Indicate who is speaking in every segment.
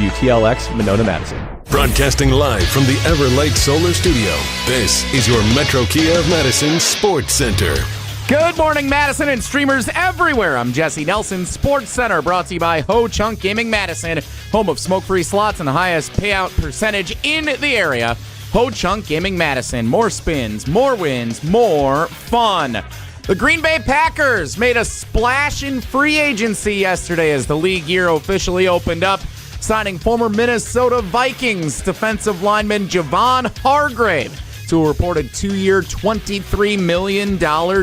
Speaker 1: WTLX, Monona, Madison.
Speaker 2: Broadcasting live from the Everlight Solar Studio, this is your Metro Kia of Madison Sports Center.
Speaker 3: Good morning, Madison and streamers everywhere. I'm Jesse Nelson, Sports Center, brought to you by Ho Chunk Gaming Madison, home of smoke-free slots and the highest payout percentage in the area. Ho Chunk Gaming Madison, more spins, more wins, more fun. The Green Bay Packers made a splash in free agency yesterday as the league year officially opened up, signing former Minnesota Vikings defensive lineman Javon Hargrave to a reported 2-year, $23 million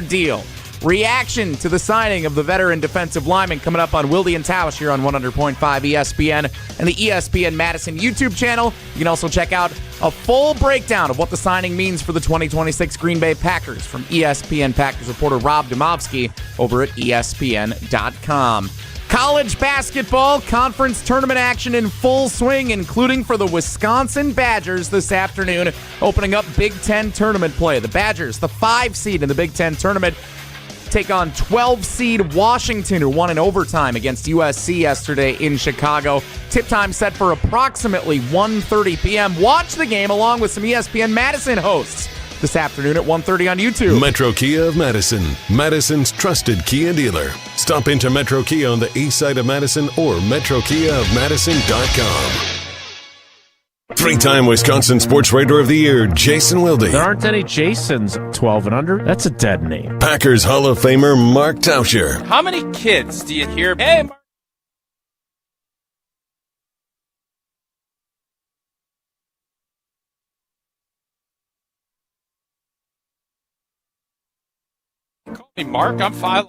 Speaker 3: deal. Reaction to the signing of the veteran defensive lineman coming up on Wilde and Tausch here on 100.5 ESPN and the ESPN Madison YouTube channel. You can also check out a full breakdown of what the signing means for the 2026 Green Bay Packers from ESPN Packers reporter Rob Demovsky over at ESPN.com. College basketball conference tournament action in full swing, including for the Wisconsin Badgers this afternoon, opening up Big Ten tournament play. The Badgers, the 5 seed in the Big Ten tournament, take on 12 seed Washington, who won in overtime against USC yesterday in Chicago. Tip time set for approximately 1:30 p.m. Watch the game along with some ESPN Madison hosts this afternoon at 1:30 on YouTube.
Speaker 2: Metro Kia of Madison, Madison's trusted Kia dealer. Stop into Metro Kia on the east side of Madison or metrokiaofmadison.com. 3-time Wisconsin Sports Writer of the Year, Jason Wilde.
Speaker 4: There aren't any Jasons 12 and under. That's a dead name.
Speaker 2: Packers Hall of Famer, Mark Tauscher.
Speaker 5: How many kids do you hear? Hey, Mark. Call me Mark. I'm 5.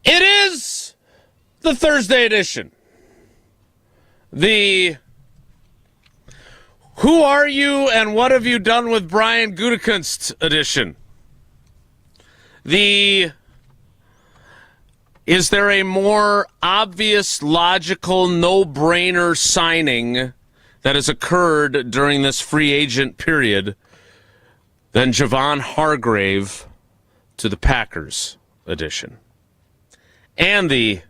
Speaker 5: It is the Thursday edition. The Who Are You and What Have You Done with Brian Gutekunst edition. The Is there a more obvious, logical, no-brainer signing that has occurred during this free agent period than Javon Hargrave to the Packers edition? And the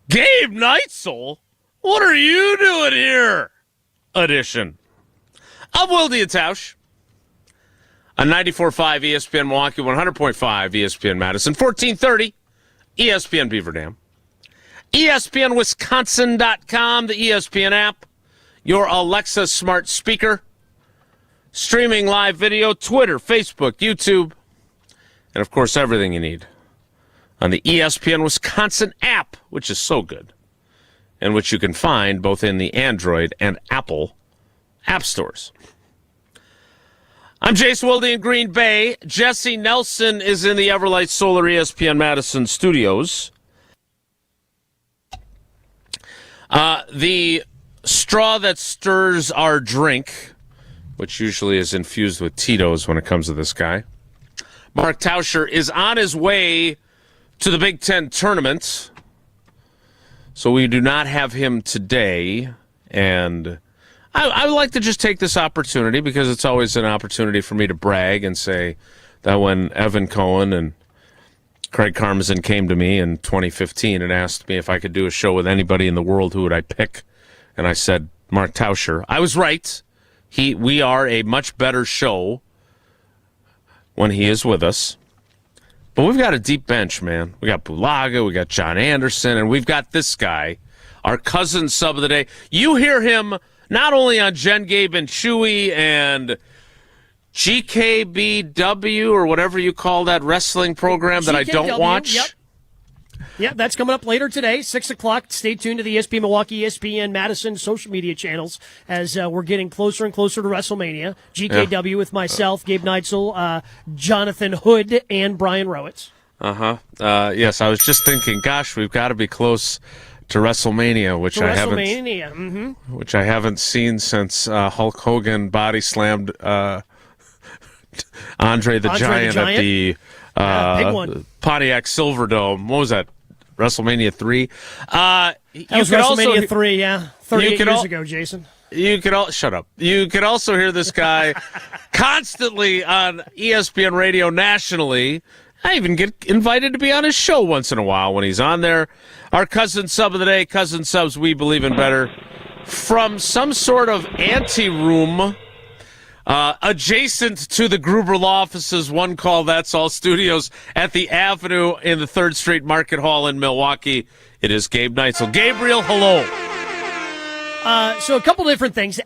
Speaker 5: Gabe Neitzel, what are you doing here edition of Wilde and Tausch on 94.5 ESPN Milwaukee, 100.5 ESPN Madison, 1430 ESPN Beaver Dam, ESPNWisconsin.com, the ESPN app, your Alexa smart speaker, streaming live video, Twitter, Facebook, YouTube, and, of course, everything you need on the ESPN Wisconsin app, which is so good, and which you can find both in the Android and Apple app stores. I'm Jason Wilde in Green Bay. Jesse Nelson is in the Everlight Solar ESPN Madison studios. The straw that stirs our drink, which usually is infused with Tito's when it comes to this guy, Mark Tauscher, is on his way to the Big Ten tournament, so we do not have him today, and I would like to just take this opportunity, because it's always an opportunity for me to brag and say that when Evan Cohen and Craig Karmazin came to me in 2015 and asked me if I could do a show with anybody in the world, who would I pick, and I said Mark Tauscher, I was right. We are a much better show when he is with us. But we've got a deep bench, man. We got Bulaga, we got John Anderson, and we've got this guy, our Cousins Sub of the day. You hear him not only on Jen, Gabe, and Chewy and GKBW or whatever you call that wrestling program that I don't watch.
Speaker 1: Yep. Yeah, that's coming up later today, 6 o'clock. Stay tuned to the ESPN Milwaukee, ESPN Madison social media channels as we're getting closer and closer to WrestleMania. GKW with myself, Gabe Neitzel, Jonathan Hood, and Brian Rowitz.
Speaker 5: Yes, I was just thinking, gosh, we've got to be close to WrestleMania, which I haven't seen since Hulk Hogan body slammed Andre the Giant at the Pontiac Silverdome. What was that? WrestleMania 3?
Speaker 1: That was WrestleMania 3, yeah. 38 years ago, Jason.
Speaker 5: Shut up. You could also hear this guy constantly on ESPN radio nationally. I even get invited to be on his show once in a while when he's on there. Our cousin sub of the day, Cousin Subs, we believe in better. From some sort of ante-room adjacent to the Gruber Law Office's One Call That's All studios at the Avenue in the 3rd Street Market Hall in Milwaukee, it is Gabe Neitzel. Gabriel, hello.
Speaker 1: So a couple different things.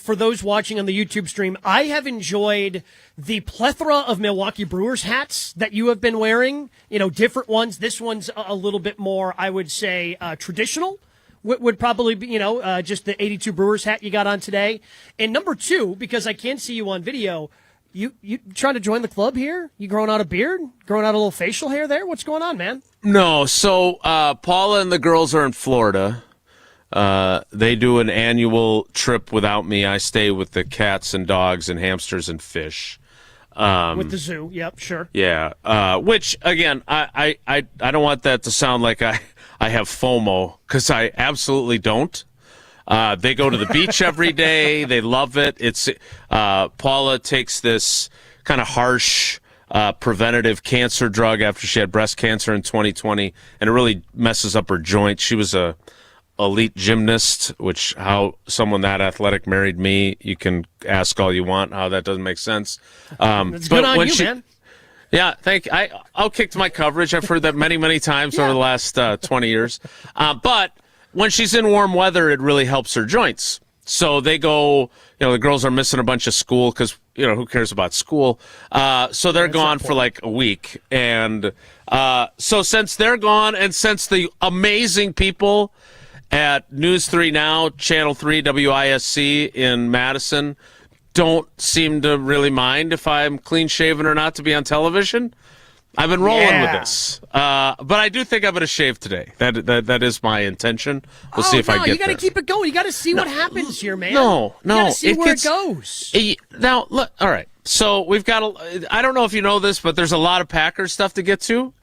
Speaker 1: For those watching on the YouTube stream, I have enjoyed the plethora of Milwaukee Brewers hats that you have been wearing. Different ones. This one's a little bit more, I would say, traditional. Would probably be, just the 82 Brewers hat you got on today. And number two, because I can't see you on video, you trying to join the club here? You growing out a beard? Growing out a little facial hair there? What's going on, man?
Speaker 5: No, so Paula and the girls are in Florida. They do an annual trip without me. I stay with the cats and dogs and hamsters and fish.
Speaker 1: With the zoo, yep, sure.
Speaker 5: Yeah, which, again, I don't want that to sound like I have FOMO, because I absolutely don't. They go to the beach every day. They love it. It's Paula takes this kind of harsh preventative cancer drug after she had breast cancer in 2020, and it really messes up her joints. She was a elite gymnast, which how someone that athletic married me, you can ask all you want how that doesn't make sense.
Speaker 1: It's good on you, man.
Speaker 5: Yeah, thank you. I'll kick to my coverage. I've heard that many, many times over the last 20 years. But when she's in warm weather, it really helps her joints. So they go, the girls are missing a bunch of school because, who cares about school? So they're gone for like a week. And so since they're gone and since the amazing people at News 3 Now, Channel 3, WISC in Madison don't seem to really mind if I'm clean-shaven or not to be on television, I've been rolling with this. But I do think I'm going to shave today. That is my intention. We'll see if I get there.
Speaker 1: You got to keep it going. You got to see what happens here, man.
Speaker 5: No.
Speaker 1: You got to see where it goes.
Speaker 5: Now, look, all right. So we've got I don't know if you know this, but there's a lot of Packers stuff to get to.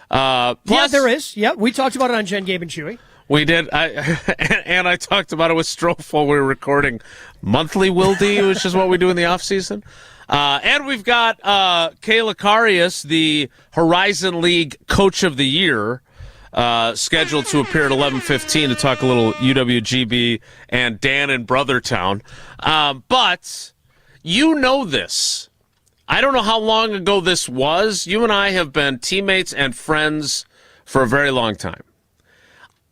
Speaker 1: Plus, there is. Yeah, we talked about it on Jen, Gabe, and Chewy.
Speaker 5: We did, and I talked about it with Strofe while we were recording monthly Wildy, which is what we do in the off season. And we've got Kayla Karius, the Horizon League Coach of the Year, scheduled to appear at 11:15 to talk a little UWGB and Dan in Brothertown. But you know this. I don't know how long ago this was. You and I have been teammates and friends for a very long time.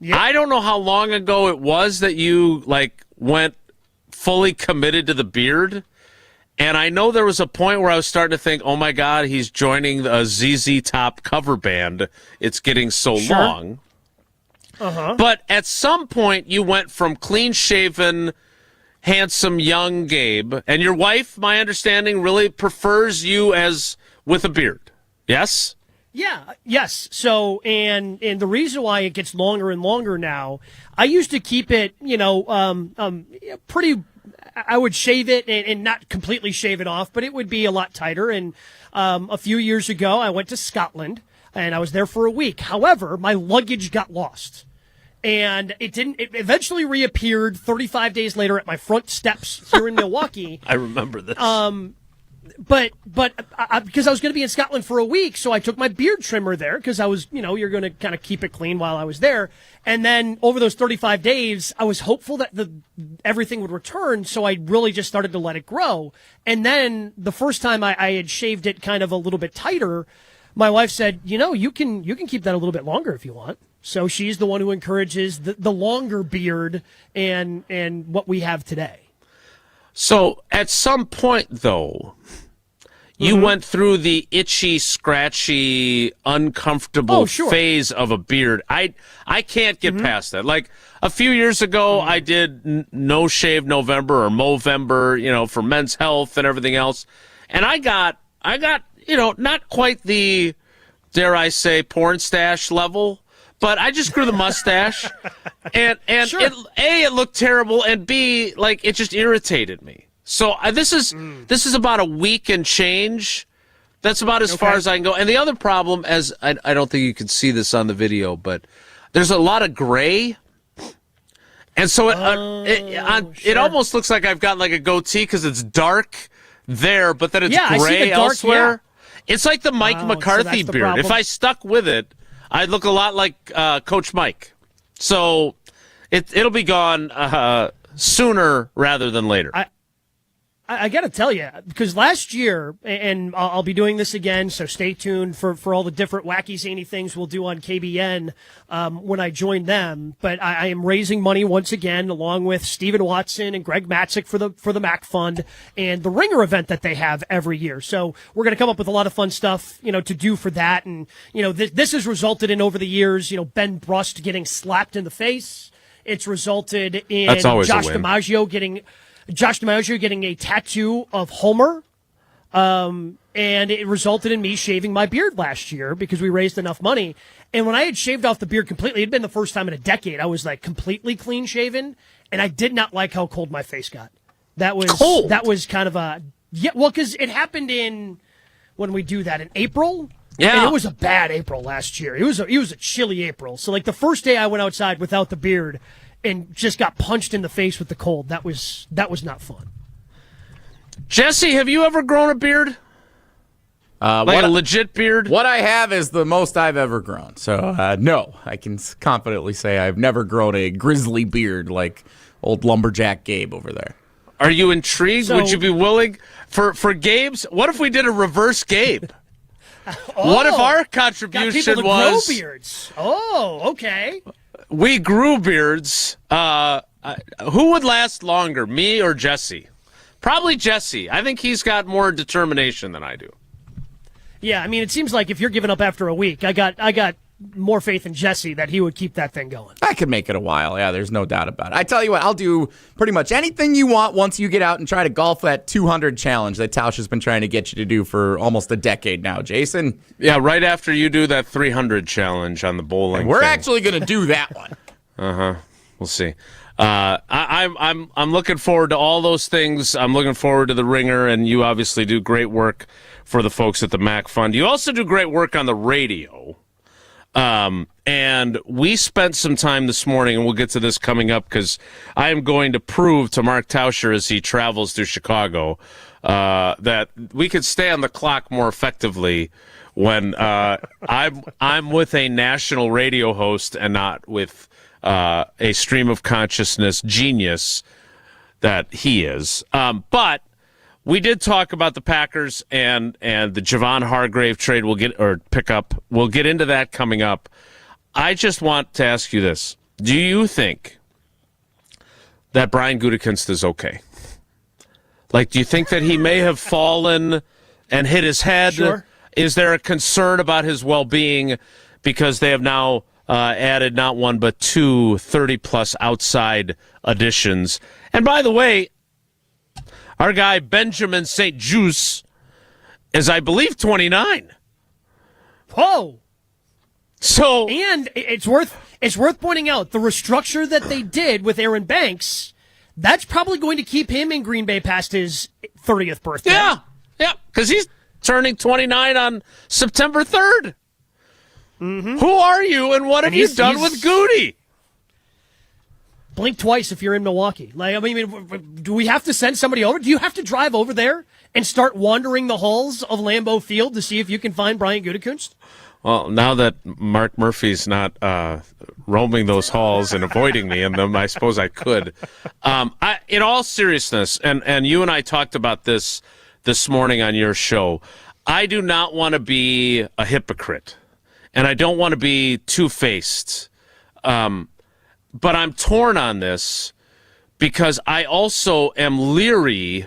Speaker 5: Yep. I don't know how long ago it was that you went fully committed to the beard. And I know there was a point where I was starting to think, oh my God, he's joining a ZZ Top cover band. It's getting so long. But at some point you went from clean shaven, handsome young Gabe, and your wife, my understanding, really prefers you as with a beard. Yes?
Speaker 1: Yeah, yes. So, and the reason why it gets longer and longer now, I used to keep it, pretty, I would shave it and not completely shave it off, but it would be a lot tighter. And a few years ago, I went to Scotland, and I was there for a week. However, my luggage got lost. And it eventually reappeared 35 days later at my front steps here in Milwaukee.
Speaker 5: I remember this.
Speaker 1: But because I was going to be in Scotland for a week, so I took my beard trimmer there because I was, you're going to kind of keep it clean while I was there. And then over those 35 days, I was hopeful that everything would return, so I really just started to let it grow. And then the first time I had shaved it kind of a little bit tighter, my wife said, you can keep that a little bit longer if you want. So she's the one who encourages the longer beard and what we have today.
Speaker 5: So at some point, though, you went through the itchy, scratchy, uncomfortable phase of a beard. I can't get past that. Like a few years ago, I did No Shave November or Movember, for men's health and everything else. And I got, not quite the, dare I say, porn stash level, but I just grew the mustache. and
Speaker 1: Sure.
Speaker 5: it looked terrible, and B, it just irritated me. So this is about a week and change. That's about as far as I can go. And the other problem, as I don't think you can see this on the video, but there's a lot of gray. And so it almost looks like I've got a goatee because it's dark there, but then it's gray elsewhere. Yeah. It's like the Mike McCarthy beard. Problem. If I stuck with it, I'd look a lot like Coach Mike. So it'll be gone sooner rather than later.
Speaker 1: I got to tell you, because last year, and I'll be doing this again, so stay tuned for all the different wacky, zany things we'll do on KBN when I join them. But I am raising money once again, along with Stephen Watson and Greg Matzik for the MAC Fund and the Ringer event that they have every year. So we're going to come up with a lot of fun stuff, to do for that. And, this has resulted in, over the years, Ben Brust getting slapped in the face. It's resulted in Josh DiMaggio getting a tattoo of Homer, and it resulted in me shaving my beard last year because we raised enough money. And when I had shaved off the beard completely, it had been the first time in a decade I was completely clean shaven, and I did not like how cold my face got. That was cold. That was kind of because it happened when we do that in April. Yeah, and it was a bad April last year. It was a chilly April. So the first day I went outside without the beard and just got punched in the face with the cold. That was not fun.
Speaker 5: Jesse, have you ever grown a beard? A legit beard?
Speaker 3: What I have is the most I've ever grown. So, no, I can confidently say I've never grown a grizzly beard like old lumberjack Gabe over there.
Speaker 5: Are you intrigued? Would you be willing for Gabe's? What if we did a reverse Gabe? What if our contribution
Speaker 1: got people to grow beards? Oh, okay.
Speaker 5: We grew beards. Who would last longer, me or Jesse? Probably Jesse. I think he's got more determination than I do.
Speaker 1: Yeah, it seems like if you're giving up after a week, I got more faith in Jesse that he would keep that thing going.
Speaker 3: I could make it a while. Yeah, there's no doubt about it. I tell you what, I'll do pretty much anything you want once you get out and try to golf that 200 challenge that Tausch has been trying to get you to do for almost a decade now, Jason.
Speaker 5: Yeah, right after you do that 300 challenge on the bowling.
Speaker 3: And we're actually going to do that one.
Speaker 5: We'll see. I'm looking forward to all those things. I'm looking forward to the Ringer, and you obviously do great work for the folks at the MAC Fund. You also do great work on the radio. And we spent some time this morning, and we'll get to this coming up because I am going to prove to Mark Tauscher as he travels through Chicago that we could stay on the clock more effectively when I'm with a national radio host and not with a stream of consciousness genius that he is. But we did talk about the Packers and the Javon Hargrave trade. Pickup. We'll get into that coming up. I just want to ask you this: do you think that Brian Gutekunst is okay? Do you think that he may have fallen and hit his head?
Speaker 1: Sure.
Speaker 5: Is there a concern about his well-being because they have now added not one but two 30-plus outside additions? And by the way, our guy Benjamin St-Juste is, I believe, 29.
Speaker 1: Whoa!
Speaker 5: So,
Speaker 1: and it's worth pointing out the restructure that they did with Aaron Banks. That's probably going to keep him in Green Bay past his 30th birthday.
Speaker 5: Yeah, because he's turning 29 on September 3rd. Mm-hmm. Who are you, and what have you done with Goody?
Speaker 1: Blink twice if you're in Milwaukee. Do we have to send somebody over? Do you have to drive over there and start wandering the halls of Lambeau Field to see if you can find Brian Gutekunst?
Speaker 5: Well, now that Mark Murphy's not roaming those halls and avoiding me in them, I suppose I could. In all seriousness, and you and I talked about this morning on your show, I do not want to be a hypocrite, and I don't want to be two-faced But I'm torn on this because I also am leery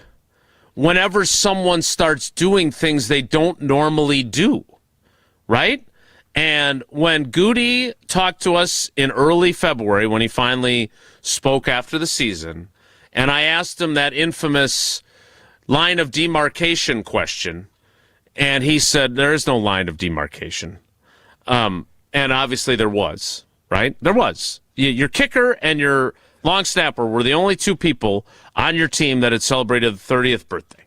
Speaker 5: whenever someone starts doing things they don't normally do, right? And when Goody talked to us in early February, when he finally spoke after the season, and I asked him that infamous line of demarcation question, and he said, there is no line of demarcation. And obviously there was, right? There was. Your kicker and your long snapper were the only two people on your team that had celebrated the 30th birthday.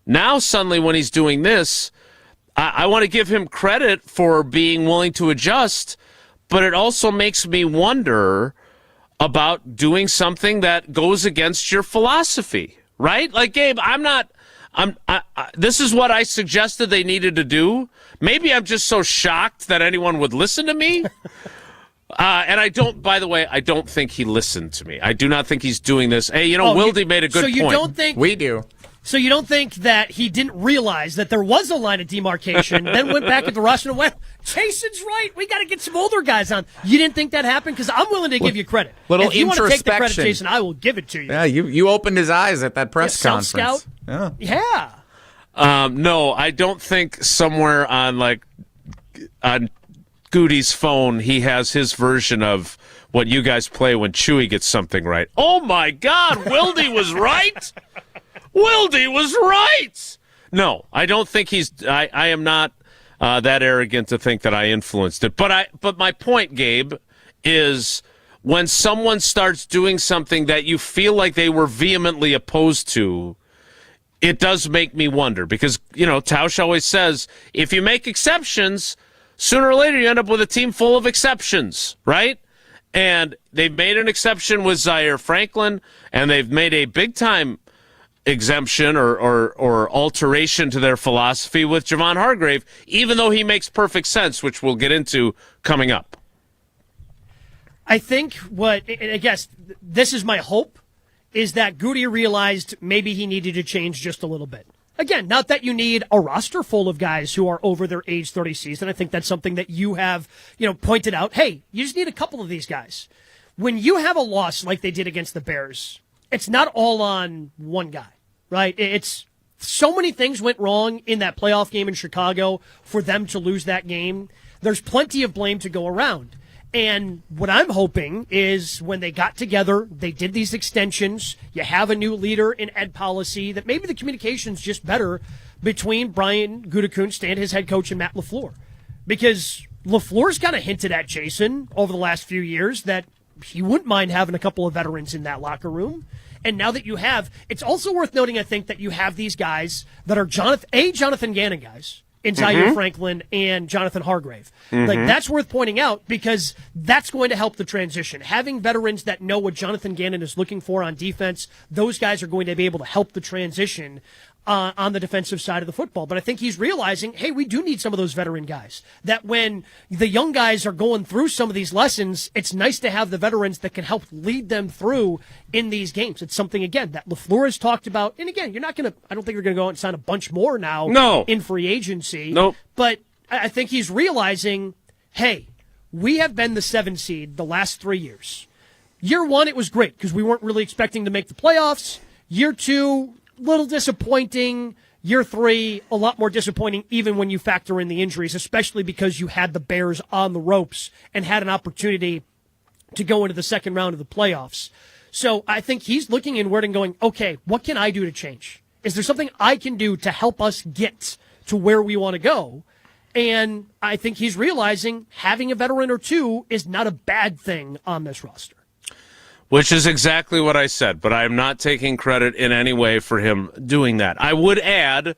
Speaker 5: Now, suddenly, when he's doing this, I want to give him credit for being willing to adjust, but it also makes me wonder about doing something that goes against your philosophy, right? Like, Gabe, this is what I suggested they needed to do. Maybe I'm just so shocked that anyone would listen to me. And I don't, by the way, I don't think he listened to me. I do not think he's doing this. Hey, Wilde made a good point.
Speaker 1: So you don't think...
Speaker 3: We do.
Speaker 1: So you don't think that he didn't realize that there was a line of demarcation, then went back at the roster and went, Jason's right, we got to get some older guys on. You didn't think that happened? Because I'm willing to give you credit.
Speaker 3: Little
Speaker 1: if you want to take the credit,
Speaker 3: introspection.
Speaker 1: Jason, I will give it to you.
Speaker 3: Yeah, you opened his eyes at that press conference.
Speaker 1: Self-scout? Yeah.
Speaker 5: No, I don't think somewhere on Goody's phone he has his version of what you guys play when Chewy gets something right. Oh, my God, Wilde was right? Wilde was right. No, I don't think I am not that arrogant to think that I influenced it. But my point, Gabe, is when someone starts doing something that you feel like they were vehemently opposed to, it does make me wonder. Because, Tausch always says, if you make exceptions, sooner or later you end up with a team full of exceptions, right? And they've made an exception with Zaire Franklin, and they've made a big-time exemption or alteration to their philosophy with Javon Hargrave, even though he makes perfect sense, which we'll get into coming up.
Speaker 1: I think I guess this is my hope, is that Goody realized maybe he needed to change just a little bit. Again, not that you need a roster full of guys who are over their age 30 season. I think that's something that you have, pointed out. Hey, you just need a couple of these guys. When you have a loss like they did against the Bears, it's not all on one guy, right? It's so many things went wrong in that playoff game in Chicago for them to lose that game. There's plenty of blame to go around. And what I'm hoping is when they got together, they did these extensions, you have a new leader in ed policy, that maybe the communication's just better between Brian Gutekunst and his head coach and Matt LaFleur. Because LaFleur's kind of hinted at Jason over the last few years that he wouldn't mind having a couple of veterans in that locker room. And now that you have, it's also worth noting, I think, that you have these guys that are Jonathan Gannon guys in Zaire Franklin and Jonathan Hargrave. Like, that's worth pointing out because that's going to help the transition. Having veterans that know what Jonathan Gannon is looking for on defense, those guys are going to be able to help the transition on the defensive side of the football. But I think he's realizing, hey, we do need some of those veteran guys. That when the young guys are going through some of these lessons, it's nice to have the veterans that can help lead them through in these games. It's something, again, that LaFleur has talked about. And again, I don't think you're going to go out and sign a bunch more now in free agency.
Speaker 5: Nope.
Speaker 1: But I think he's realizing, hey, we have been the 7 seed the last 3 years. Year 1, it was great because we weren't really expecting to make the playoffs. Year 2, little disappointing. Year 3, a lot more disappointing, even when you factor in the injuries, especially because you had the Bears on the ropes and had an opportunity to go into the second round of the playoffs. So I think he's looking inward and going, okay, what can I do to change? Is there something I can do to help us get to where we want to go? And I think he's realizing having a veteran or two is not a bad thing on this roster.
Speaker 5: Which is exactly what I said, but I'm not taking credit in any way for him doing that. I would add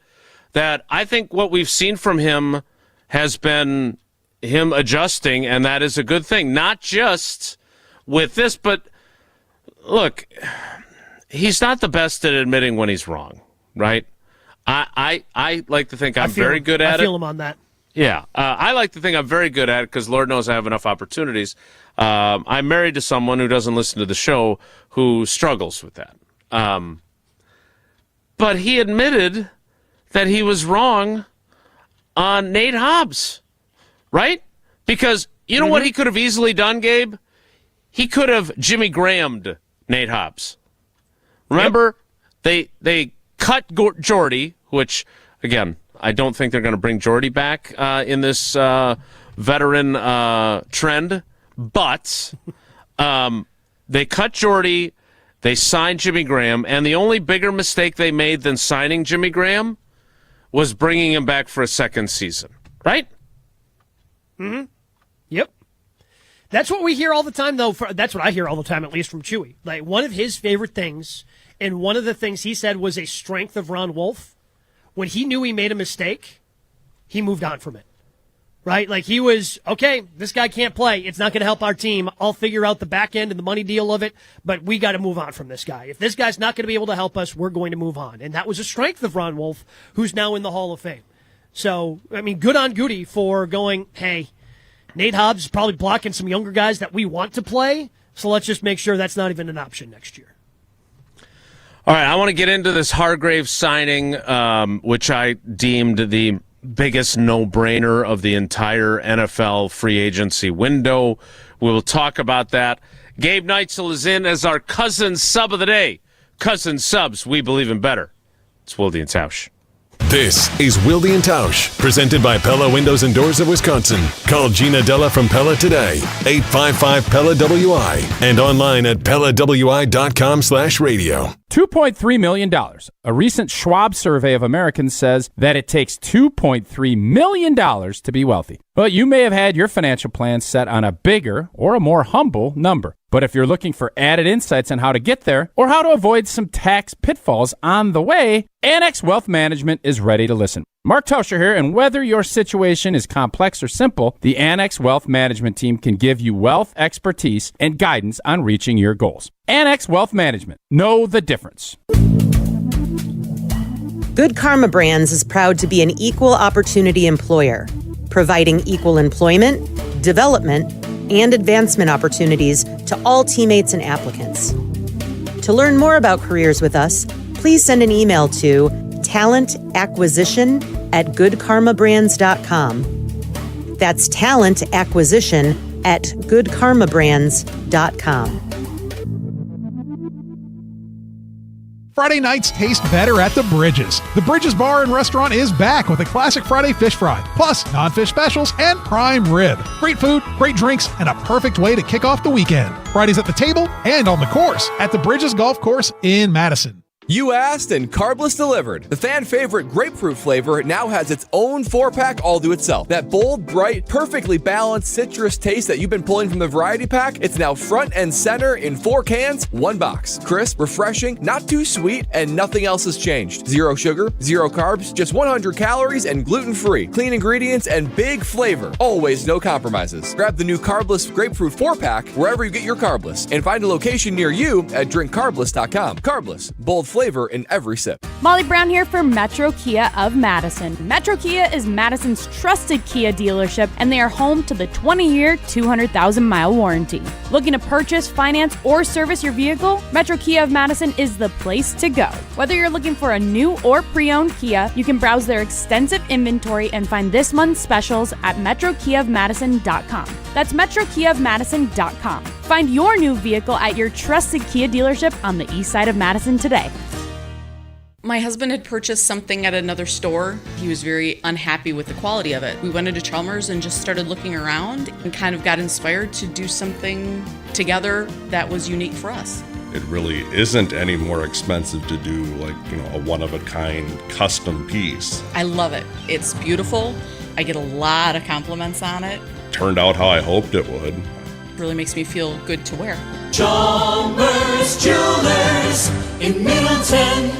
Speaker 5: that I think what we've seen from him has been him adjusting, and that is a good thing. Not just with this, but look, he's not the best at admitting when he's wrong, right? I like to think I'm very good at it.
Speaker 1: I feel him on that.
Speaker 5: Yeah, I like to think I'm very good at it because Lord knows I have enough opportunities. I'm married to someone who doesn't listen to the show who struggles with that. But he admitted that he was wrong on Nate Hobbs, right? Because you know what he could have easily done, Gabe? he could have Jimmy Graham'd Nate Hobbs. Remember, they cut Jordy, which, again, I don't think they're going to bring Jordy back in this veteran trend, but they cut Jordy, they signed Jimmy Graham, and the only bigger mistake they made than signing Jimmy Graham was bringing him back for a second season, right?
Speaker 1: Mm-hmm. Yep. That's what we hear all the time, though. That's what I hear all the time, at least from Chewy. Like, one of his favorite things, and one of the things he said was a strength of Ron Wolf, when he knew he made a mistake, he moved on from it. Right? Like, he was, okay, this guy can't play. It's not going to help our team. I'll figure out the back end and the money deal of it, but we got to move on from this guy. If this guy's not going to be able to help us, we're going to move on. And that was a strength of Ron Wolf, who's now in the Hall of Fame. So, I mean, good on Goody for going, hey, Nate Hobbs is probably blocking some younger guys that we want to play, so let's just make sure that's not even an option next year.
Speaker 5: All right, I want to get into this Hargrave signing, which I deemed the biggest no-brainer of the entire NFL free agency window. We will talk about that. Gabe Neitzel is in as our Cousins Sub of the day. Cousins Subs, we believe in better. It's Wilde and Tausch.
Speaker 2: This is Wilde and Tausch, presented by Pella Windows and Doors of Wisconsin. Call Gina Della from Pella today, 855-PELLA-WI, and online at PellaWI.com/radio.
Speaker 6: $2.3 million. A recent Schwab survey of Americans says that it takes $2.3 million to be wealthy. But you may have had your financial plan set on a bigger or a more humble number. But if you're looking for added insights on how to get there or how to avoid some tax pitfalls on the way, Annex Wealth Management is ready to listen. Mark Tauscher here, and whether your situation is complex or simple, the Annex Wealth Management team can give you wealth expertise and guidance on reaching your goals. Annex Wealth Management. Know the difference.
Speaker 7: Good Karma Brands is proud to be an equal opportunity employer, providing equal employment, development, and advancement opportunities to all teammates and applicants. To learn more about careers with us, please send an email to talentacquisition@goodkarmabrands.com. That's talentacquisition@goodkarmabrands.com.
Speaker 8: Friday nights taste better at the Bridges. The Bridges Bar and Restaurant is back with a classic Friday fish fry, plus non-fish specials and prime rib. Great food, great drinks, and a perfect way to kick off the weekend. Fridays at the table and on the course at the Bridges Golf Course in Madison.
Speaker 9: You asked and Carbless delivered. The fan favorite grapefruit flavor now has its own 4-pack all to itself. That bold, bright, perfectly balanced citrus taste that you've been pulling from the variety pack, it's now front and center in 4 cans, 1 box. Crisp, refreshing, not too sweet, and nothing else has changed. 0 sugar, 0 carbs, just 100 calories and gluten-free. Clean ingredients and big flavor. Always no compromises. Grab the new Carbless Grapefruit 4-pack wherever you get your Carbless and find a location near you at drinkcarbless.com. Carbless, bold flavor in every sip.
Speaker 10: Molly Brown here for Metro Kia of Madison. Metro Kia is Madison's trusted Kia dealership, and they are home to the 20-year, 200,000-mile warranty. Looking to purchase, finance, or service your vehicle? Metro Kia of Madison is the place to go. Whether you're looking for a new or pre-owned Kia, you can browse their extensive inventory and find this month's specials at metrokiaofmadison.com. That's metrokiaofmadison.com. Find your new vehicle at your trusted Kia dealership on the east side of Madison today.
Speaker 11: My husband had purchased something at another store. He was very unhappy with the quality of it. We went into Chalmers and just started looking around and kind of got inspired to do something together that was unique for us.
Speaker 12: It really isn't any more expensive to do a one-of-a-kind custom piece.
Speaker 11: I love it. It's beautiful. I get a lot of compliments on it.
Speaker 12: Turned out how I hoped it would.
Speaker 11: It really makes me feel good to wear.
Speaker 13: Chalmers Jewelers in Middleton.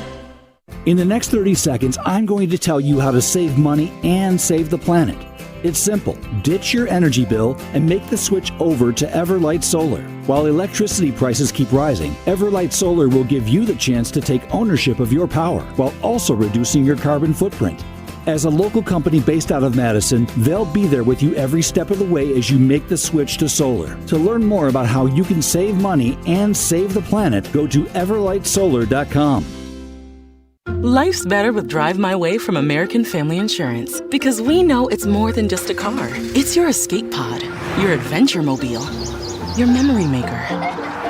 Speaker 14: In the next 30 seconds, I'm going to tell you how to save money and save the planet. It's simple. Ditch your energy bill and make the switch over to Everlight Solar. While electricity prices keep rising, Everlight Solar will give you the chance to take ownership of your power while also reducing your carbon footprint. As a local company based out of Madison, they'll be there with you every step of the way as you make the switch to solar. To learn more about how you can save money and save the planet, go to everlightsolar.com.
Speaker 15: Life's better with Drive My Way from American Family Insurance, because we know it's more than just a car. It's your escape pod, your adventure mobile. your memory maker.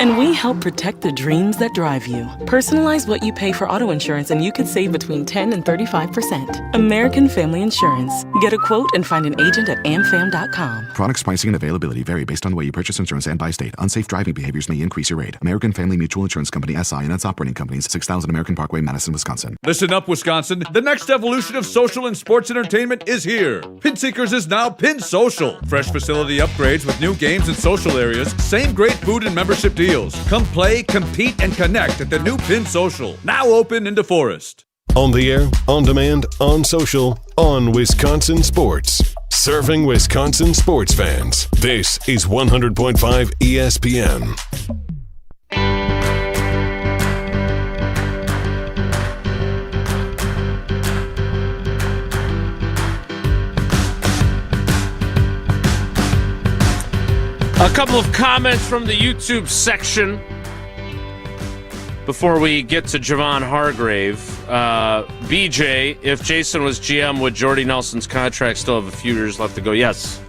Speaker 15: And we help protect the dreams that drive you. Personalize what you pay for auto insurance and you could save between 10 and 35%. American Family Insurance. Get a quote and find an agent at amfam.com.
Speaker 16: Products, pricing, and availability vary based on the way you purchase insurance and by state. Unsafe driving behaviors may increase your rate. American Family Mutual Insurance Company, SI, and its operating companies, 6000 American Parkway, Madison, Wisconsin.
Speaker 17: Listen up, Wisconsin. The next evolution of social and sports entertainment is here. Pin Seekers is now Pin Social. Fresh facility upgrades with new games and social areas. Same great food and membership deals. Come play, compete, and connect at the new Pin Social. Now open in DeForest.
Speaker 2: On the air, on demand, on social, on Wisconsin Sports. Serving Wisconsin sports fans. This is 100.5 ESPN.
Speaker 5: A couple of comments from the YouTube section before we get to Javon Hargrave. BJ, if Jason was GM, would Jordy Nelson's contract still have a few years left to go? Yes.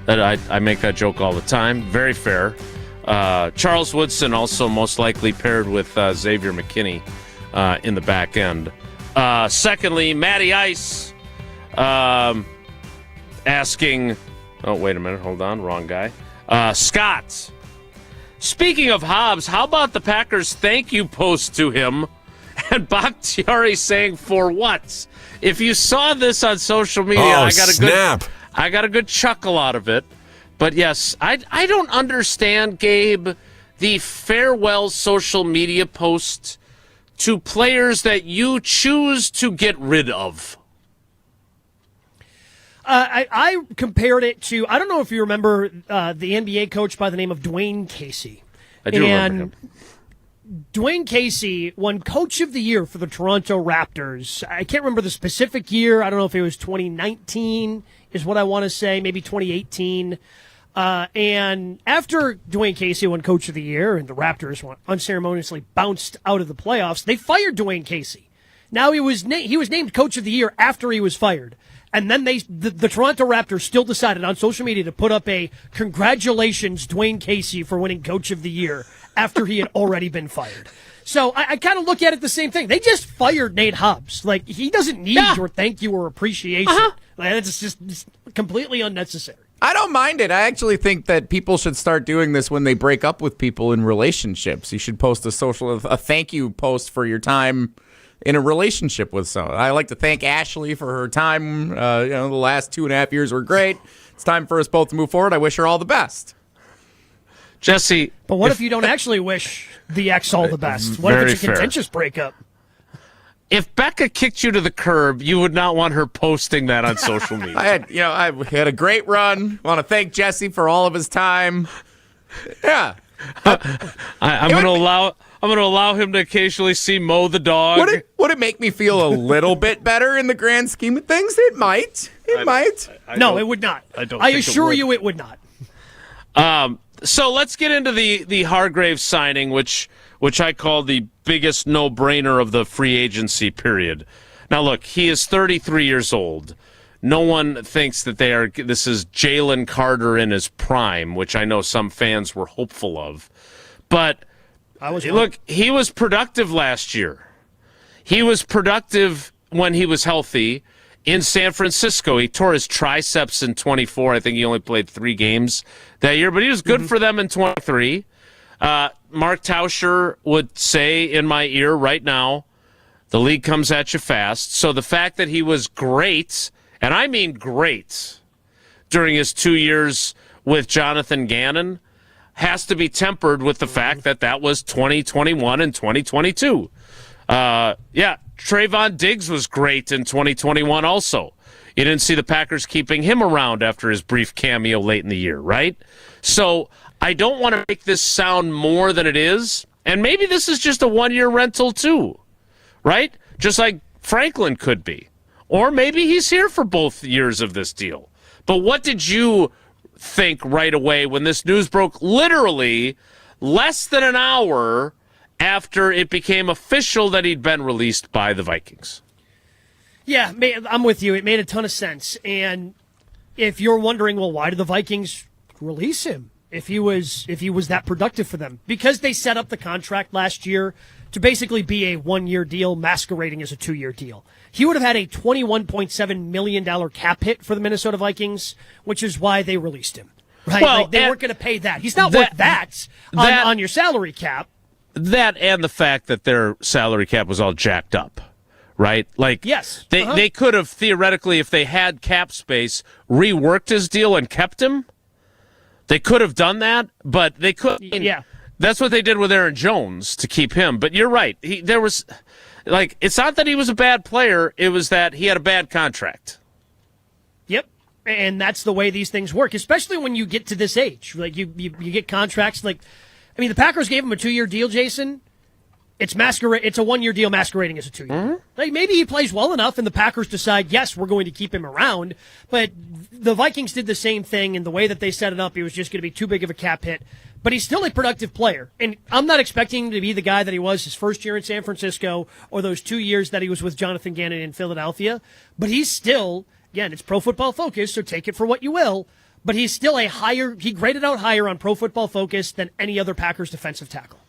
Speaker 5: I make that joke all the time. Very fair. Charles Woodson also most likely paired with Xavier McKinney in the back end. Secondly, Matty Ice asking... Oh, wait a minute. Hold on. Wrong guy. Scott, speaking of Hobbs, how about the Packers' thank you post to him and Bakhtiari saying for what? If you saw this on social media, I got a good chuckle out of it. But yes, I don't understand, Gabe, the farewell social media post to players that you choose to get rid of.
Speaker 1: I compared it to, I don't know if you remember the NBA coach by the name of Dwayne Casey.
Speaker 5: I do remember him.
Speaker 1: Dwayne Casey won Coach of the Year for the Toronto Raptors. I can't remember the specific year. I don't know if it was 2019 is what I want to say, maybe 2018. And after Dwayne Casey won Coach of the Year and the Raptors unceremoniously bounced out of the playoffs, they fired Dwayne Casey. Now he was named Coach of the Year after he was fired. And then the Toronto Raptors still decided on social media to put up a congratulations Dwayne Casey for winning Coach of the Year after he had already been fired. So I kind of look at it the same thing. They just fired Nate Hobbs. Like, he doesn't need your thank you or appreciation. Like, it's just completely unnecessary.
Speaker 3: I don't mind it. I actually think that people should start doing this when they break up with people in relationships. You should post a thank you post for your time in a relationship with someone. I like to thank Ashley for her time. The last 2.5 years were great. It's time for us both to move forward. I wish her all the best.
Speaker 5: Jesse.
Speaker 1: But what if you don't actually wish the ex all the best? What if it's a contentious breakup?
Speaker 5: If Becca kicked you to the curb, you would not want her posting that on social media.
Speaker 3: I had a great run. Want to thank Jesse for all of his time. Yeah.
Speaker 5: I'm going to allow him to occasionally see Mo the dog.
Speaker 3: Would it make me feel a little bit better in the grand scheme of things? It might.
Speaker 1: No, it would not. I assure you it would not.
Speaker 5: So let's get into the Hargrave signing, which I call the biggest no-brainer of the free agency period. Now, look, he is 33 years old. No one thinks that this is Jalen Carter in his prime, which I know some fans were hopeful of. But look, he was productive last year. He was productive when he was healthy in San Francisco. He tore his triceps in 24. I think he only played 3 games that year, but he was good for them in 23. Mark Tauscher would say in my ear right now, the league comes at you fast. So the fact that he was great, and I mean great, during his 2 years with Jonathan Gannon has to be tempered with the fact that was 2021 and 2022. Trayvon Diggs was great in 2021 also. You didn't see the Packers keeping him around after his brief cameo late in the year, right? So I don't want to make this sound more than it is, and maybe this is just a one-year rental too, right? Just like Franklin could be. Or maybe he's here for both years of this deal. But what did you think right away when this news broke literally less than an hour after it became official that he'd been released by the Vikings?
Speaker 1: Yeah, I'm with you. It made a ton of sense. And if you're wondering, well, why did the Vikings release him? if he was that productive for them, because they set up the contract last year to basically be a 1-year deal masquerading as a 2-year deal. He would have had a $21.7 million cap hit for the Minnesota Vikings, which is why they released him. Right?
Speaker 5: Well,
Speaker 1: they weren't going to pay that. He's not worth that on your salary cap.
Speaker 5: That and the fact that their salary cap was all jacked up, right? Like,
Speaker 1: yes,
Speaker 5: they could have theoretically, if they had cap space, reworked his deal and kept him. They could have done that, but they could.
Speaker 1: Yeah.
Speaker 5: That's what they did with Aaron Jones to keep him. But you're right. It's not that he was a bad player. It was that he had a bad contract.
Speaker 1: Yep. And that's the way these things work, especially when you get to this age. Like you get contracts the Packers gave him a 2-year deal, Jason. It's a 1-year deal masquerading as a 2-year.
Speaker 5: Mm-hmm.
Speaker 1: Like maybe he plays well enough and the Packers decide, yes, we're going to keep him around. But the Vikings did the same thing, and the way that they set it up, he was just going to be too big of a cap hit. But he's still a productive player. And I'm not expecting him to be the guy that he was his first year in San Francisco or those 2 years that he was with Jonathan Gannon in Philadelphia. But he's still, again, it's Pro Football Focus, so take it for what you will. But he's still he graded out higher on Pro Football Focus than any other Packers defensive tackle.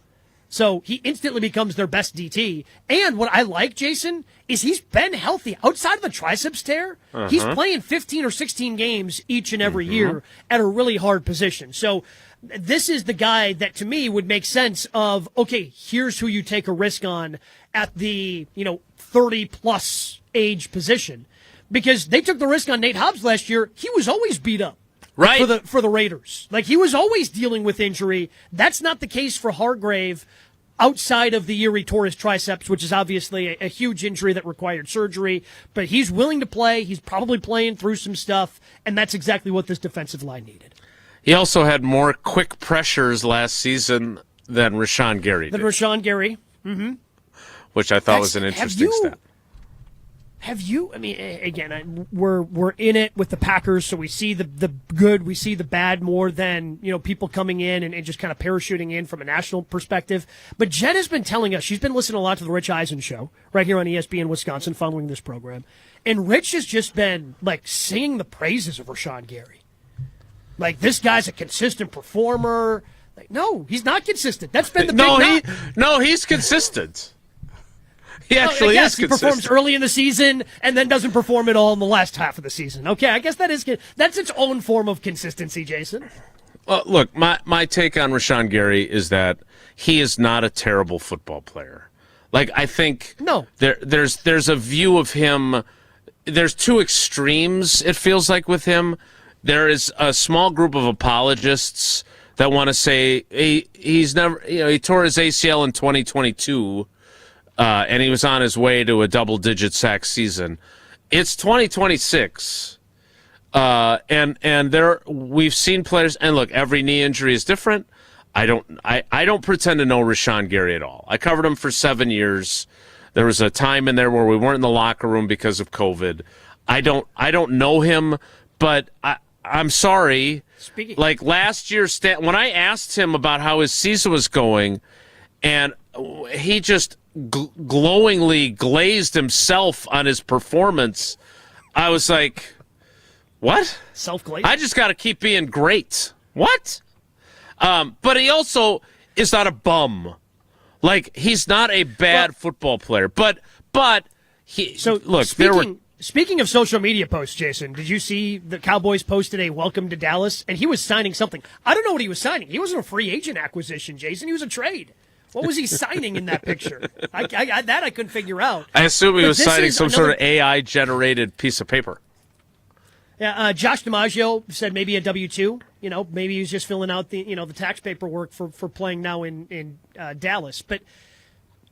Speaker 1: So he instantly becomes their best DT. And what I like, Jason, is he's been healthy. Outside of the triceps tear, he's playing 15 or 16 games each and every year at a really hard position. So this is the guy that, to me, would make sense of, okay, here's who you take a risk on at the 30-plus age position. Because they took the risk on Nate Hobbs last year. He was always beat up.
Speaker 5: Right.
Speaker 1: For the Raiders. Like, he was always dealing with injury. That's not the case for Hargrave outside of the year he tore his triceps, which is obviously a huge injury that required surgery. But he's willing to play. He's probably playing through some stuff, and that's exactly what this defensive line needed.
Speaker 5: He also had more quick pressures last season than Rashan Gary did.
Speaker 1: Mm-hmm.
Speaker 5: Which I thought was an interesting stat.
Speaker 1: Have you? I mean, again, we're in it with the Packers, so we see the good, we see the bad more than people coming in and just kind of parachuting in from a national perspective. But Jen has been telling us, she's been listening a lot to the Rich Eisen show right here on ESPN Wisconsin following this program, and Rich has just been singing the praises of Rashan Gary. Like, this guy's a consistent performer. Like, no, he's not consistent. That's been the big knock.
Speaker 5: He's consistent. He actually is consistent.
Speaker 1: He performs early in the season and then doesn't perform at all in the last half of the season. Okay, I guess that's its own form of consistency, Jason.
Speaker 5: Look, my take on Rashan Gary is that he is not a terrible football player. Like, I think there's a view of him. There's two extremes, it feels like, with him. There is a small group of apologists that want to say he's never, he tore his ACL in 2022. And he was on his way to a double-digit sack season. It's 2026, and we've seen players. And look, every knee injury is different. I don't pretend to know Rashan Gary at all. I covered him for 7 years. There was a time in there where we weren't in the locker room because of COVID. I don't know him, but I'm sorry. Like last year, when I asked him about how his season was going, and he just glowingly glazed himself on his performance, I was like, what?
Speaker 1: Self-glazed?
Speaker 5: I just got to keep being great. What? But he also is not a bum. Like, he's not a bad football player. But he... So, look,
Speaker 1: Speaking of social media posts, Jason, did you see the Cowboys posted a welcome to Dallas? And he was signing something. I don't know what he was signing. He wasn't a free agent acquisition, Jason. He was a trade. What was he signing in that picture? I couldn't figure out.
Speaker 5: I assume he was signing some sort of AI-generated piece of paper.
Speaker 1: Yeah, Josh DiMaggio said maybe a W-2. Maybe he was just filling out the tax paperwork for playing now in Dallas. But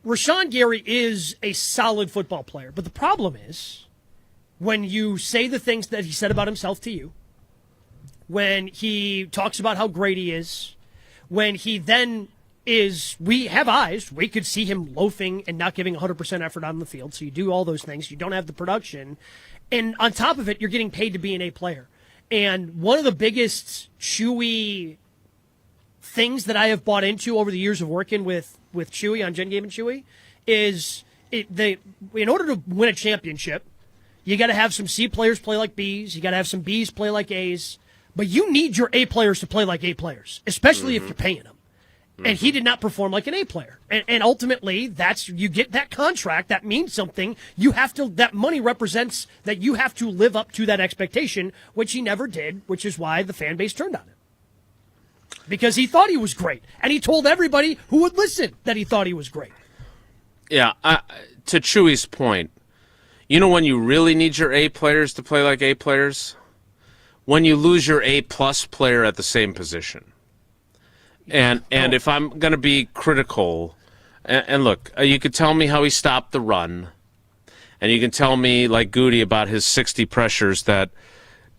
Speaker 1: Rashan Gary is a solid football player. But the problem is when you say the things that he said about himself to you, when he talks about how great he is, when he then we have eyes. We could see him loafing and not giving 100% effort on the field. So you do all those things. You don't have the production. And on top of it, you're getting paid to be an A player. And one of the biggest Chewy things that I have bought into over the years of working with Chewy on Jen, Gabe, and Chewy is in order to win a championship, you got to have some C players play like Bs. You got to have some Bs play like As. But you need your A players to play like A players, especially if you're paying them. And he did not perform like an A player. And ultimately, you get that contract. That means something. That money represents that you have to live up to that expectation, which he never did, which is why the fan base turned on him. Because he thought he was great. And he told everybody who would listen that he thought he was great.
Speaker 5: Yeah, to Chewy's point, you know when you really need your A players to play like A players? When you lose your A-plus player at the same position. And if I'm going to be critical, and look, you could tell me how he stopped the run, and you can tell me, like Goody, about his 60 pressures that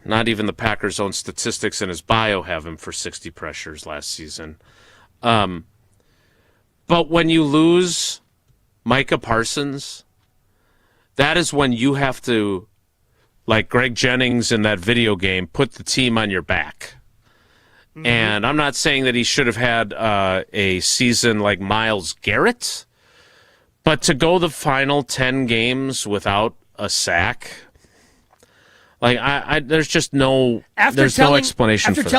Speaker 5: not even the Packers' own statistics in his bio have him for 60 pressures last season. But when you lose Micah Parsons, that is when you have to, like Greg Jennings in that video game, put the team on your back. Mm-hmm. And I'm not saying that he should have had a season like Myles Garrett, but to go the final 10 games without a sack, like there's just no no explanation for that.
Speaker 1: After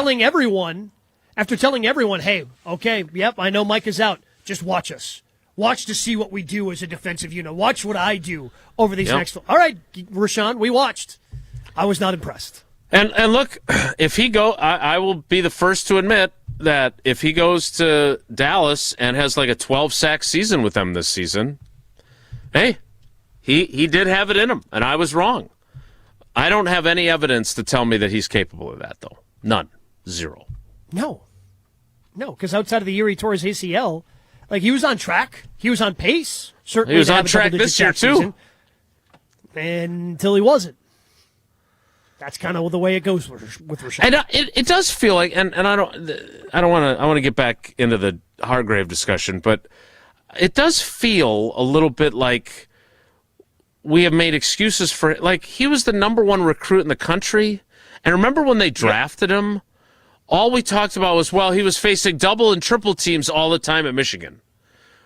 Speaker 1: telling everyone, hey, okay, yep, I know Mike is out. Just watch us. Watch to see what we do as a defensive unit. Watch what I do over these next. All right, Rashan, we watched. I was not impressed.
Speaker 5: And look, if he I will be the first to admit that if he goes to Dallas and has like a 12-sack season with them this season, hey, he did have it in him, and I was wrong. I don't have any evidence to tell me that he's capable of that, though. None. Zero.
Speaker 1: No, because outside of the year he tore his ACL, like he was on track. He was on pace. Certainly
Speaker 5: he was on track this year, too.
Speaker 1: Until he wasn't. That's kind of the way it goes with Rashan.
Speaker 5: And it does feel like, and I want to get back into the Hargrave discussion, but it does feel a little bit like we have made excuses for it. Like he was the number one recruit in the country, and remember when they drafted him? All we talked about was, well, he was facing double and triple teams all the time at Michigan,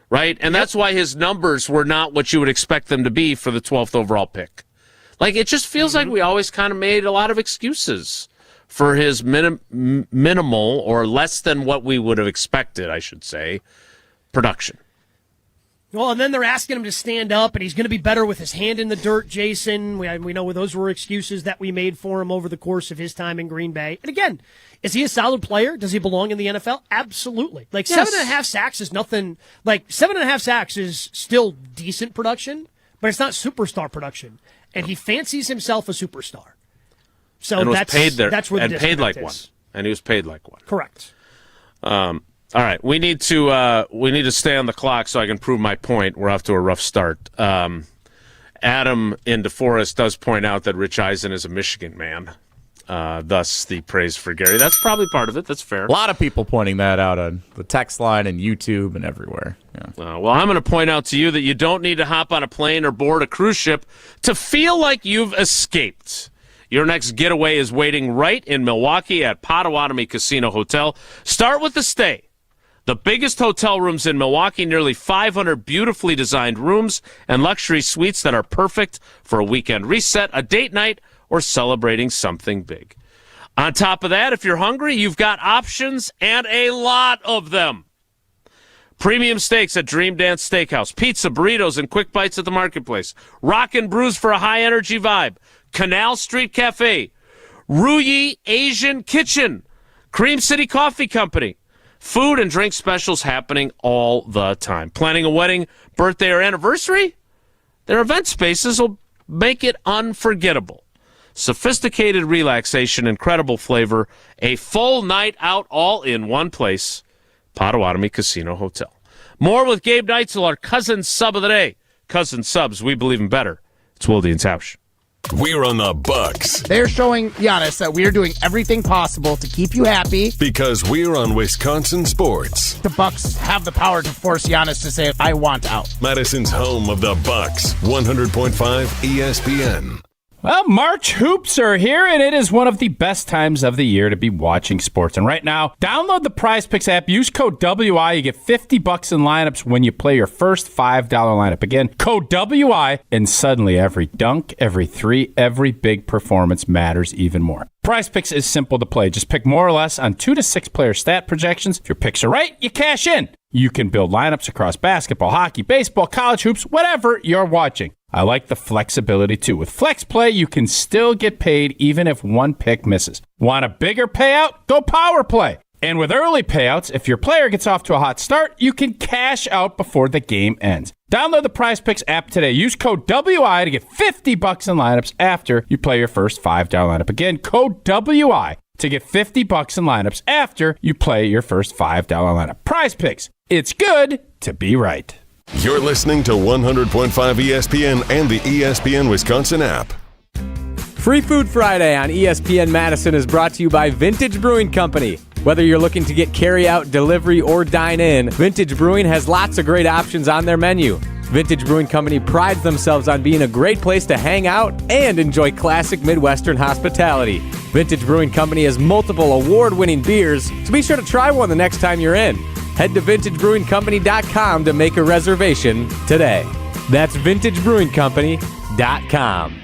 Speaker 5: right? And that's why his numbers were not what you would expect them to be for the 12th overall pick. Like, it just feels like we always kind of made a lot of excuses for his minimal or less than what we would have expected, I should say, production.
Speaker 1: Well, and then they're asking him to stand up, and he's going to be better with his hand in the dirt, Jason. We know those were excuses that we made for him over the course of his time in Green Bay. And again, is he a solid player? Does he belong in the NFL? Absolutely. Like, 7.5 sacks is nothing. Like, 7.5 sacks is still decent production, but it's not superstar production. And he fancies himself a superstar. So that's where the disconnect
Speaker 5: paid like
Speaker 1: is.
Speaker 5: one. And he was paid like one.
Speaker 1: Correct.
Speaker 5: All right, we need to stay on the clock so I can prove my point. We're off to a rough start. Adam in DeForest does point out that Rich Eisen is a Michigan man. Thus the praise for Gary. That's probably part of it. That's fair.
Speaker 3: A lot of people pointing that out on the text line and YouTube and everywhere. Yeah.
Speaker 5: Well, I'm going to point out to you that you don't need to hop on a plane or board a cruise ship to feel like you've escaped. Your next getaway is waiting right in Milwaukee at Potawatomi Casino Hotel. Start with the stay. The biggest hotel rooms in Milwaukee, nearly 500 beautifully designed rooms and luxury suites that are perfect for a weekend reset, a date night, or celebrating something big. On top of that, if you're hungry, you've got options and a lot of them. Premium steaks at Dream Dance Steakhouse, pizza, burritos, and quick bites at the Marketplace. Rockin' Brews for a high-energy vibe. Canal Street Cafe. Ruyi Asian Kitchen. Cream City Coffee Company. Food and drink specials happening all the time. Planning a wedding, birthday, or anniversary? Their event spaces will make it unforgettable. Sophisticated relaxation, incredible flavor, a full night out all in one place. Potawatomi Casino Hotel. More with Gabe Neitzel, our Cousins Sub of the day. Cousins Subs, we believe in better. It's Wilde and Tausch.
Speaker 2: We're on the Bucks.
Speaker 18: They're showing Giannis that we're doing everything possible to keep you happy.
Speaker 2: Because we're on Wisconsin sports.
Speaker 18: The Bucks have the power to force Giannis to say, I want out.
Speaker 2: Madison's home of the Bucks. 100.5 ESPN.
Speaker 6: Well, March hoops are here, and it is one of the best times of the year to be watching sports. And right now, download the Prize Picks app. Use code WI. You get $50 in lineups when you play your first $5 lineup. Again, code WI, and suddenly every dunk, every three, every big performance matters even more. Prize Picks is simple to play. Just pick more or less on 2 to 6 player stat projections. If your picks are right, you cash in. You can build lineups across basketball, hockey, baseball, college hoops, whatever you're watching. I like the flexibility, too. With Flex Play, you can still get paid even if one pick misses. Want a bigger payout? Go Power Play. And with early payouts, if your player gets off to a hot start, you can cash out before the game ends. Download the Prize Picks app today. Use code WI to get $50 in lineups after you play your first $5 lineup. Again, code WI to get $50 in lineups after you play your first $5 lineup. Prize Picks. It's good to be right.
Speaker 2: You're listening to 100.5 ESPN and the ESPN Wisconsin app.
Speaker 19: Free Food Friday on ESPN Madison is brought to you by Vintage Brewing Company. Whether you're looking to get carry-out, delivery, or dine in, Vintage Brewing has lots of great options on their menu. Vintage Brewing Company prides themselves on being a great place to hang out and enjoy classic Midwestern hospitality. Vintage Brewing Company has multiple award-winning beers, so be sure to try one the next time you're in. Head to vintagebrewingcompany.com to make a reservation today. That's vintagebrewingcompany.com.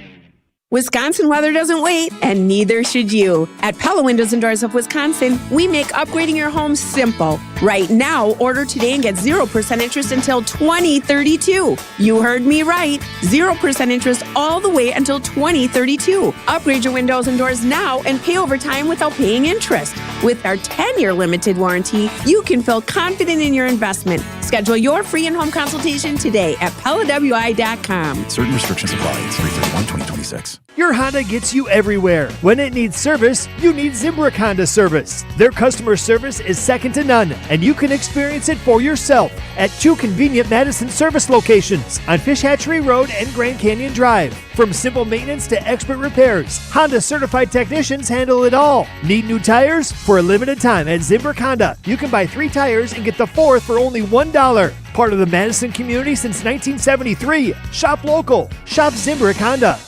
Speaker 20: Wisconsin weather doesn't wait, and neither should you. At Pella Windows and Doors of Wisconsin, we make upgrading your home simple. Right now, order today and get 0% interest until 2032. You heard me right. 0% interest all the way until 2032. Upgrade your windows and doors now and pay over time without paying interest. With our 10-year limited warranty, you can feel confident in your investment. Schedule your free in-home consultation today at PellaWI.com.
Speaker 16: Certain restrictions apply. It's 3/31/2026.
Speaker 21: Your Honda gets you everywhere. When it needs service, you need Zimbrick Honda service. Their customer service is second to none, and you can experience it for yourself at 2 convenient Madison service locations on Fish Hatchery Road and Grand Canyon Drive. From simple maintenance to expert repairs, Honda certified technicians handle it all. Need new tires? For a limited time at Zimbrick Honda, you can buy 3 tires and get the 4th for only $1. Part of the Madison community since 1973. Shop local. Shop Zimbrick Honda.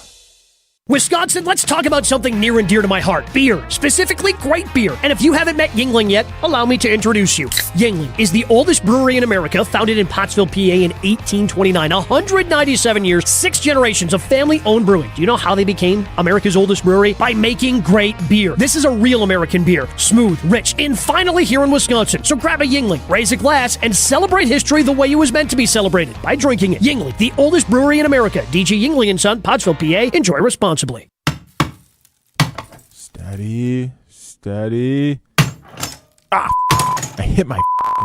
Speaker 1: Wisconsin, let's talk about something near and dear to my heart. Beer. Specifically, great beer. And if you haven't met Yuengling yet, allow me to introduce you. Yuengling is the oldest brewery in America, founded in Pottsville, PA in 1829. 197 years, 6 generations of family-owned brewing. Do you know how they became America's oldest brewery? By making great beer. This is a real American beer. Smooth, rich, and finally here in Wisconsin. So grab a Yuengling, raise a glass, and celebrate history the way it was meant to be celebrated, by drinking it. Yuengling, the oldest brewery in America. DG Yuengling & Son, Pottsville, PA. Enjoy responsibly.
Speaker 4: Steady. Ah, I hit my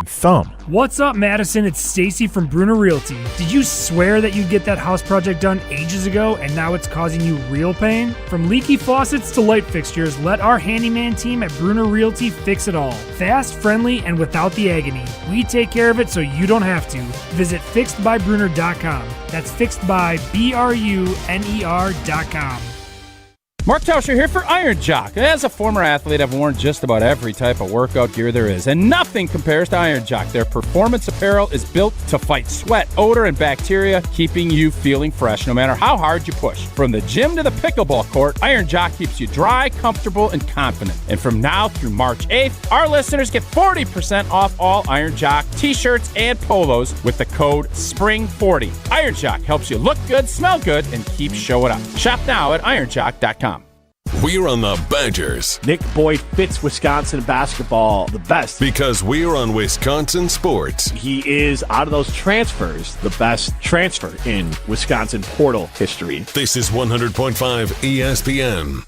Speaker 4: thumb.
Speaker 22: What's up, Madison? It's Stacy from Bruner Realty. Did you swear that you'd get that house project done ages ago and now it's causing you real pain? From leaky faucets to light fixtures, let our handyman team at Bruner Realty fix it all. Fast, friendly, and without the agony. We take care of it so you don't have to. Visit fixedbybruner.com. That's fixedbybruner.com.
Speaker 6: Mark Tauscher here for Iron Jock. As a former athlete, I've worn just about every type of workout gear there is, and nothing compares to Iron Jock. Their performance apparel is built to fight sweat, odor, and bacteria, keeping you feeling fresh no matter how hard you push. From the gym to the pickleball court, Iron Jock keeps you dry, comfortable, and confident. And from now through March 8th, our listeners get 40% off all Iron Jock t-shirts and polos with the code SPRING40. Iron Jock helps you look good, smell good, and keep showing up. Shop now at ironjock.com.
Speaker 2: We're on the Badgers.
Speaker 4: Nick Boyd fits Wisconsin basketball the best.
Speaker 2: Because we're on Wisconsin sports.
Speaker 4: He is, out of those transfers, the best transfer in Wisconsin portal history.
Speaker 2: This is 100.5 ESPN.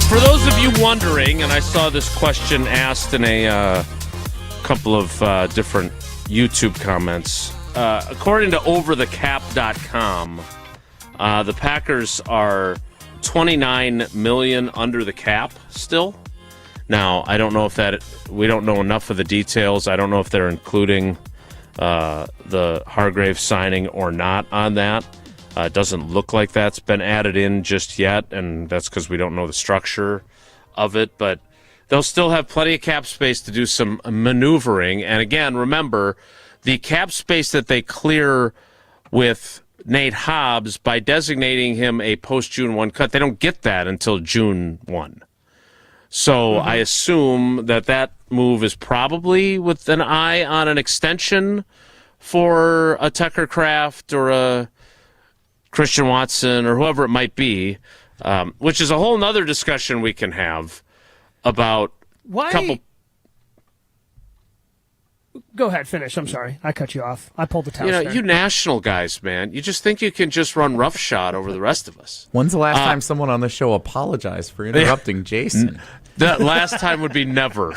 Speaker 5: For those of you wondering, and I saw this question asked in a couple of different YouTube comments, according to overthecap.com, the Packers are $29 million under the cap still. Now, I don't know if we don't know enough of the details. I don't know if they're including the Hargrave signing or not on that. It doesn't look like that's been added in just yet, and that's because we don't know the structure of it. But they'll still have plenty of cap space to do some maneuvering. And again, remember, the cap space that they clear with Nate Hobbs by designating him a post-June 1 cut, they don't get that until June 1. So I assume that move is probably with an eye on an extension for a Tucker Kraft or a Christian Watson or whoever it might be, which is a whole nother discussion we can have about
Speaker 1: why. Go ahead, finish. I'm sorry. I cut you off. I pulled the Tauscher.
Speaker 5: You national guys, man, you just think you can just run roughshod over the rest of us.
Speaker 3: When's the last time someone on the show apologized for interrupting Jason?
Speaker 5: The last time would be never.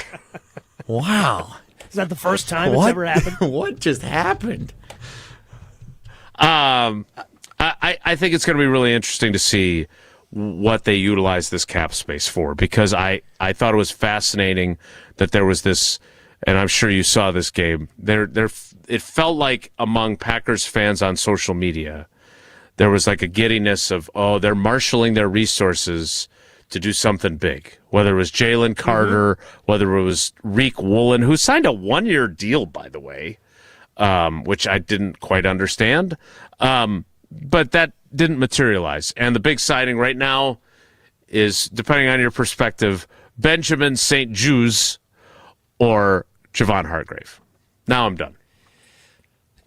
Speaker 3: Wow.
Speaker 1: Is that the first time it's ever happened?
Speaker 3: What just happened?
Speaker 5: I think it's going to be really interesting to see what they utilize this cap space for, because I thought it was fascinating that there was this, and I'm sure you saw this, Gabe. It felt like among Packers fans on social media, there was like a giddiness of, they're marshaling their resources to do something big, whether it was Jalen Carter, whether it was Reek Woolen, who signed a 1-year deal, by the way, which I didn't quite understand. But that didn't materialize. And the big signing right now is, depending on your perspective, Benjamin St-Juste or Javon Hargrave. Now I'm done.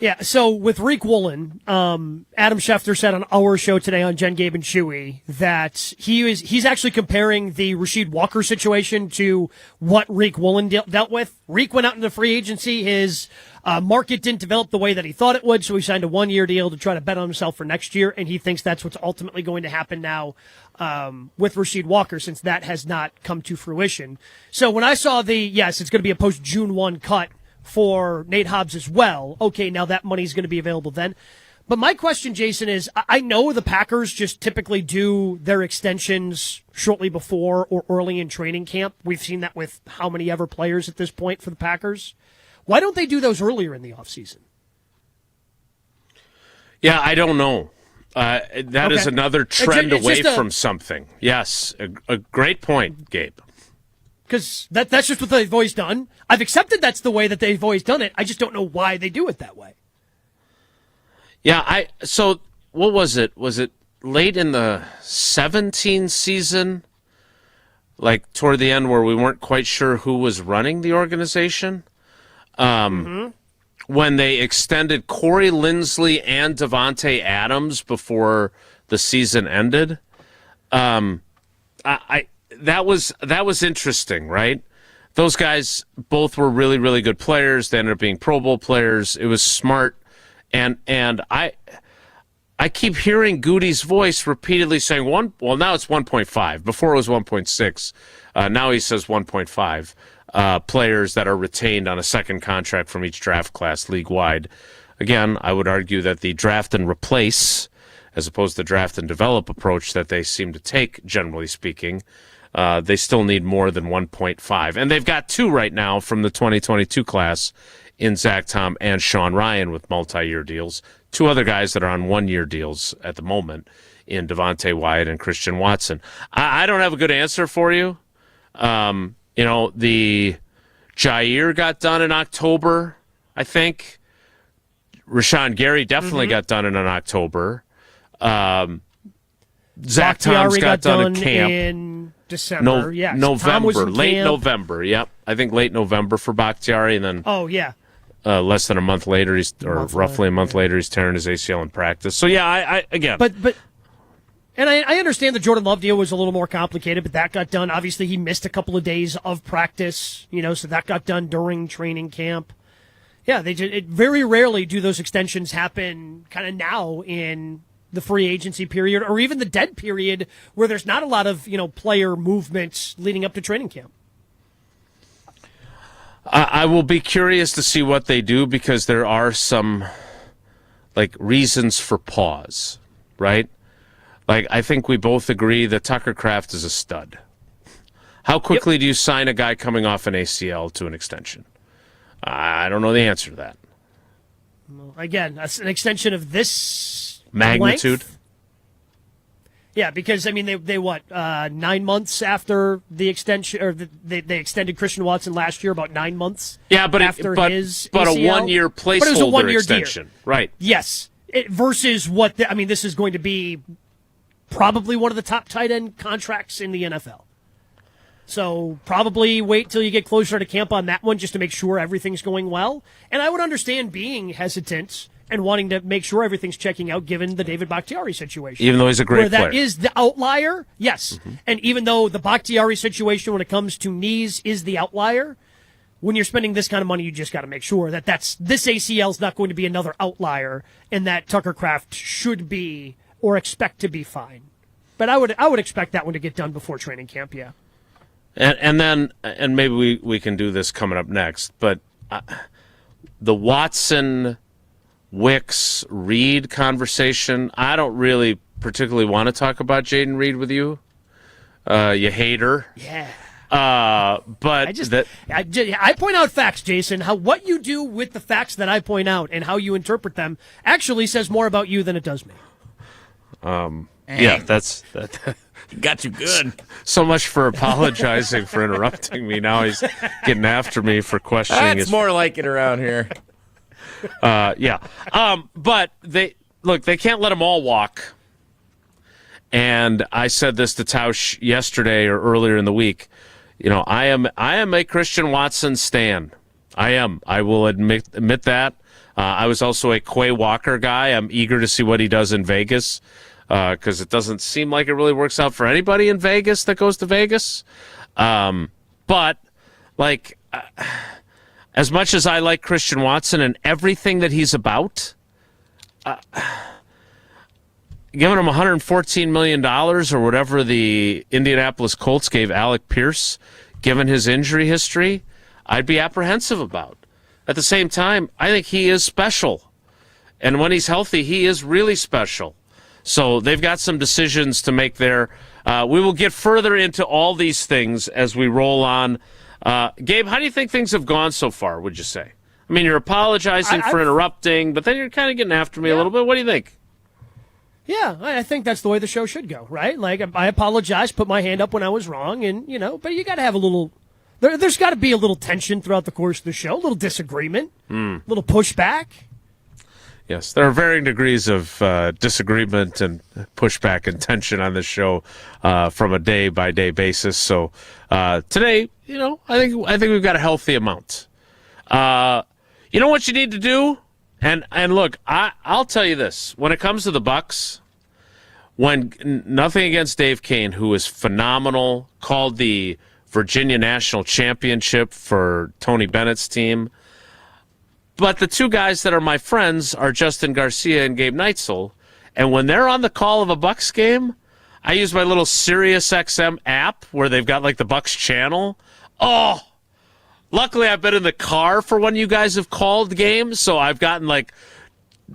Speaker 1: Yeah, so with Reek Woolen, Adam Schefter said on our show today on Jen, Gabe, and Chewy that he's actually comparing the Rasheed Walker situation to what Reek Woolen dealt with. Reek went out into free agency. His market didn't develop the way that he thought it would, so he signed a 1-year deal to try to bet on himself for next year, and he thinks that's what's ultimately going to happen now with Rasheed Walker, since that has not come to fruition. So when I saw it's going to be a post-June 1 cut for Nate Hobbs as well. Okay, now that money's going to be available then. But my question, Jason, is I know the Packers just typically do their extensions shortly before or early in training camp. We've seen that with how many ever players at this point for the Packers. Why don't they do those earlier in the offseason?
Speaker 5: Yeah, I don't know. That is another trend away from something. Yes, a great point, Gabe.
Speaker 1: Because that's just what they've always done. I've accepted that's the way that they've always done it. I just don't know why they do it that way.
Speaker 5: Yeah, so what was it? Was it late in the 17 season? Like toward the end where we weren't quite sure who was running the organization? When they extended Corey Linsley and Devontae Adams before the season ended. That was interesting, right? Those guys both were really, really good players. They ended up being Pro Bowl players. It was smart, and I keep hearing Goody's voice repeatedly saying well, now it's 1.5. Before it was 1.6. Now he says 1.5 players that are retained on a second contract from each draft class league-wide. Again, I would argue that the draft and replace, as opposed to the draft and develop approach that they seem to take, generally speaking, they still need more than 1.5. And they've got 2 right now from the 2022 class in Zach Tom and Sean Ryan with multi-year deals. 2 other guys that are on 1-year deals at the moment in Devontae Wyatt and Christian Watson. I don't have a good answer for you. The Jair got done in October, I think. Rashan Gary definitely got done in October. Zach Tom's got done in camp.
Speaker 1: In December, yes.
Speaker 5: November, late November, yep. I think late November for Bakhtiari, and then less than a month later, roughly a month later, he's tearing his ACL in practice. So yeah, I again,
Speaker 1: but and I understand the Jordan Love deal was a little more complicated, but that got done. Obviously, he missed a couple of days of practice, so that got done during training camp. Yeah, very rarely do those extensions happen kind of now in the free agency period or even the dead period where there's not a lot of, player movements leading up to training camp.
Speaker 5: I will be curious to see what they do because there are some reasons for pause, right? I think we both agree that Tucker Kraft is a stud. How quickly do you sign a guy coming off an ACL to an extension? I don't know the answer to that.
Speaker 1: Well, again, an extension of this
Speaker 5: magnitude.
Speaker 1: Length? Yeah, because, I mean, they 9 months after the extension, or they extended Christian Watson last year, about 9 months after his
Speaker 5: but
Speaker 1: ACL.
Speaker 5: a one-year placeholder
Speaker 1: But it was a one-year
Speaker 5: extension.
Speaker 1: Deal.
Speaker 5: Right.
Speaker 1: Yes. Versus this is going to be probably one of the top tight end contracts in the NFL. So probably wait till you get closer to camp on that one just to make sure everything's going well. And I would understand being hesitant and wanting to make sure everything's checking out given the David Bakhtiari situation.
Speaker 5: Even though he's a great player.
Speaker 1: Where that is the outlier, yes. Mm-hmm. And even though the Bakhtiari situation when it comes to knees is the outlier, when you're spending this kind of money, you just got to make sure that this ACL is not going to be another outlier and that Tucker Kraft should be or expect to be fine. But I would expect that one to get done before training camp, yeah.
Speaker 5: And then maybe we can do this coming up next, but the Watson, Wicks, Reed conversation, I don't really particularly want to talk about Jaden Reed with you. You hater.
Speaker 1: Yeah.
Speaker 5: But
Speaker 1: I point out facts, Jason. What you do with the facts that I point out and how you interpret them actually says more about you than it does me.
Speaker 5: Yeah, that
Speaker 3: got you good.
Speaker 5: So much for apologizing for interrupting me. Now he's getting after me for questioning.
Speaker 3: That's more like it around here.
Speaker 5: Yeah. But they can't let them all walk. And I said this to Tausch yesterday or earlier in the week. You know, I am a Christian Watson stan. I am. I will admit that. I was also a Quay Walker guy. I'm eager to see what he does in Vegas because it doesn't seem like it really works out for anybody in Vegas that goes to Vegas. But, as much as I like Christian Watson and everything that he's about, giving him $114 million or whatever the Indianapolis Colts gave Alec Pierce, given his injury history, I'd be apprehensive about. At the same time, I think he is special. And when he's healthy, he is really special. So they've got some decisions to make there. We will get further into all these things as we roll on. Gabe, how do you think things have gone so far, would you say? I mean, you're apologizing for interrupting, but then you're kind of getting after me a little bit. What do you think?
Speaker 1: Yeah, I think that's the way the show should go, right? Like, I apologize, put my hand up when I was wrong, and, but you got to have a little... There's got to be a little tension throughout the course of the show, a little disagreement, a little pushback.
Speaker 5: Yes, there are varying degrees of disagreement and pushback and tension on this show from a day-by-day basis. So today, I think we've got a healthy amount. You know what you need to do? And look, I'll tell you this. When it comes to the Bucs, nothing against Dave Kane, who is phenomenal, called the Virginia National Championship for Tony Bennett's team. But the two guys that are my friends are Justin Garcia and Gabe Neitzel. And when they're on the call of a Bucs game, I use my little SiriusXM app where they've got the Bucs channel. Oh, luckily I've been in the car for when you guys have called games, so I've gotten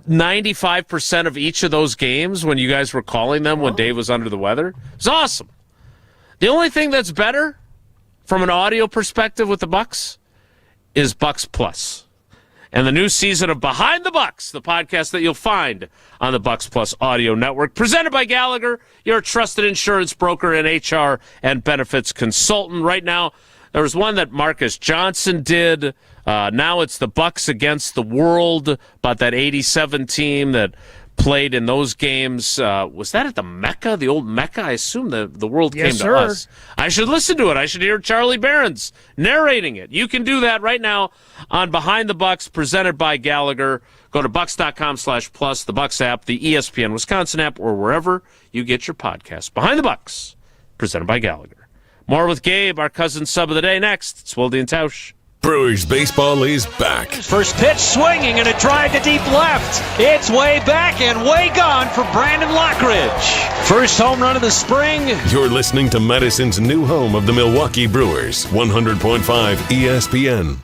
Speaker 5: 95% of each of those games when you guys were calling them when Dave was under the weather. It's awesome. The only thing that's better from an audio perspective with the Bucs is Bucs Plus. And the new season of Behind the Bucs, the podcast that you'll find on the Bucs Plus audio network, presented by Gallagher, your trusted insurance broker and HR and benefits consultant. Right now, there was one that Marcus Johnson did. Now it's the Bucs against the world, about that 87 team that played in those games. Was that at the Mecca, the old Mecca? I assume the world came to us. I should listen to it. I should hear Charlie Behrens narrating it. You can do that right now on Behind the Bucs, presented by Gallagher. Go to Bucs.com/plus, the Bucs app, the ESPN Wisconsin app, or wherever you get your podcasts. Behind the Bucs, presented by Gallagher. More with Gabe, our cousin sub of the day, next. It's Wilde and Tausch.
Speaker 2: Brewers baseball is back.
Speaker 7: First pitch swinging and a drive to deep left. It's way back and way gone for Brandon Lockridge. First home run of the spring.
Speaker 2: You're listening to Madison's new home of the Milwaukee Brewers, 100.5 ESPN.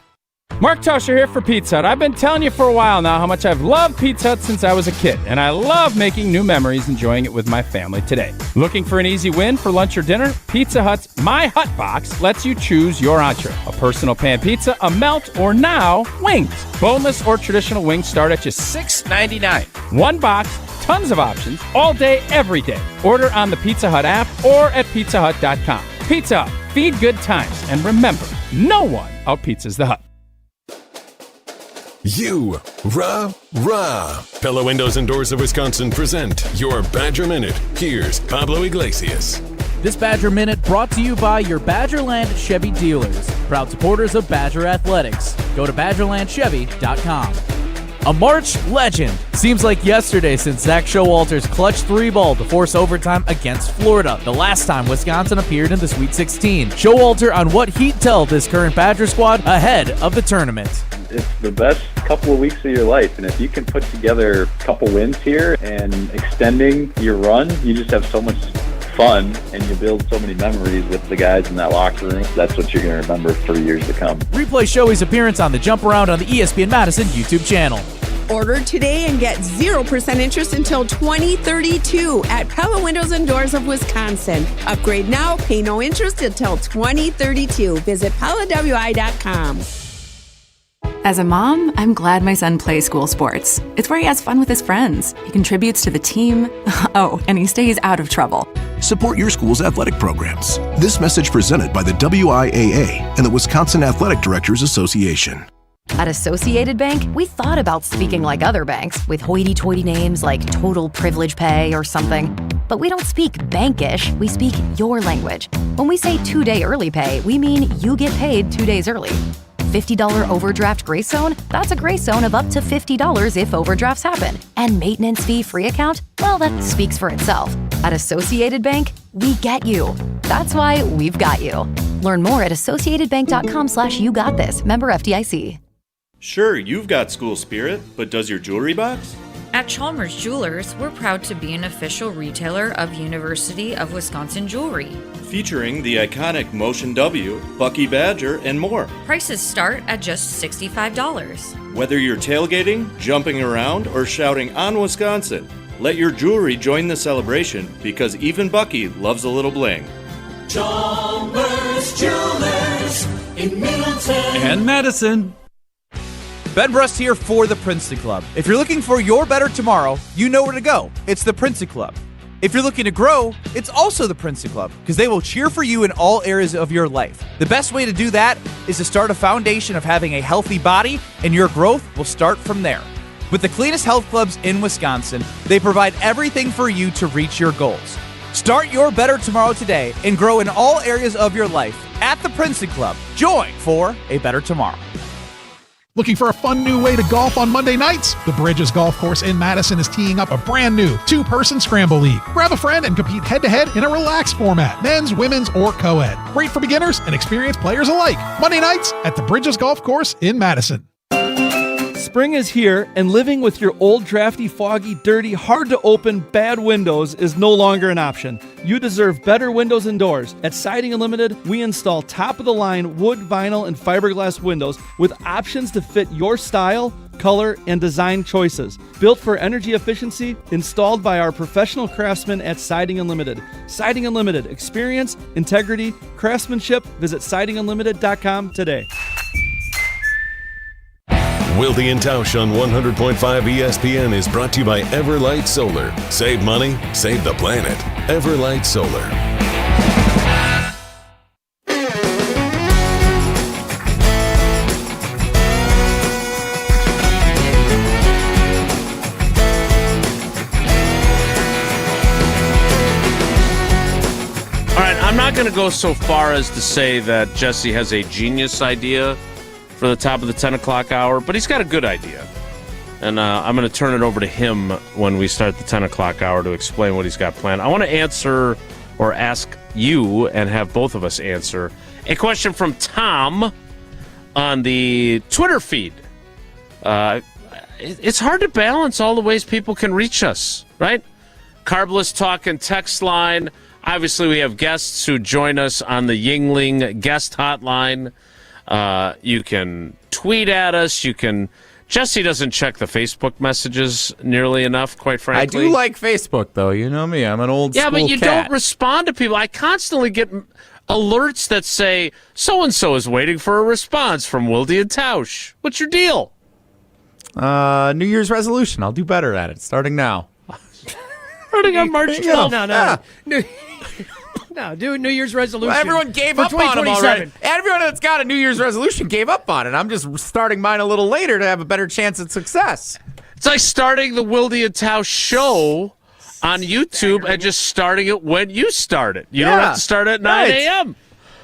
Speaker 6: Mark Tauscher here for Pizza Hut. I've been telling you for a while now how much I've loved Pizza Hut since I was a kid, and I love making new memories enjoying it with my family today. Looking for an easy win for lunch or dinner? Pizza Hut's My Hut Box lets you choose your entree. A personal pan pizza, a melt, or now, wings. Boneless or traditional wings start at just $6.99. One box, tons of options, all day, every day. Order on the Pizza Hut app or at pizzahut.com. Pizza Hut, feed good times, and remember, no one out-pizzas the Hut.
Speaker 2: You, rah. Pella Windows and Doors of Wisconsin present your Badger Minute. Here's Pablo Iglesias.
Speaker 8: This Badger Minute brought to you by your Badgerland Chevy dealers, proud supporters of Badger Athletics. Go to BadgerlandChevy.com. A March legend. Seems like yesterday since Zach Showalter's clutch 3-ball to force overtime against Florida, the last time Wisconsin appeared in the Sweet 16. Showalter on what he'd tell this current Badger squad ahead of the tournament.
Speaker 9: It's the best couple of weeks of your life, and if you can put together a couple wins here and extending your run, you just have so much fun and you build so many memories with the guys in that locker room. That's what you're going to remember for years to come.
Speaker 8: Replay Shoey's appearance on the Jump Around on the ESPN Madison YouTube channel.
Speaker 20: Order today and get 0% interest until 2032 at Pella Windows and Doors of Wisconsin. Upgrade now, pay no interest until 2032. Visit PellaWI.com.
Speaker 23: As a mom, I'm glad my son plays school sports. It's where he has fun with his friends. He contributes to the team. Oh, and he stays out of trouble.
Speaker 24: Support your school's athletic programs. This message presented by the WIAA and the Wisconsin Athletic Directors Association.
Speaker 25: At Associated Bank, we thought about speaking like other banks with hoity-toity names like Total Privilege Pay or something. But we don't speak bankish, we speak your language. When we say 2-day early pay, we mean you get paid 2 days early. $50 overdraft grace zone? That's a grace zone of up to $50 if overdrafts happen. And maintenance fee free account? Well, that speaks for itself. At Associated Bank, we get you. That's why we've got you. Learn more at associatedbank.com/YouGotThis. Member FDIC.
Speaker 26: Sure, you've got school spirit, but does your jewelry box?
Speaker 27: At Chalmers Jewelers, we're proud to be an official retailer of University of Wisconsin jewelry.
Speaker 26: Featuring the iconic Motion W, Bucky Badger, and more.
Speaker 27: Prices start at just $65.
Speaker 26: Whether you're tailgating, jumping around, or shouting on Wisconsin, let your jewelry join the celebration because even Bucky loves a little bling.
Speaker 13: Chalmers Jewelers in Middleton
Speaker 28: and Madison. Ben Brust here for the Princeton Club. If you're looking for your better tomorrow, you know where to go. It's the Princeton Club. If you're looking to grow, it's also the Princeton Club because they will cheer for you in all areas of your life. The best way to do that is to start a foundation of having a healthy body, and your growth will start from there. With the cleanest health clubs in Wisconsin, they provide everything for you to reach your goals. Start your better tomorrow today and grow in all areas of your life at the Princeton Club. Join for a better tomorrow.
Speaker 29: Looking for a fun new way to golf on Monday nights? The Bridges Golf Course in Madison is teeing up a brand new 2-person scramble league. Grab a friend and compete head-to-head in a relaxed format, men's, women's, or co-ed. Great for beginners and experienced players alike. Monday nights at the Bridges Golf Course in Madison.
Speaker 30: Spring is here, and living with your old, drafty, foggy, dirty, hard-to-open, bad windows is no longer an option. You deserve better windows and doors. At Siding Unlimited, we install top-of-the-line wood, vinyl, and fiberglass windows with options to fit your style, color, and design choices. Built for energy efficiency, installed by our professional craftsmen at Siding Unlimited. Siding Unlimited. Experience, integrity, craftsmanship. Visit sidingunlimited.com today.
Speaker 2: Wilde and Tausch on 100.5 ESPN is brought to you by Everlight Solar. Save money, save the planet. Everlight Solar.
Speaker 5: All right, I'm not going to go so far as to say that Jesse has a genius idea for the top of the 10 o'clock hour, but he's got a good idea. And I'm going to turn it over to him when we start the 10 o'clock hour to explain what he's got planned. I want to answer or ask you and have both of us answer a question from Tom on the Twitter feed. It's hard to balance all the ways people can reach us, right? Carbless Talk and text line. Obviously, we have guests who join us on the Yingling guest hotline. You can tweet at us. You can. Jesse doesn't check the Facebook messages nearly enough, quite frankly.
Speaker 3: I do like Facebook, though. You know me. I'm an old school
Speaker 5: but you
Speaker 3: cat.
Speaker 5: don't respond to people. I constantly get alerts that say, so-and-so is waiting for a response from Wilde and Tausch. What's your deal?
Speaker 3: New Year's resolution. I'll do better at it starting now.
Speaker 5: Starting on March 12th.
Speaker 1: No, do a New Year's resolution.
Speaker 3: Well, everyone gave up on him already. Everyone that's got a New Year's resolution gave up on it. I'm just starting mine a little later to have a better chance at success.
Speaker 5: It's like starting the Wilde and Tausch show on YouTube and just starting it when you start it. You don't have to start at 9 a.m.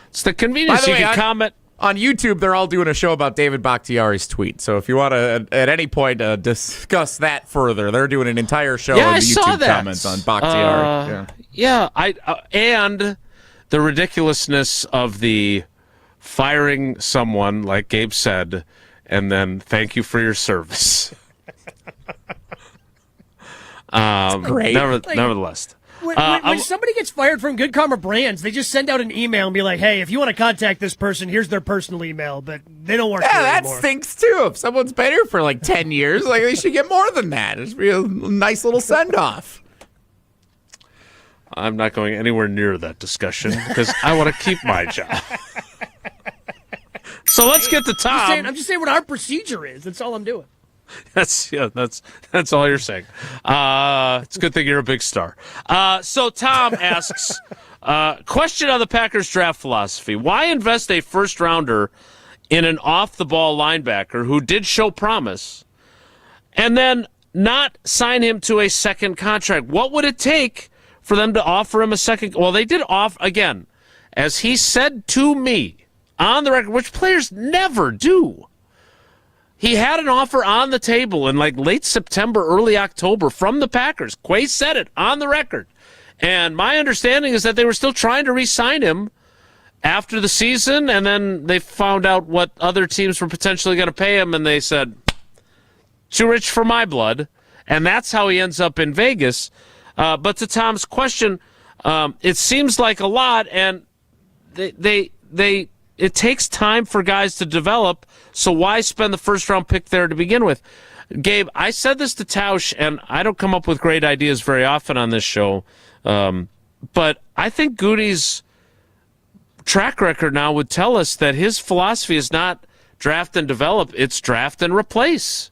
Speaker 5: It's the convenience.
Speaker 3: By the way,
Speaker 5: you can comment.
Speaker 3: On YouTube, they're all doing a show about David Bakhtiari's tweet. So if you want to, at any point, discuss that further, they're doing an entire show in the YouTube comments on Bakhtiari.
Speaker 5: And the ridiculousness of the firing someone, like Gabe said, and then thank you for your service.
Speaker 3: Great.
Speaker 5: Nevertheless.
Speaker 1: When somebody gets fired from Good Karma Brands, they just send out an email and be like, hey, if you want to contact this person, here's their personal email, but they don't work here anymore.
Speaker 3: That stinks, too. If someone's been here for like 10 years, like they should get more than that. It's a nice little send-off.
Speaker 5: I'm not going anywhere near that discussion because I want to keep my job. So let's get to Tom.
Speaker 1: I'm just saying what our procedure is. That's all I'm doing.
Speaker 5: That's all you're saying. It's a good thing you're a big star. So Tom asks, question on the Packers draft philosophy. Why invest a first-rounder in an off-the-ball linebacker who did show promise and then not sign him to a second contract? What would it take for them to offer him a second? Well, they did offer, again, as he said to me on the record, which players never do. He had an offer on the table in like late September, early October from the Packers. Quay said it on the record. And my understanding is that they were still trying to re-sign him after the season, and then they found out what other teams were potentially going to pay him, and they said, too rich for my blood. And that's how he ends up in Vegas. But to Tom's question, it seems like a lot, and it takes time for guys to develop, so why spend the first-round pick there to begin with? Gabe, I said this to Tausch, and I don't come up with great ideas very often on this show, but I think Goody's track record now would tell us that his philosophy is not draft and develop, it's draft and replace.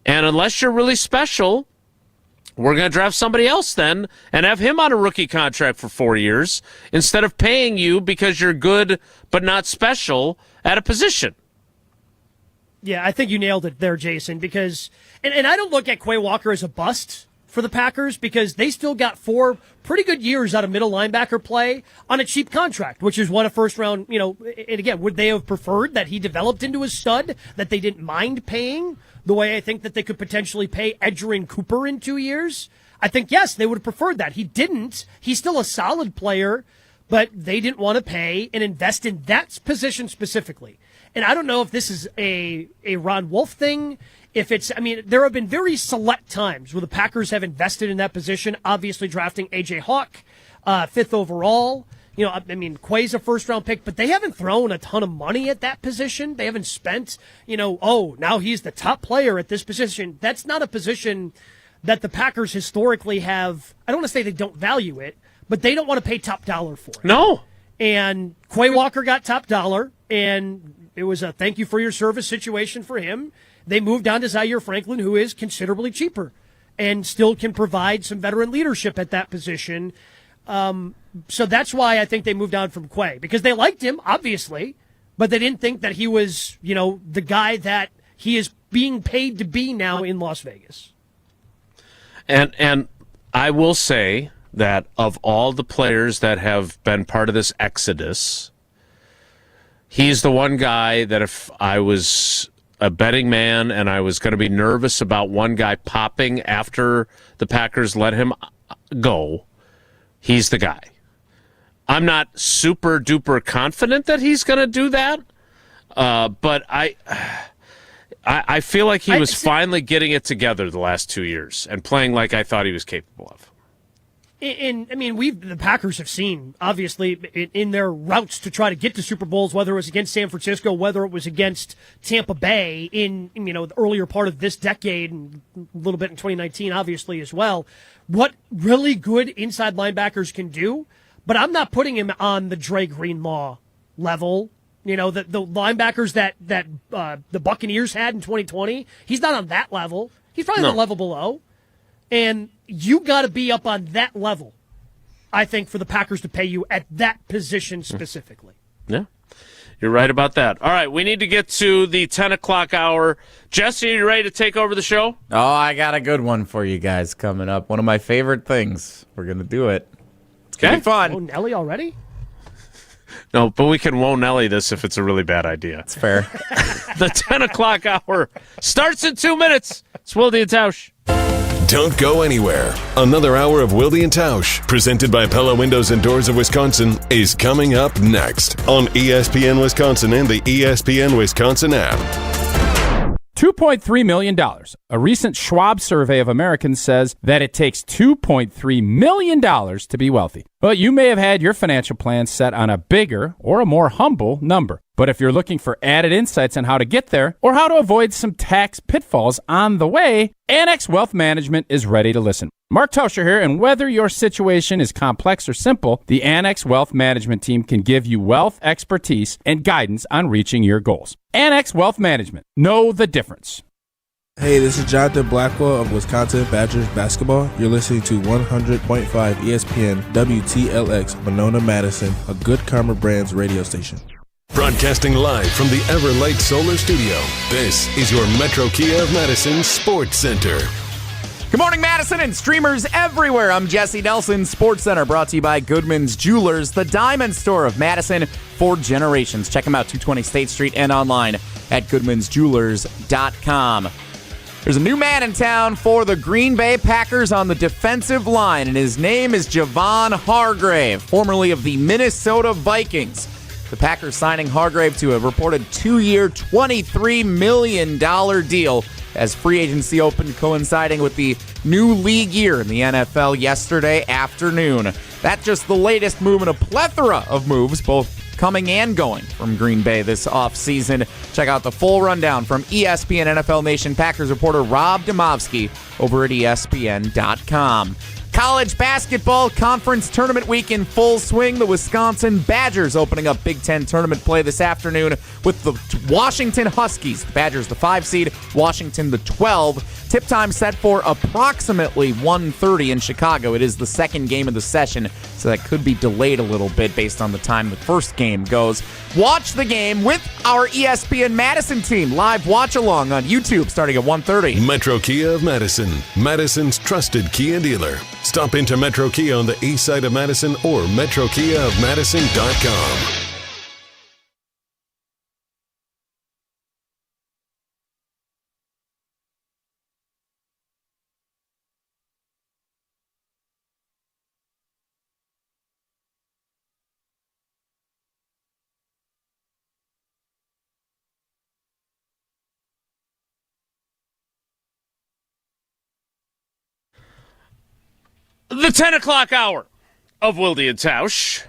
Speaker 5: And unless you're really special, we're going to draft somebody else then and have him on a rookie contract for 4 years instead of paying you because you're good but not special at a position.
Speaker 1: Yeah, I think you nailed it there, Jason, because and I don't look at Quay Walker as a bust for the Packers because they still got 4 pretty good years out of middle linebacker play on a cheap contract, which is what a first round, and again, would they have preferred that he developed into a stud that they didn't mind paying the way I think that they could potentially pay Edgerrin Cooper in 2 years? I think, yes, they would have preferred that. He didn't. He's still a solid player, but they didn't want to pay and invest in that position specifically. And I don't know if this is a Ron Wolf thing. If it's, there have been very select times where the Packers have invested in that position, obviously drafting A.J. Hawk, 5th overall. Quay's a first-round pick, but they haven't thrown a ton of money at that position. They haven't spent, now he's the top player at this position. That's not a position that the Packers historically have. I don't want to say they don't value it, but they don't want to pay top dollar for it.
Speaker 5: No.
Speaker 1: And Quay Walker got top dollar, and it was a thank you for your service situation for him. They moved on to Zaire Franklin, who is considerably cheaper and still can provide some veteran leadership at that position. So that's why I think they moved on from Quay, because they liked him, obviously, but they didn't think that he was, the guy that he is being paid to be now in Las Vegas.
Speaker 5: And I will say that of all the players that have been part of this exodus, he's the one guy that if I was a betting man and I was going to be nervous about one guy popping after the Packers let him go, he's the guy. I'm not super duper confident that he's going to do that, but I feel like he was finally getting it together the last 2 years and playing like I thought he was capable of.
Speaker 1: And I mean, the Packers have seen, obviously, in their routes to try to get to Super Bowls, whether it was against San Francisco, whether it was against Tampa Bay in the earlier part of this decade, and a little bit in 2019, obviously, as well, what really good inside linebackers can do. But I'm not putting him on the Dre Greenlaw level. The linebackers that the Buccaneers had in 2020, he's not on that level. He's probably on the level below. And you got to be up on that level, I think, for the Packers to pay you at that position specifically.
Speaker 5: Yeah, you're right about that. All right, we need to get to the 10 o'clock hour. Jesse, are you ready to take over the show?
Speaker 3: Oh, I got a good one for you guys coming up. One of my favorite things. We're going to do it. It's going to be fun.
Speaker 1: Oh, Nelly already?
Speaker 5: No, but we can whoa Nelly this if it's a really bad idea.
Speaker 3: It's fair.
Speaker 5: The 10 o'clock hour starts in 2 minutes. It's Wilde and Tausch.
Speaker 2: Don't go anywhere. Another hour of Wilde and Tausch, presented by Pella Windows and Doors of Wisconsin, is coming up next on ESPN Wisconsin and the ESPN Wisconsin app.
Speaker 6: $2.3 million. A recent Schwab survey of Americans says that it takes $2.3 million to be wealthy. Well, you may have had your financial plan set on a bigger or a more humble number. But if you're looking for added insights on how to get there or how to avoid some tax pitfalls on the way, Annex Wealth Management is ready to listen. Mark Tauscher here, and whether your situation is complex or simple, the Annex Wealth Management team can give you wealth expertise and guidance on reaching your goals. Annex Wealth Management. Know the difference.
Speaker 10: Hey, this is Jonathan Blackwell of Wisconsin Badgers basketball. You're listening to 100.5 ESPN WTLX Monona, Madison, a Good Karma Brands radio station.
Speaker 2: Broadcasting live from the Everlight Solar Studio, this is your Metro Kia of Madison Sports Center.
Speaker 3: Good morning, Madison and streamers everywhere. I'm Jesse Nelson, Sports Center, brought to you by Goodman's Jewelers, the diamond store of Madison for generations. Check them out, 220 State Street and online at goodmansjewelers.com. There's a new man in town for the Green Bay Packers on the defensive line, and his name is Javon Hargrave, formerly of the Minnesota Vikings. The Packers signing Hargrave to a reported 2-year, $23 million deal as free agency opened, coinciding with the new league year in the NFL yesterday afternoon. That's just the latest move in a plethora of moves, both coming and going from Green Bay this offseason. Check out the full rundown from ESPN NFL Nation Packers reporter Rob Demovsky over at ESPN.com. College basketball conference tournament week in full swing. The Wisconsin Badgers opening up Big Ten tournament play this afternoon with the Washington Huskies. The Badgers the 5 seed, Washington the 12. Tip time set for approximately 1:30 in Chicago. It is the second game of the session, so that could be delayed a little bit based on the time the first game goes. Watch the game with our ESPN Madison team. Live watch along on YouTube starting at 1:30.
Speaker 2: Metro Kia of Madison, Madison's trusted Kia dealer. Stop into Metro Kia on the east side of Madison or metrokiaofmadison.com.
Speaker 5: The 10 o'clock hour of Wilde and Tausch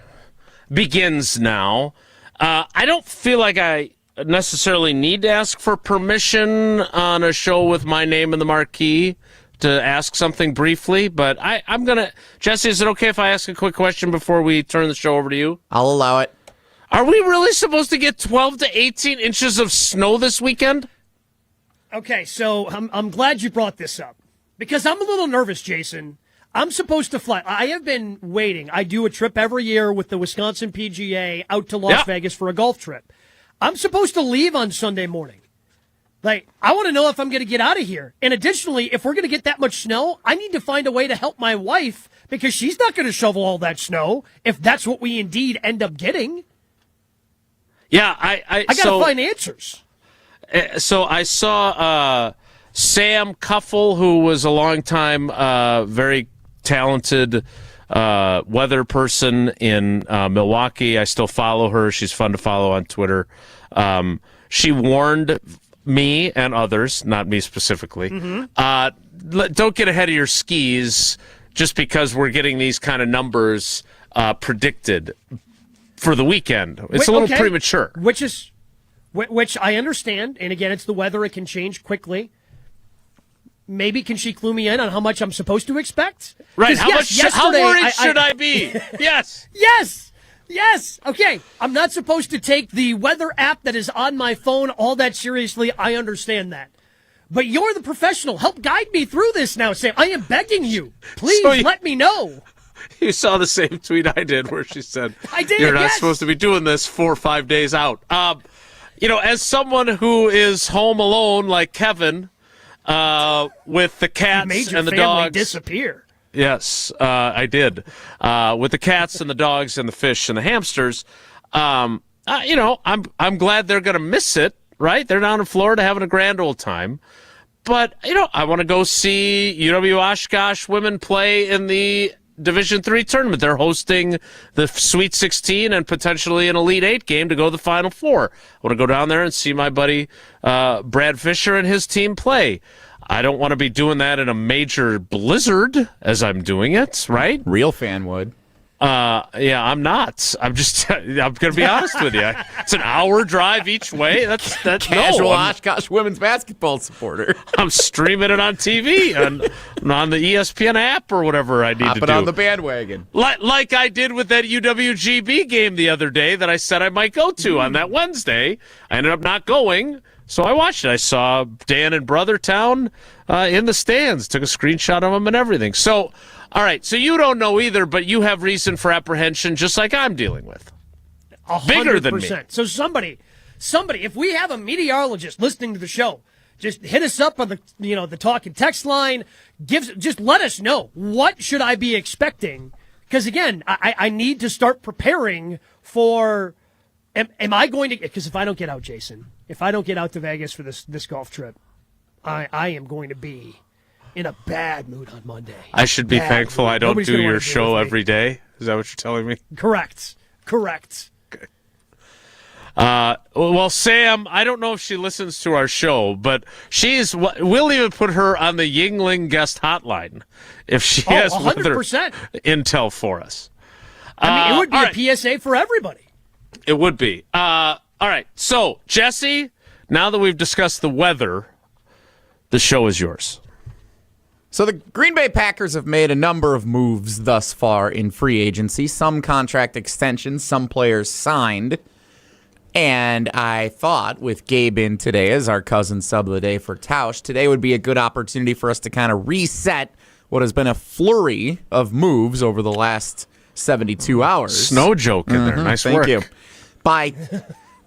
Speaker 5: begins now. I don't feel like I necessarily need to ask for permission on a show with my name in the marquee to ask something briefly, but I'm going to... Jesse, is it okay if I ask a quick question before we turn the show over to you?
Speaker 3: I'll allow it.
Speaker 5: Are we really supposed to get 12 to 18 inches of snow this weekend?
Speaker 1: Okay, so I'm glad you brought this up because I'm a little nervous, Jason. I'm supposed to fly. I have been waiting. I do a trip every year with the Wisconsin PGA out to Las Vegas for a golf trip. I'm supposed to leave on Sunday morning. Like, I want to know if I'm going to get out of here. And additionally, if we're going to get that much snow, I need to find a way to help my wife because she's not going to shovel all that snow if that's what we indeed end up getting.
Speaker 5: Yeah,
Speaker 1: I got to find answers.
Speaker 5: So I saw Sam Cuffle, who was a longtime, very talented weather person in Milwaukee. I still follow her. She's fun to follow on Twitter. She warned me and others, not me specifically, don't get ahead of your skis just because we're getting these kind of numbers predicted for the weekend. It's a little premature.
Speaker 1: Which I understand, and again, it's the weather. It can change quickly. Maybe can she clue me in on how much I'm supposed to expect?
Speaker 5: Right. How worried should I be? Yes.
Speaker 1: Yes. Okay. I'm not supposed to take the weather app that is on my phone all that seriously. I understand that. But you're the professional. Help guide me through this now, Sam. I am begging you. Please let me know.
Speaker 5: You saw the same tweet I did where she said,
Speaker 1: I did,
Speaker 5: you're not supposed to be doing this 4 or 5 days out. As someone who is home alone like Kevin, with the cats and the dogs
Speaker 1: disappear.
Speaker 5: Yes, I did. With the cats and the dogs and the fish and the hamsters, I'm glad they're going to miss it. Right, they're down in Florida having a grand old time. But I want to go see UW Oshkosh women play in the Division III tournament. They're hosting the Sweet 16 and potentially an Elite 8 game to go to the Final Four. I want to go down there and see my buddy Brad Fisher and his team play. I don't want to be doing that in a major blizzard as I'm doing it, right?
Speaker 3: Real fan would.
Speaker 5: Yeah, I'm not. I'm going to be honest with you. It's an hour drive each way. That's
Speaker 3: Casual Oshkosh women's basketball supporter.
Speaker 5: I'm streaming it on TV on the ESPN app or whatever I need to do.
Speaker 3: on the bandwagon.
Speaker 5: Like I did with that UWGB game the other day that I said I might go to on that Wednesday. I ended up not going, so I watched it. I saw Dan in Brothertown in the stands, took a screenshot of them and everything. So, all right, so you don't know either, but you have reason for apprehension just like I'm dealing with.
Speaker 1: 100%.
Speaker 5: Bigger than me.
Speaker 1: So somebody, if we have a meteorologist listening to the show, just hit us up on the talk and text line. Just let us know, what should I be expecting? Because again, I need to start preparing for. Am I going to? Because if I don't get out, Jason, if I don't get out to Vegas for this golf trip, I am going to be in a bad mood on Monday.
Speaker 5: I should be thankful I don't do your show every day. Is that what you're telling me?
Speaker 1: Correct.
Speaker 5: Okay. Well, Sam, I don't know if she listens to our show, but we'll even put her on the Yingling guest hotline if she has
Speaker 1: 100%.
Speaker 5: weather intel for us.
Speaker 1: I mean, it would be a PSA for everybody.
Speaker 5: It would be. All right. So, Jesse, now that we've discussed the weather, the show is yours.
Speaker 3: So the Green Bay Packers have made a number of moves thus far in free agency. Some contract extensions, some players signed. And I thought with Gabe in today as our cousin sub of the day for Tausch, today would be a good opportunity for us to kind of reset what has been a flurry of moves over the last 72 hours.
Speaker 5: Snow joke in there. Nice work.
Speaker 3: Thank you. By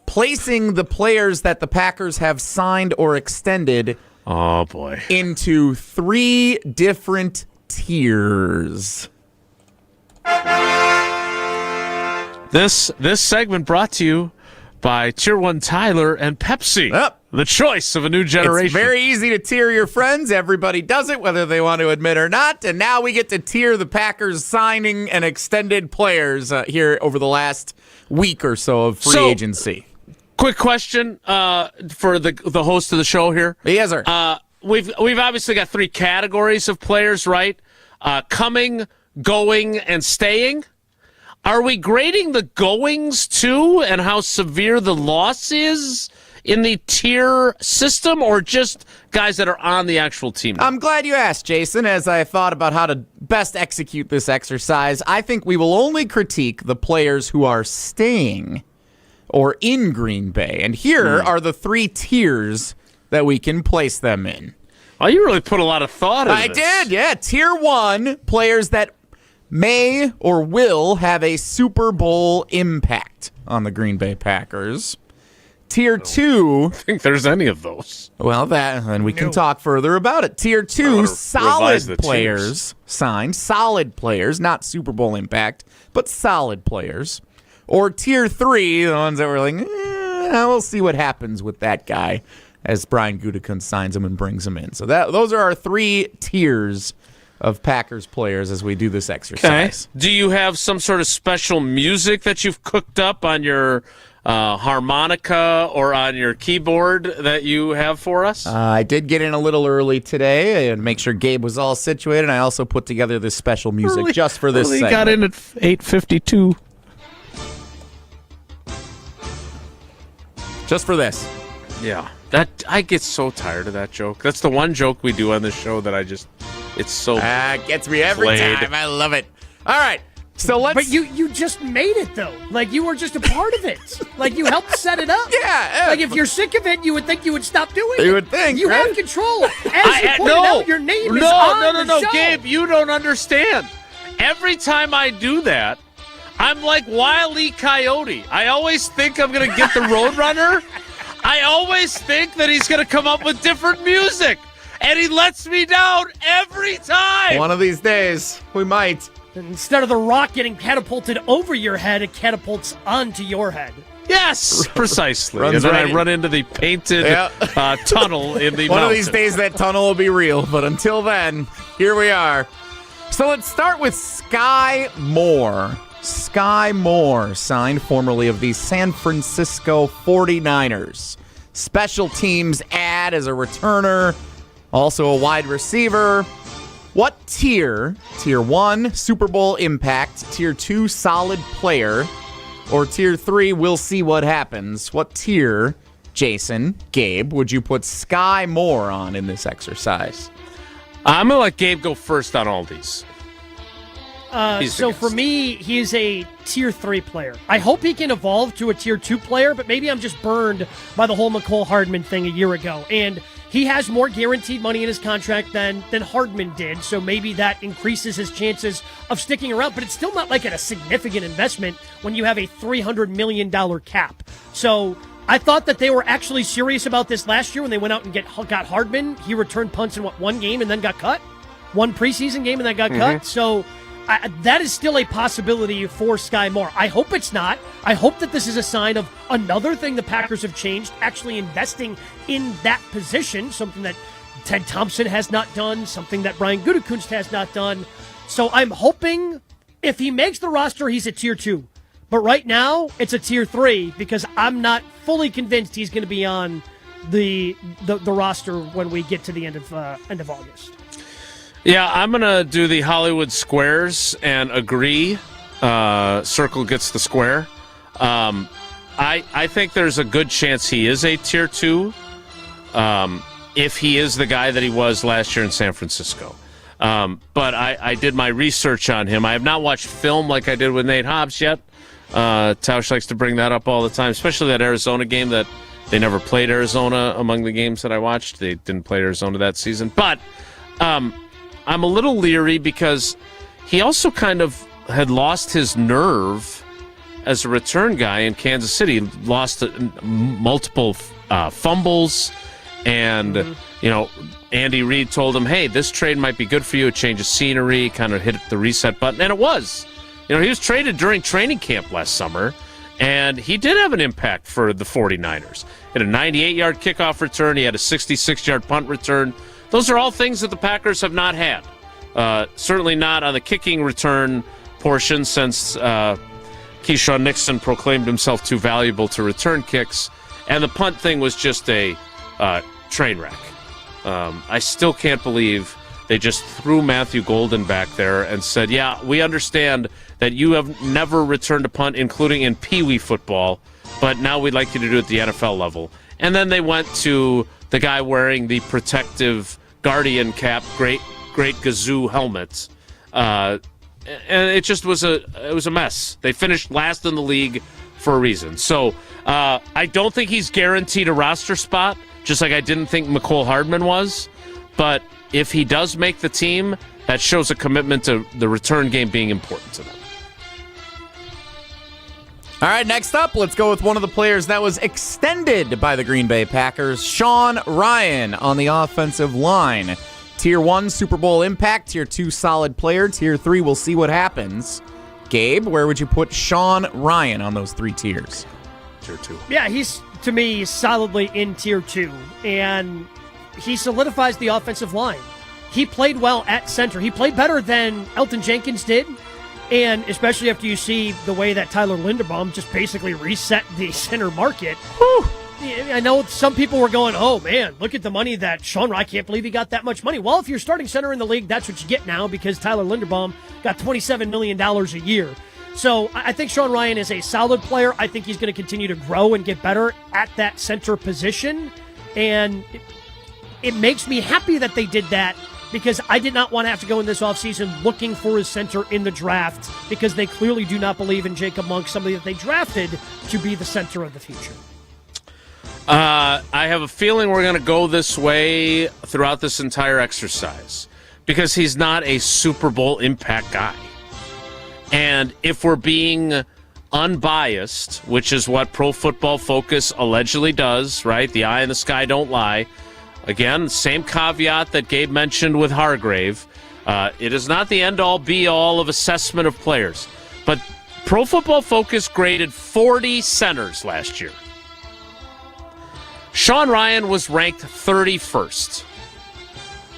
Speaker 3: placing the players that the Packers have signed or extended into 3 different tiers.
Speaker 5: This segment brought to you by Tier 1 Tyler and Pepsi.
Speaker 3: Yep.
Speaker 5: The choice of a new generation.
Speaker 3: It's very easy to tier your friends. Everybody does it, whether they want to admit or not. And now we get to tier the Packers signing and extended players here over the last week or so of free agency.
Speaker 5: Quick question for the host of the show here.
Speaker 3: Yes, sir.
Speaker 5: We've obviously got 3 categories of players, right? Coming, going, and staying. Are we grading the goings too, and how severe the loss is in the tier system, or just guys that are on the actual team?
Speaker 3: I'm glad you asked, Jason. As I thought about how to best execute this exercise, I think we will only critique the players who are staying or in Green Bay. And here are the 3 tiers that we can place them in.
Speaker 5: Oh, you really put a lot of thought into this.
Speaker 3: I did, yeah. Tier 1, players that may or will have a Super Bowl impact on the Green Bay Packers. Tier 2...
Speaker 5: I think there's any of those.
Speaker 3: Well, and we can talk further about it. Tier 2, solid players signed. Solid players, not Super Bowl impact, but solid players. Or Tier 3, the ones that were like, we'll see what happens with that guy as Brian Gutekunst signs him and brings him in. So those are our 3 tiers of Packers players as we do this exercise.
Speaker 5: Okay. Do you have some sort of special music that you've cooked up on your harmonica or on your keyboard that you have for us?
Speaker 3: I did get in a little early today and make sure Gabe was all situated. I also put together this special music just for this segment.
Speaker 4: Got in at 8:52.
Speaker 3: Just for this.
Speaker 5: Yeah. That I get so tired of that joke. That's the one joke we do on this show that it's so
Speaker 3: it gets me every
Speaker 5: played.
Speaker 3: time. I love it. All right. So let's.
Speaker 1: But you just made it though. Like you were just a part of it. Like you helped set it up.
Speaker 3: Yeah.
Speaker 1: Like if you're sick of it, you would think you would stop doing it.
Speaker 3: You would think.
Speaker 1: You
Speaker 3: right?
Speaker 1: have control. As you pointed out, your name is on the show.
Speaker 5: Gabe, you don't understand. Every time I do that, I'm like Wile E. Coyote. I always think I'm going to get the Roadrunner. I always think that he's going to come up with different music. And he lets me down every time.
Speaker 3: One of these days, we might.
Speaker 1: Instead of the rock getting catapulted over your head, it catapults onto your head.
Speaker 5: Yes, precisely.
Speaker 3: Runs
Speaker 5: and then
Speaker 3: right
Speaker 5: I run into the painted tunnel in the
Speaker 3: One
Speaker 5: mountain.
Speaker 3: of these days, that tunnel will be real. But until then, here we are. So let's start with Sky Moore. Sky Moore, signed formerly of the San Francisco 49ers. Special teams add as a returner, also a wide receiver. What tier? Tier 1, Super Bowl impact. Tier 2, solid player. Or Tier 3, we'll see what happens. What tier, Jason, Gabe, would you put Sky Moore on in this exercise?
Speaker 5: I'm going to let Gabe go first on all these.
Speaker 1: So for me, he is a Tier 3 player. I hope he can evolve to a Tier 2 player, but maybe I'm just burned by the whole McCole Hardman thing a year ago. And he has more guaranteed money in his contract than Hardman did, so maybe that increases his chances of sticking around. But it's still not like a significant investment when you have a $300 million cap. So I thought that they were actually serious about this last year when they went out and got Hardman. He returned punts in, one game and then got cut? One preseason game and then got cut? So that is still a possibility for Sky Moore. I hope it's not. I hope that this is a sign of another thing the Packers have changed, actually investing in that position, something that Ted Thompson has not done, something that Brian Gutekunst has not done. So I'm hoping if he makes the roster, he's a Tier 2. But right now, it's a Tier 3 because I'm not fully convinced he's going to be on the roster when we get to the end of August.
Speaker 5: Yeah, I'm going to do the Hollywood squares and agree. Circle gets the square. I think there's a good chance he is a Tier 2 if he is the guy that he was last year in San Francisco. But I did my research on him. I have not watched film like I did with Nate Hobbs yet. Tausch likes to bring that up all the time, especially that Arizona game that they never played Arizona among the games that I watched. They didn't play Arizona that season. But I'm a little leery because he also kind of had lost his nerve as a return guy in Kansas City. Lost multiple fumbles, and Andy Reid told him, "Hey, this trade might be good for you. A change of scenery, kind of hit the reset button," and it was. He was traded during training camp last summer, and he did have an impact for the 49ers. He had a 98-yard kickoff return. He had a 66-yard punt return. Those are all things that the Packers have not had. Certainly not on the kicking return portion since Keyshawn Nixon proclaimed himself too valuable to return kicks. And the punt thing was just a train wreck. I still can't believe they just threw Matthew Golden back there and said, yeah, we understand that you have never returned a punt, including in Pee Wee football, but now we'd like you to do it at the NFL level. And then they went to the guy wearing the protective Guardian cap, great Gazoo helmet, and it just was a mess. They finished last in the league for a reason. So I don't think he's guaranteed a roster spot, just like I didn't think McCole Hardman was. But if he does make the team, that shows a commitment to the return game being important to them.
Speaker 3: All right, next up, let's go with one of the players that was extended by the Green Bay Packers, Sean Rhyan on the offensive line. Tier 1, Super Bowl impact. Tier 2, solid player. Tier 3, we'll see what happens. Gabe, where would you put Sean Rhyan on those three tiers?
Speaker 5: Tier 2.
Speaker 1: Yeah, he's, to me, solidly in Tier 2, and he solidifies the offensive line. He played well at center. He played better than Elgton Jenkins did. And especially after you see the way that Tyler Linderbaum just basically reset the center market. I know some people were going, oh, man, look at the money that Sean Ryan, I can't believe he got that much money. Well, if you're starting center in the league, that's what you get now because Tyler Linderbaum got $27 million a year. So I think Sean Ryan is a solid player. I think he's going to continue to grow and get better at that center position. And it makes me happy that they did that because I did not want to have to go in this offseason looking for his center in the draft because they clearly do not believe in Jacob Monk, somebody that they drafted to be the center of the future.
Speaker 5: I have a feeling we're going to go this way throughout this entire exercise because he's not a Super Bowl impact guy. And if we're being unbiased, which is what Pro Football Focus allegedly does, right? The eye in the sky don't lie. Again, same caveat that Gabe mentioned with Hargrave. It is not the end-all, be-all of assessment of players. But Pro Football Focus graded 40 centers last year. Sean Ryan was ranked 31st.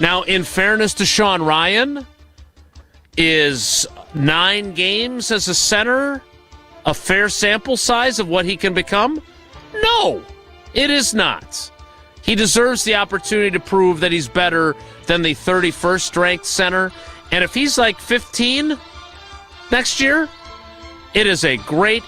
Speaker 5: Now, in fairness to Sean Ryan, is 9 games as a center a fair sample size of what he can become? No, it is not. He deserves the opportunity to prove that he's better than the 31st ranked center. And if he's like 15 next year, it is a great,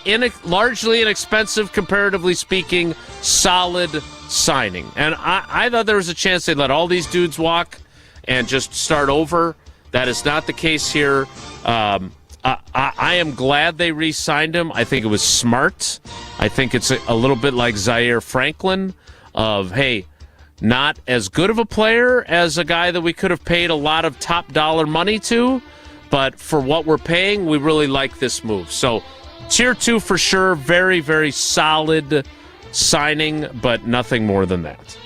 Speaker 5: largely inexpensive, comparatively speaking, solid signing. And I thought there was a chance they'd let all these dudes walk and just start over. That is not the case here. I am glad they re-signed him. I think it was smart. I think it's a little bit like Zaire Franklin of, hey, not as good of a player as a guy that we could have paid a lot of top dollar money to, but for what we're paying, we really like this move. So tier 2 for sure, very, very solid signing, but nothing more than that.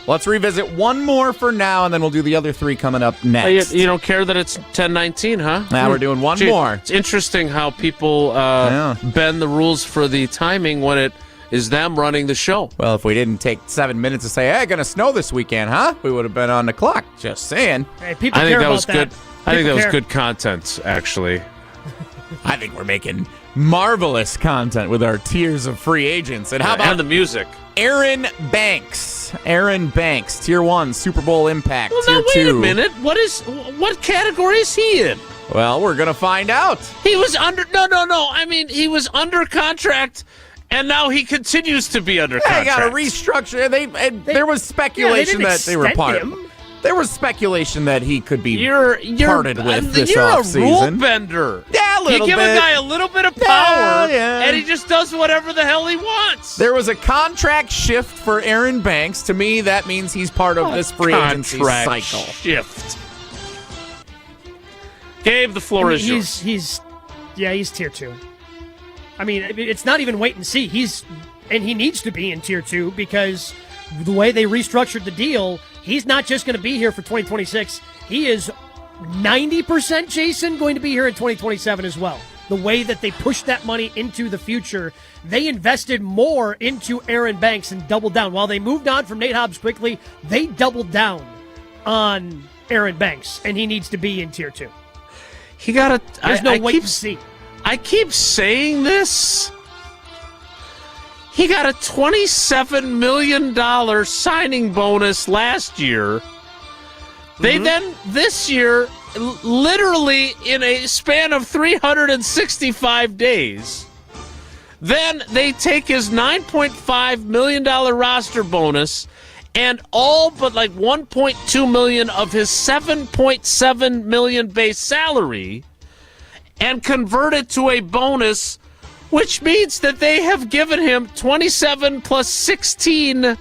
Speaker 3: Let's revisit one more for now, and then we'll do the other 3 coming up next.
Speaker 5: You don't care that it's 10:19, huh?
Speaker 3: Now we're doing one more.
Speaker 5: It's interesting how people bend the rules for the timing when it is them running the show.
Speaker 3: Well, if we didn't take 7 minutes to say, hey, gonna snow this weekend, huh? We would have been on the clock. Just saying.
Speaker 1: Hey, people care about that.
Speaker 5: I think that was good content, actually.
Speaker 3: I think we're making marvelous content with our tiers of free agents. And how about
Speaker 5: the music?
Speaker 3: Aaron Banks, tier 1, Super Bowl impact.
Speaker 5: Well,
Speaker 3: tier
Speaker 5: now,
Speaker 3: 2.
Speaker 5: wait a minute. What category is he in?
Speaker 3: Well, we're gonna find out.
Speaker 5: He was under. No. I mean, he was under contract, and now he continues to be under contract.
Speaker 3: They got to restructure. There was speculation that they were part of. There was speculation that he could be parted with this offseason.
Speaker 5: You're a rule bender.
Speaker 3: Yeah, a little bit.
Speaker 5: You give a guy a little bit of power, and he just does whatever the hell he wants.
Speaker 3: There was a contract shift for Aaron Banks. To me, that means he's part of this free agency cycle.
Speaker 5: Shift. Gabe, the floor is yours.
Speaker 1: He's tier 2. I mean, it's not even wait and see. He needs to be in tier 2 because the way they restructured the deal, he's not just going to be here for 2026. He is 90%, Jason, going to be here in 2027 as well. The way that they pushed that money into the future, they invested more into Aaron Banks and doubled down. While they moved on from Nate Hobbs quickly, they doubled down on Aaron Banks, and he needs to be in tier 2.
Speaker 5: He got a.
Speaker 1: There's no wait and see.
Speaker 5: I keep saying this. He got a $27 million signing bonus last year. They then, this year, literally in a span of 365 days, then they take his $9.5 million roster bonus and all but like $1.2 million of his $7.7 million base salary and convert it to a bonus, which means that they have given him 27 plus 16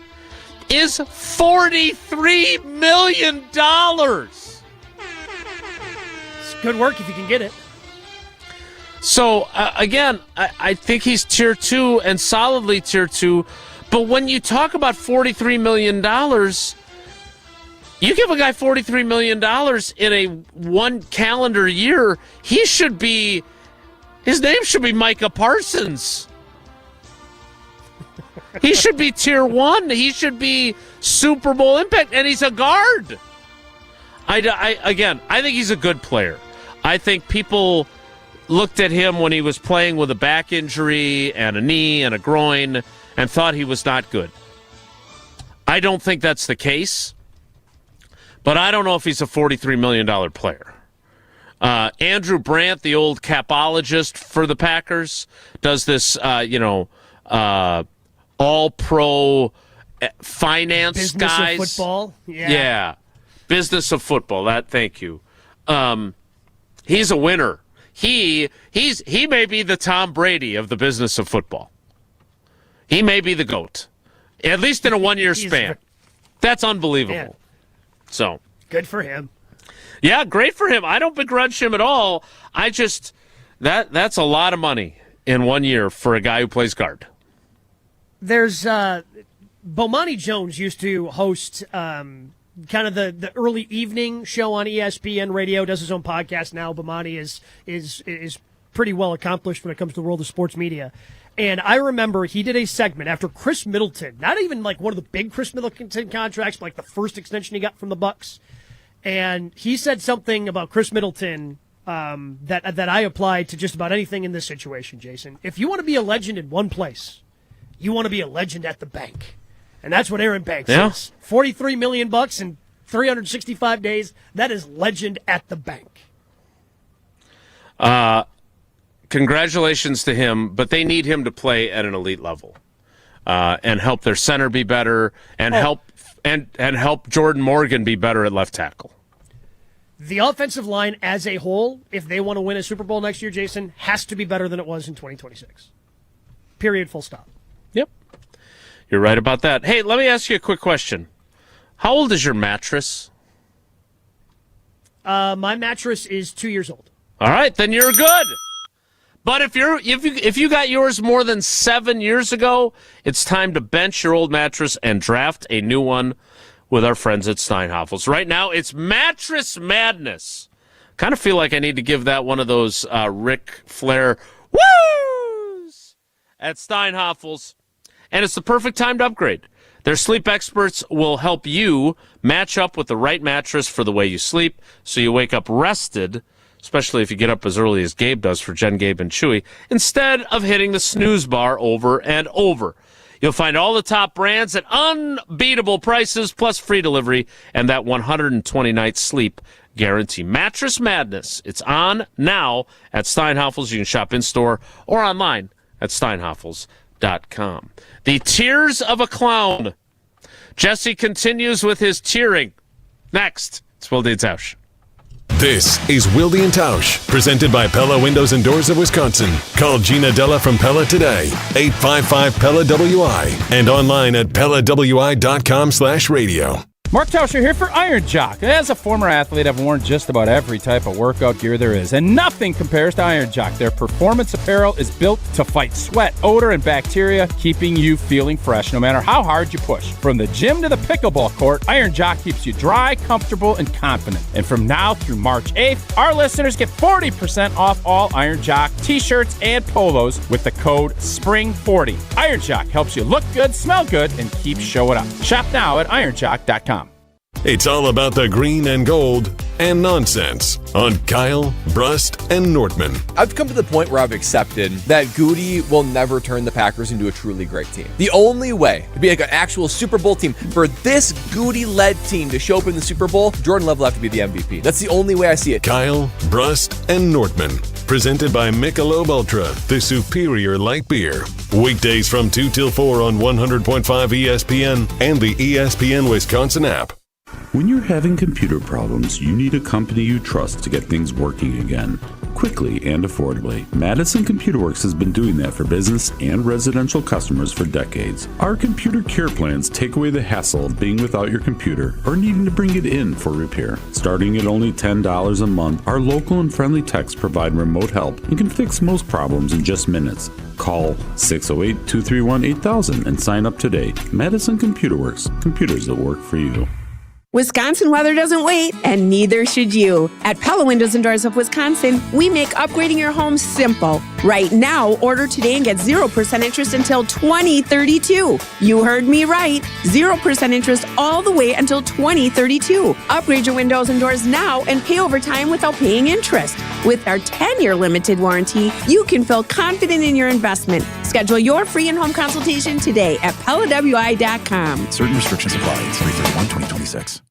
Speaker 5: is $43 million. It's
Speaker 1: good work if you can get it.
Speaker 5: So, again, I think he's tier 2 and solidly tier 2. But when you talk about $43 million, you give a guy $43 million in a one calendar year, his name should be Micah Parsons. He should be tier 1. He should be Super Bowl impact, and he's a guard. I think he's a good player. I think people looked at him when he was playing with a back injury and a knee and a groin and thought he was not good. I don't think that's the case, but I don't know if he's a $43 million player. Andrew Brandt, the old capologist for the Packers, does this, all-pro finance
Speaker 1: Business
Speaker 5: guys.
Speaker 1: of football?
Speaker 5: Yeah. Business of football. Thank you. He's a winner. He may be the Tom Brady of the business of football. He may be the GOAT, at least in a 1-year span. That's unbelievable.
Speaker 1: Man.
Speaker 5: So
Speaker 1: good for him.
Speaker 5: Yeah, great for him. I don't begrudge him at all. I just that's a lot of money in 1 year for a guy who plays guard.
Speaker 1: There's Bomani Jones used to host kind of the early evening show on ESPN radio, does his own podcast now. Bomani is pretty well accomplished when it comes to the world of sports media. And I remember he did a segment after Chris Middleton, not even like one of the big Chris Middleton contracts, but like the first extension he got from the Bucks. And he said something about Chris Middleton that I applied to just about anything in this situation, Jason. If you want to be a legend in one place, you want to be a legend at the bank. And that's what Aaron Banks is. $43 million in 365 days. That is legend at the bank.
Speaker 5: Congratulations to him, but they need him to play at an elite level and help their center be better and help Jordan Morgan be better at left tackle.
Speaker 1: The offensive line as a whole, if they want to win a Super Bowl next year, Jason, has to be better than it was in 2026. Period, full stop.
Speaker 5: Yep. You're right about that. Hey, let me ask you a quick question. How old is your mattress?
Speaker 1: My mattress is 2 years old.
Speaker 5: All right, then you're good. But if you got yours more than 7 years ago, it's time to bench your old mattress and draft a new one with our friends at Steinhafels. Right now, it's Mattress Madness. Kind of feel like I need to give that one of those Ric Flair woos at Steinhafels. And it's the perfect time to upgrade. Their sleep experts will help you match up with the right mattress for the way you sleep so you wake up rested, especially if you get up as early as Gabe does for Jen, Gabe, and Chewy, instead of hitting the snooze bar over and over. You'll find all the top brands at unbeatable prices, plus free delivery and that 120-night sleep guarantee. Mattress Madness. It's on now at Steinhafels. You can shop in-store or online at steinhafels.com. The Tears of a Clown. Jesse continues with his tearing. Next, it's Wilde and Tausch.
Speaker 2: This is Wilde and Tausch, presented by Pella Windows and Doors of Wisconsin. Call Gina Della from Pella today, 855-PELLA-WI, and online at PellaWI.com/radio.
Speaker 6: Mark Tauscher here for Iron Jock. As a former athlete, I've worn just about every type of workout gear there is, and nothing compares to Iron Jock. Their performance apparel is built to fight sweat, odor, and bacteria, keeping you feeling fresh no matter how hard you push. From the gym to the pickleball court, Iron Jock keeps you dry, comfortable, and confident. And from now through March 8th, our listeners get 40% off all Iron Jock t-shirts and polos with the code SPRING40. Iron Jock helps you look good, smell good, and keep showing up. Shop now at ironjock.com.
Speaker 2: It's all about the green and gold and nonsense on Kyle, Brust, and Nordman.
Speaker 11: I've come to the point where I've accepted that Goody will never turn the Packers into a truly great team. The only way to be like an actual Super Bowl team, for this Goody-led team to show up in the Super Bowl, Jordan Love will have to be the MVP. That's the only way I see it.
Speaker 2: Kyle, Brust, and Nordman. Presented by Michelob Ultra, the superior light beer. Weekdays from 2 till 4 on 100.5 ESPN and the ESPN Wisconsin app.
Speaker 12: When you're having computer problems, you need a company you trust to get things working again, quickly and affordably. Madison Computer Works has been doing that for business and residential customers for decades. Our computer care plans take away the hassle of being without your computer or needing to bring it in for repair. Starting at only $10 a month, our local and friendly techs provide remote help and can fix most problems in just minutes. Call 608-231-8000 and sign up today. Madison Computer Works, computers that work for you.
Speaker 20: Wisconsin weather doesn't wait, and neither should you. At Pella Windows and Doors of Wisconsin, we make upgrading your home simple. Right now, order today and get 0% interest until 2032. You heard me right. 0% interest all the way until 2032. Upgrade your windows and doors now and pay over time without paying interest. With our 10-year limited warranty, you can feel confident in your investment. Schedule your free in-home consultation today at PellaWI.com.
Speaker 7: Certain restrictions apply. It's 3/31/2026.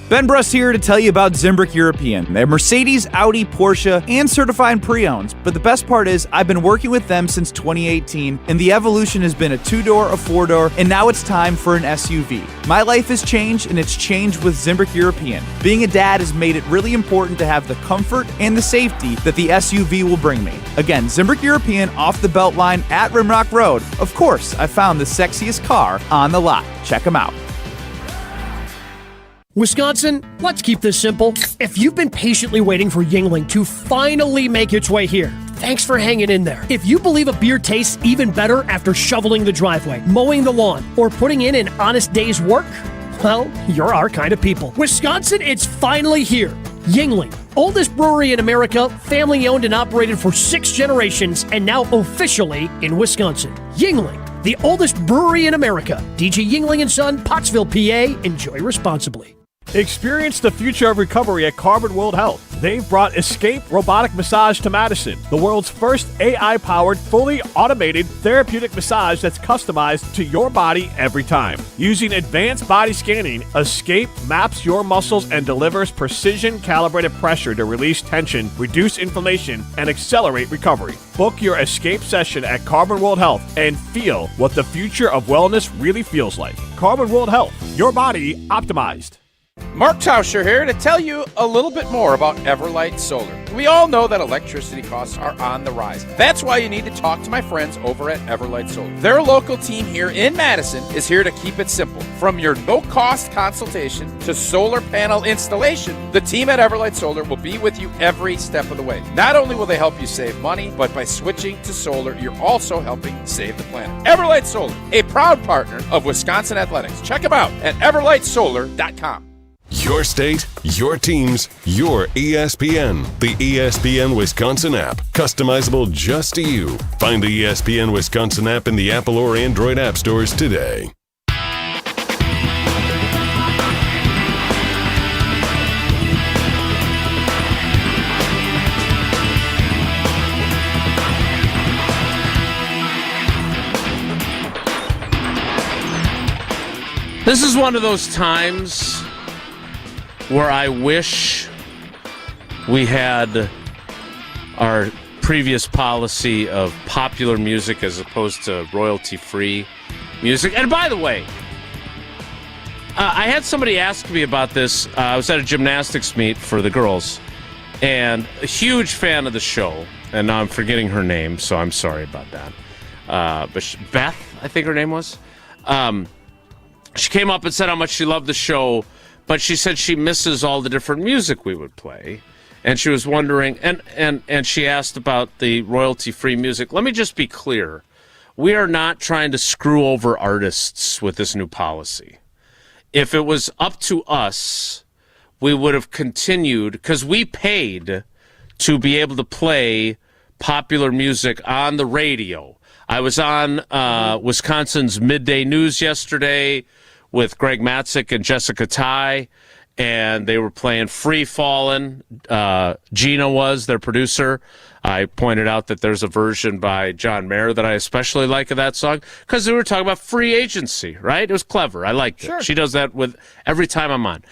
Speaker 28: Ben Brust here to tell you about Zimbrick European. They're Mercedes, Audi, Porsche, and certified pre-owned. But the best part is I've been working with them since 2018, and the evolution has been a 2-door, a 4-door, and now it's time for an SUV. My life has changed, and it's changed with Zimbrick European. Being a dad has made it really important to have the comfort and the safety that the SUV will bring me. Again, Zimbrick European off the Beltline at Rimrock Road. Of course, I found the sexiest car on the lot. Check them out.
Speaker 1: Wisconsin, let's keep this simple. If you've been patiently waiting for Yuengling to finally make its way here, thanks for hanging in there. If you believe a beer tastes even better after shoveling the driveway, mowing the lawn, or putting in an honest day's work, well, you're our kind of people. Wisconsin, it's finally here. Yuengling, oldest brewery in America, family owned and operated for 6 generations, and now officially in Wisconsin. Yuengling, the oldest brewery in America. DJ Yuengling & Son, Pottsville, PA. Enjoy responsibly.
Speaker 4: Experience the future of recovery at Carbon World Health. They've brought Escape Robotic Massage to Madison, the world's first AI-powered, fully automated therapeutic massage that's customized to your body every time. Using advanced body scanning, Escape maps your muscles and delivers precision-calibrated pressure to release tension, reduce inflammation, and accelerate recovery. Book your Escape session at Carbon World Health and feel what the future of wellness really feels like. Carbon World Health, your body optimized.
Speaker 3: Mark Tauscher here to tell you a little bit more about Everlight Solar. We all know that electricity costs are on the rise. That's why you need to talk to my friends over at Everlight Solar. Their local team here in Madison is here to keep it simple. From your no-cost consultation to solar panel installation, the team at Everlight Solar will be with you every step of the way. Not only will they help you save money, but by switching to solar, you're also helping save the planet. Everlight Solar, a proud partner of Wisconsin Athletics. Check them out at everlightsolar.com.
Speaker 2: Your state, your teams, your ESPN. The ESPN Wisconsin app. Customizable just to you. Find the ESPN Wisconsin app in the Apple or Android app stores today.
Speaker 5: This is one of those times where I wish we had our previous policy of popular music as opposed to royalty-free music. And by the way, I had somebody ask me about this. I was at a gymnastics meet for the girls, and a huge fan of the show. And now I'm forgetting her name, so I'm sorry about that. But Beth, I think her name was. She came up and said how much she loved the show, but she said she misses all the different music we would play. And she was wondering, and she asked about the royalty-free music. Let me just be clear. We are not trying to screw over artists with this new policy. If it was up to us, we would have continued, because we paid to be able to play popular music on the radio. I was on Wisconsin's Midday News yesterday with Greg Matzik and Jessica Ty, and they were playing Free Fallin'. Gina was their producer. I pointed out that there's a version by John Mayer that I especially like of that song because we were talking about free agency, right? It was clever. I liked it. Sure. She does that with every time I'm on.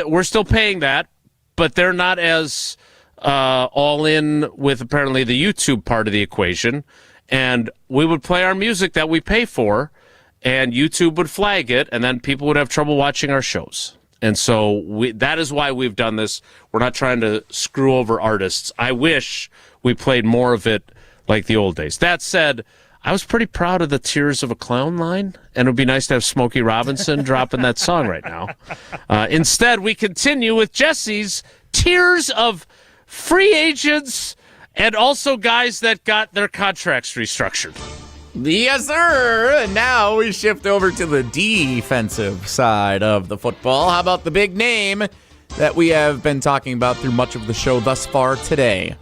Speaker 5: We're still paying that, but they're not as all in with apparently the YouTube part of the equation. And we would play our music that we pay for, and YouTube would flag it, and then people would have trouble watching our shows. And so that is why we've done this. We're not trying to screw over artists. I wish we played more of it like the old days. That said, I was pretty proud of the Tears of a Clown line, and it would be nice to have Smokey Robinson dropping that song right now. Instead, we continue with Jesse's Tears of Free Agents and also guys that got their contracts restructured.
Speaker 3: Yes, sir. And now we shift over to the defensive side of the football. How about the big name that we have been talking about through much of the show thus far today?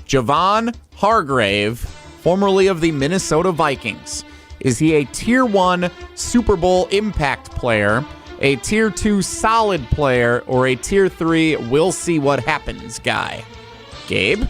Speaker 3: Javon Hargrave, formerly of the Minnesota Vikings. Is he a Tier 1 Super Bowl impact player, a Tier 2 solid player, or a Tier 3 we'll see what happens guy? Gabe?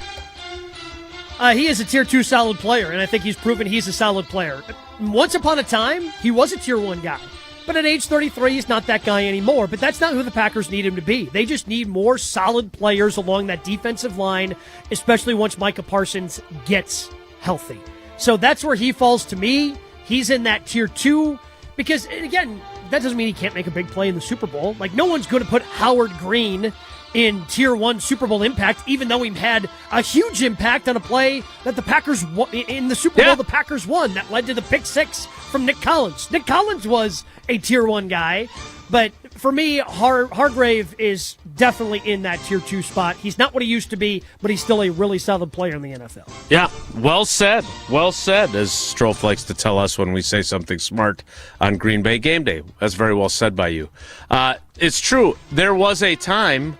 Speaker 1: He is a Tier 2 solid player, and I think he's proven he's a solid player. Once upon a time, he was a Tier 1 guy. But at age 33, he's not that guy anymore. But that's not who the Packers need him to be. They just need more solid players along that defensive line, especially once Micah Parsons gets healthy. So that's where he falls to me. He's in that Tier 2 because, again, that doesn't mean he can't make a big play in the Super Bowl. Like, no one's going to put Howard Green in Tier 1 Super Bowl impact, even though he had a huge impact on a play that the Packers won, in the Super Bowl the Packers won. That led to the pick six from Nick Collins. Nick Collins was a Tier 1 guy, but for me, Hargrave is definitely in that Tier 2 spot. He's not what he used to be, but he's still a really solid player in the NFL.
Speaker 5: Yeah, well said. Well said, as Strofe likes to tell us when we say something smart on Green Bay Game Day. That's very well said by you. It's true. There was a time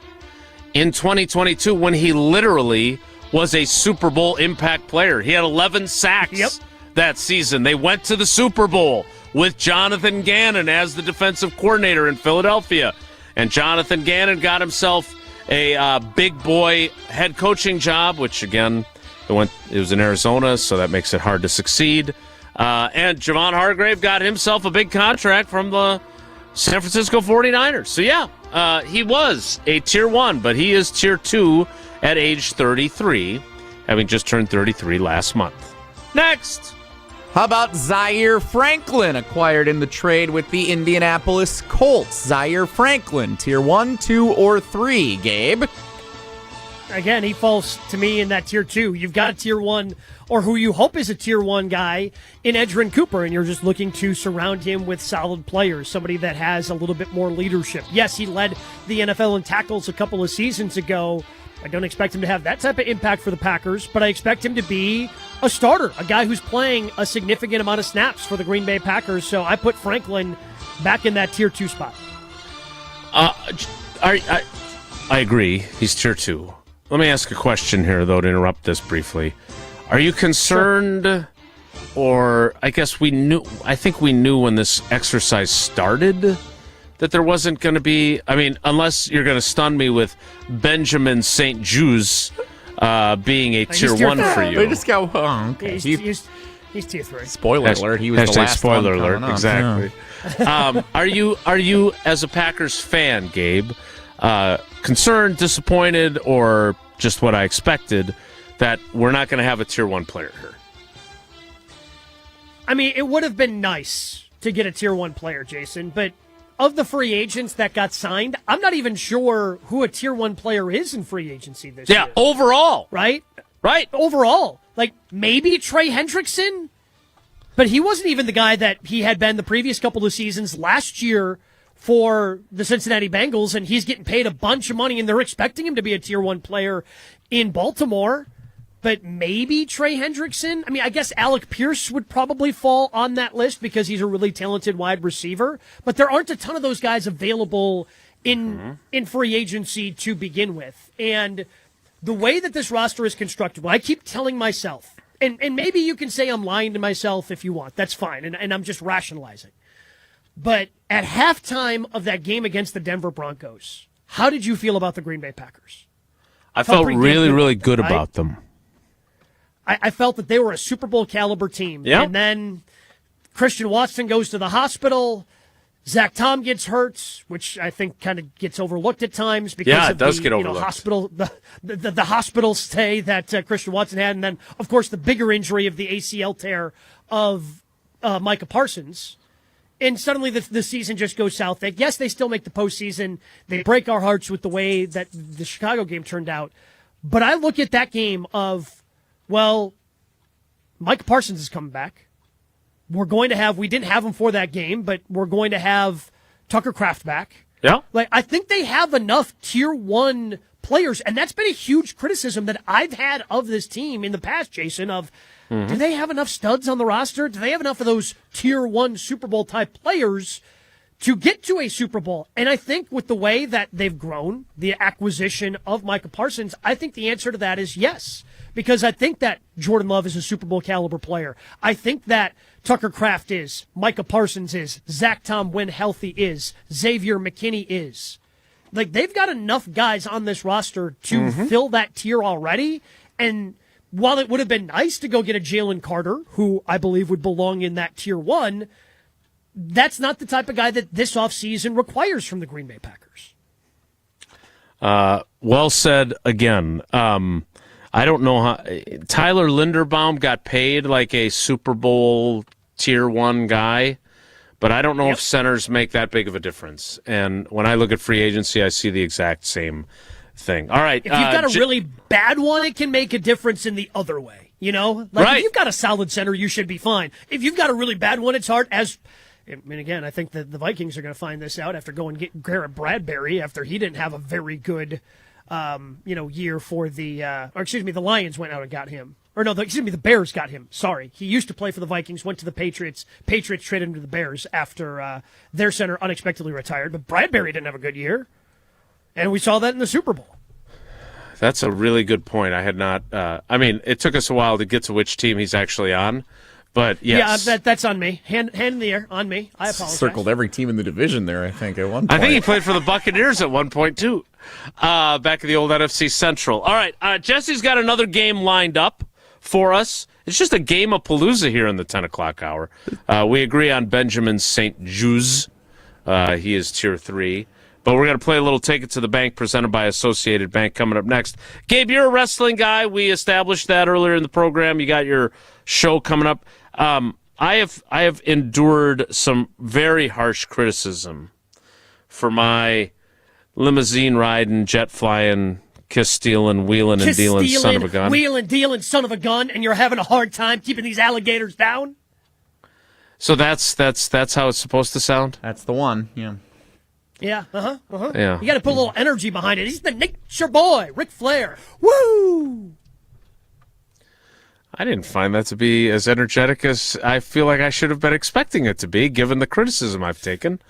Speaker 5: in 2022 when he literally was a Super Bowl impact player. He had 11 sacks that season. They went to the Super Bowl with Jonathan Gannon as the defensive coordinator in Philadelphia. And Jonathan Gannon got himself a big boy head coaching job, which, again, it was in Arizona, so that makes it hard to succeed. And Javon Hargrave got himself a big contract from the San Francisco 49ers. So, he was a Tier 1, but he is Tier 2 at age 33, having just turned 33 last month. Next.
Speaker 3: How about Zaire Franklin, acquired in the trade with the Indianapolis Colts? Zaire Franklin, Tier 1, 2, or 3, Gabe?
Speaker 1: Again, he falls to me in that Tier 2. You've got a Tier 1, or who you hope is a Tier 1 guy in Edgerrin Cooper, and you're just looking to surround him with solid players, somebody that has a little bit more leadership. Yes, he led the NFL in tackles a couple of seasons ago. I don't expect him to have that type of impact for the Packers, but I expect him to be a starter, a guy who's playing a significant amount of snaps for the Green Bay Packers. So I put Franklin back in that Tier 2 spot.
Speaker 5: I agree. He's Tier 2. Let me ask a question here, though, to interrupt this briefly. Are you concerned, or I guess I think we knew when this exercise started that there wasn't going to be, unless you're going to stun me with Benjamin St-Juste being a Tier 1 for you.
Speaker 3: They just go, okay.
Speaker 1: He's Tier 3.
Speaker 3: Spoiler alert, he was the last
Speaker 5: spoiler
Speaker 3: one
Speaker 5: alert, exactly. Yeah. Are you, as a Packers fan, Gabe, concerned, disappointed, or just what I expected, that we're not going to have a Tier 1 player here?
Speaker 1: It would have been nice to get a Tier 1 player, Jason, but of the free agents that got signed, I'm not even sure who a Tier 1 player is in free agency this year.
Speaker 5: Yeah, overall.
Speaker 1: Right?
Speaker 5: Right.
Speaker 1: Overall. Like, maybe Trey Hendrickson, but he wasn't even the guy that he had been the previous couple of seasons last year for the Cincinnati Bengals, and he's getting paid a bunch of money, and they're expecting him to be a Tier 1 player in Baltimore. But maybe Trey Hendrickson? I guess Alec Pierce would probably fall on that list because he's a really talented wide receiver. But there aren't a ton of those guys available in free agency to begin with. And the way that this roster is constructed, I keep telling myself, and maybe you can say I'm lying to myself if you want. That's fine, and I'm just rationalizing. But at halftime of that game against the Denver Broncos, how did you feel about the Green Bay Packers?
Speaker 5: I felt really, really good about them.
Speaker 1: I felt that they were a Super Bowl caliber team.
Speaker 5: Yep.
Speaker 1: And then Christian Watson goes to the hospital. Zach Tom gets hurt, which I think kind of gets overlooked at times because of the hospital, the hospital stay that Christian Watson had. And then, of course, the bigger injury of the ACL tear of Micah Parsons. And suddenly the season just goes south. Yes, they still make the postseason. They break our hearts with the way that the Chicago game turned out. But I look at that game of, well, Micah Parsons is coming back. We didn't have him for that game, but we're going to have Tucker Kraft back.
Speaker 5: Yeah.
Speaker 1: I think they have enough Tier 1 players, and that's been a huge criticism that I've had of this team in the past, Jason, of Do they have enough studs on the roster? Do they have enough of those Tier 1 Super Bowl type players to get to a Super Bowl? And I think with the way that they've grown, the acquisition of Micah Parsons, I think the answer to that is yes. Because I think that Jordan Love is a Super Bowl caliber player. I think that Tucker Kraft is, Micah Parsons is, Zach Tom when healthy is, Xavier McKinney is. Like, they've got enough guys on this roster to fill that tier already. And while it would have been nice to go get a Jalen Carter, who I believe would belong in that Tier 1, that's not the type of guy that this offseason requires from the Green Bay Packers.
Speaker 5: Well said again. I don't know how Tyler Linderbaum got paid like a Super Bowl Tier 1 guy, but I don't know if centers make that big of a difference. And when I look at free agency, I see the exact same thing. All right.
Speaker 1: If you've got a really bad one, it can make a difference in the other way. You know? Like, if you've got a solid center, you should be fine. If you've got a really bad one, it's hard. I mean, again, I think that the Vikings are going to find this out after going and get Garrett Bradbury after he didn't have a very good year for the Lions went out and got him. Or no, the Bears got him. Sorry. He used to play for the Vikings, went to the Patriots. Patriots traded him to the Bears after their center unexpectedly retired. But Bradbury didn't have a good year. And we saw that in the Super Bowl.
Speaker 5: That's a really good point. I had not it took us a while to get to which team he's actually on. But yes.
Speaker 1: Yeah, that's on me. Hand in the air, on me. I apologize.
Speaker 3: Circled every team in the division there, I think, at one point.
Speaker 5: I think he played for the Buccaneers at one point, too, back in the old NFC Central. All right, Jesse's got another game lined up for us. It's just a game of Palooza here in the 10 o'clock hour. We agree on Benjamin St-Juste. He is Tier 3. But we're going to play a little Take It to the Bank presented by Associated Bank coming up next. Gabe, you're a wrestling guy. We established that earlier in the program. You got your show coming up. I have endured some very harsh criticism for my limousine riding, jet flying, kiss stealing, wheeling and dealing son of a gun.
Speaker 1: Wheeling, dealing son of a gun, and you're having a hard time keeping these alligators down?
Speaker 5: So that's how it's supposed to sound?
Speaker 3: That's the one, yeah.
Speaker 1: Yeah,
Speaker 5: Yeah.
Speaker 1: You got to put a little energy behind it. He's the nature boy, Ric Flair. Woo!
Speaker 5: I didn't find that to be as energetic as I feel like I should have been expecting it to be, given the criticism I've taken.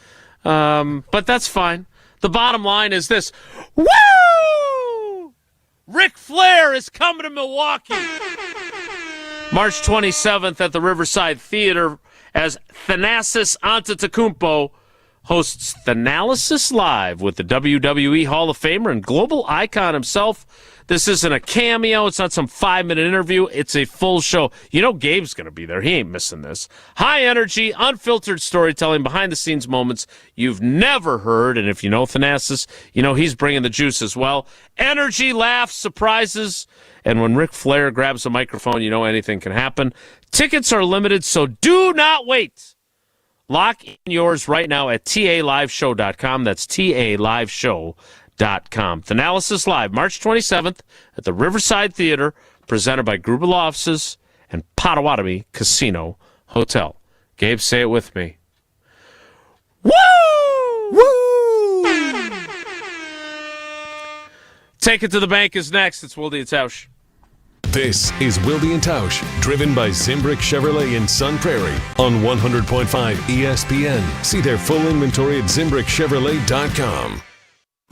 Speaker 5: But that's fine. The bottom line is this. Woo! Ric Flair is coming to Milwaukee. March 27th at the Riverside Theater as Thanasis Antetokounmpo hosts Thanalysis Live with the WWE Hall of Famer and global icon himself. This isn't a cameo. It's not some 5-minute interview. It's a full show. You know Gabe's going to be there. He ain't missing this. High energy, unfiltered storytelling, behind-the-scenes moments you've never heard. And if you know Thanasis, you know he's bringing the juice as well. Energy, laughs, surprises. And when Ric Flair grabs a microphone, you know anything can happen. Tickets are limited, so do not wait. Lock in yours right now at taliveshow.com. That's taliveshow.com. Thanalysis Live, March 27th at the Riverside Theater, presented by Gruber Offices and Potawatomi Casino Hotel. Gabe, say it with me. Woo! Woo! Take It to the Bank is next. It's Wilde and Tausch.
Speaker 2: This is Wilde and Tausch, driven by Zimbrick Chevrolet in Sun Prairie on 100.5 ESPN. See their full inventory at ZimbrickChevrolet.com.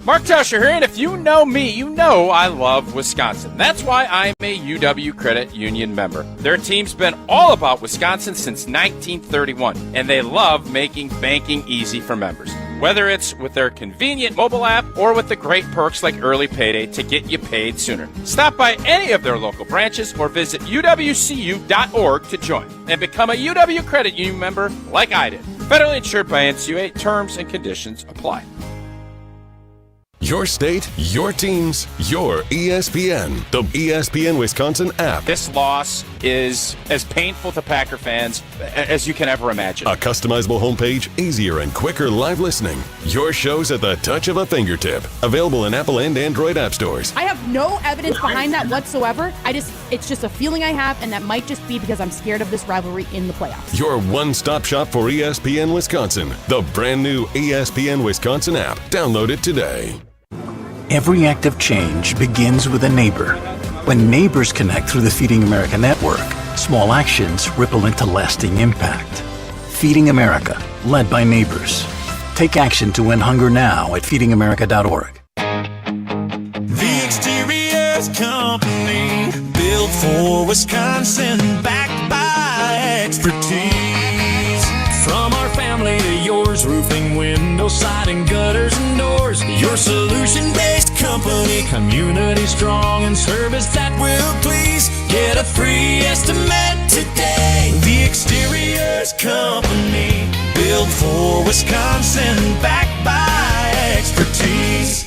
Speaker 6: Mark Tauscher here, and if you know me, you know I love Wisconsin. That's why I'm a UW Credit Union member. Their team's been all about Wisconsin since 1931, and they love making banking easy for members. Whether it's with their convenient mobile app or with the great perks like early payday to get you paid sooner. Stop by any of their local branches or visit uwcu.org to join and become a UW Credit Union member like I did. Federally insured by NCUA. Terms and conditions apply.
Speaker 2: Your state, your teams, your ESPN. The ESPN Wisconsin app.
Speaker 6: This loss is as painful to Packer fans as you can ever imagine.
Speaker 2: A customizable homepage, easier and quicker live listening. Your shows at the touch of a fingertip. Available in Apple and Android app stores.
Speaker 8: I have no evidence behind that whatsoever. It's just a feeling I have, and that might just be because I'm scared of this rivalry in the playoffs.
Speaker 2: Your one-stop shop for ESPN Wisconsin. The brand new ESPN Wisconsin app. Download it today.
Speaker 9: Every act of change begins with a neighbor. When neighbors connect through the Feeding America network,
Speaker 7: Small actions ripple into lasting impact. Feeding America, led by neighbors. Take action to end hunger now at feedingamerica.org.
Speaker 13: The Exteriors Company, built for Wisconsin, backed by expertise. From our family to yours, roofing, window, siding, gutters, and doors. Your solution-based company, community strong, and service that will please. Get a free estimate today. The Exteriors Company, built for Wisconsin, backed by expertise.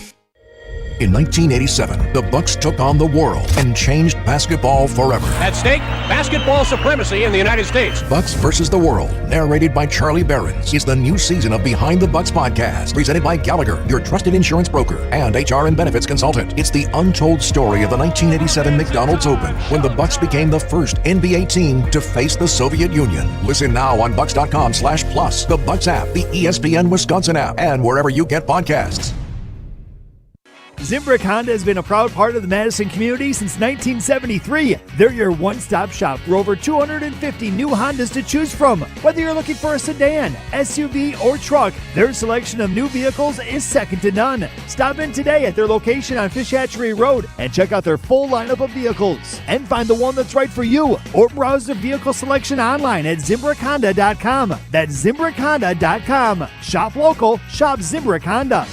Speaker 24: In 1987, the Bucks took on the world and changed basketball forever.
Speaker 9: At stake, basketball supremacy in the United States.
Speaker 24: Bucks versus the World, narrated by Charlie Behrens, is the new season of Behind the Bucks podcast, presented by Gallagher, your trusted insurance broker and HR and benefits consultant. It's the untold story of the 1987 McDonald's Open, when the Bucks became the first NBA team to face the Soviet Union. Listen now on bucks.com/plus, the Bucks app, the ESPN Wisconsin app, and wherever you get podcasts.
Speaker 14: Zimbrick Honda has been a proud part of the Madison community since 1973. They're your one-stop shop for over 250 new Hondas to choose from. Whether you're looking for a sedan, SUV, or truck, their selection of new vehicles is second to none. Stop in today at their location on Fish Hatchery Road and check out their full lineup of vehicles and find the one that's right for you, or browse their vehicle selection online at ZimbrickHonda.com. That's ZimbrickHonda.com. Shop local, shop Zimbrick Honda.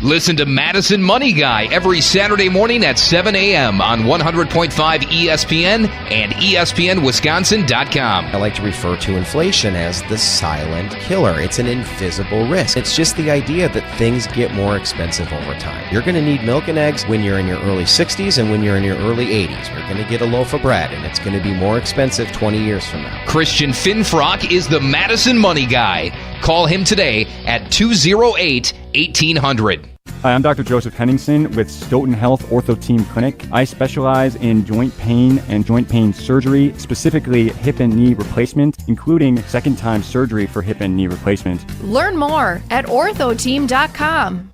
Speaker 15: Listen to Madison Money Guy every Saturday morning at 7 a.m. on 100.5 ESPN and ESPNWisconsin.com.
Speaker 16: I like to refer to inflation as the silent killer. It's an invisible risk. It's just the idea that things get more expensive over time. You're going to need milk and eggs when you're in your early 60s and when you're in your early 80s. You're going to get a loaf of bread, and it's going to be more expensive 20 years from now.
Speaker 15: Christian Finfrock is the Madison Money Guy. Call him today at 208-1800.
Speaker 17: Hi, I'm Dr. Joseph Henningsen with Stoughton Health Ortho Team Clinic. I specialize in joint pain and joint pain surgery, specifically hip and knee replacement, including second-time surgery for hip and knee replacement.
Speaker 18: Learn more at orthoteam.com.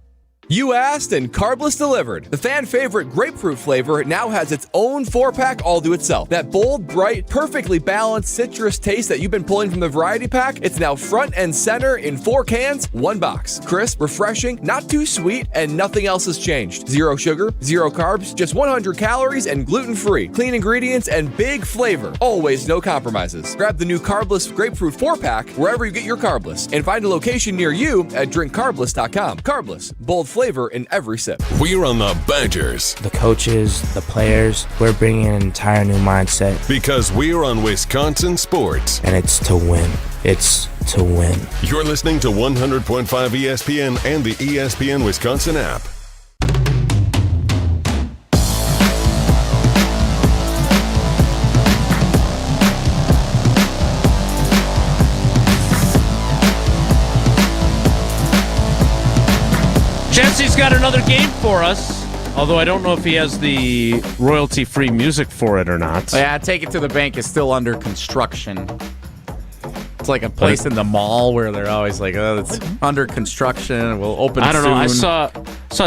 Speaker 11: You asked and Carbless delivered. The fan favorite grapefruit flavor now has its own 4-pack all to itself. That bold, bright, perfectly balanced citrus taste that you've been pulling from the variety pack, it's now front and center in 4 cans, 1 box. Crisp, refreshing, not too sweet, and nothing else has changed. 0 sugar, 0 carbs, just 100 calories and gluten-free. Clean ingredients and big flavor. Always no compromises. Grab the new Carbless grapefruit 4-pack wherever you get your Carbless and find a location near you at drinkcarbless.com. Carbless, bold flavor in every sip.
Speaker 2: We're on the Badgers.
Speaker 19: The coaches, the players, we're bringing an entire new mindset.
Speaker 2: Because we're on Wisconsin sports.
Speaker 19: And it's to win. It's to win.
Speaker 2: You're listening to 100.5 ESPN and the ESPN Wisconsin app.
Speaker 5: Jesse's got another game for us, although I don't know if he has the royalty-free music for it or not.
Speaker 3: Yeah, Take It to the Bank is still under construction. It's like a place in the mall where they're always like, oh, it's under construction. We'll open soon.
Speaker 5: I don't know. I saw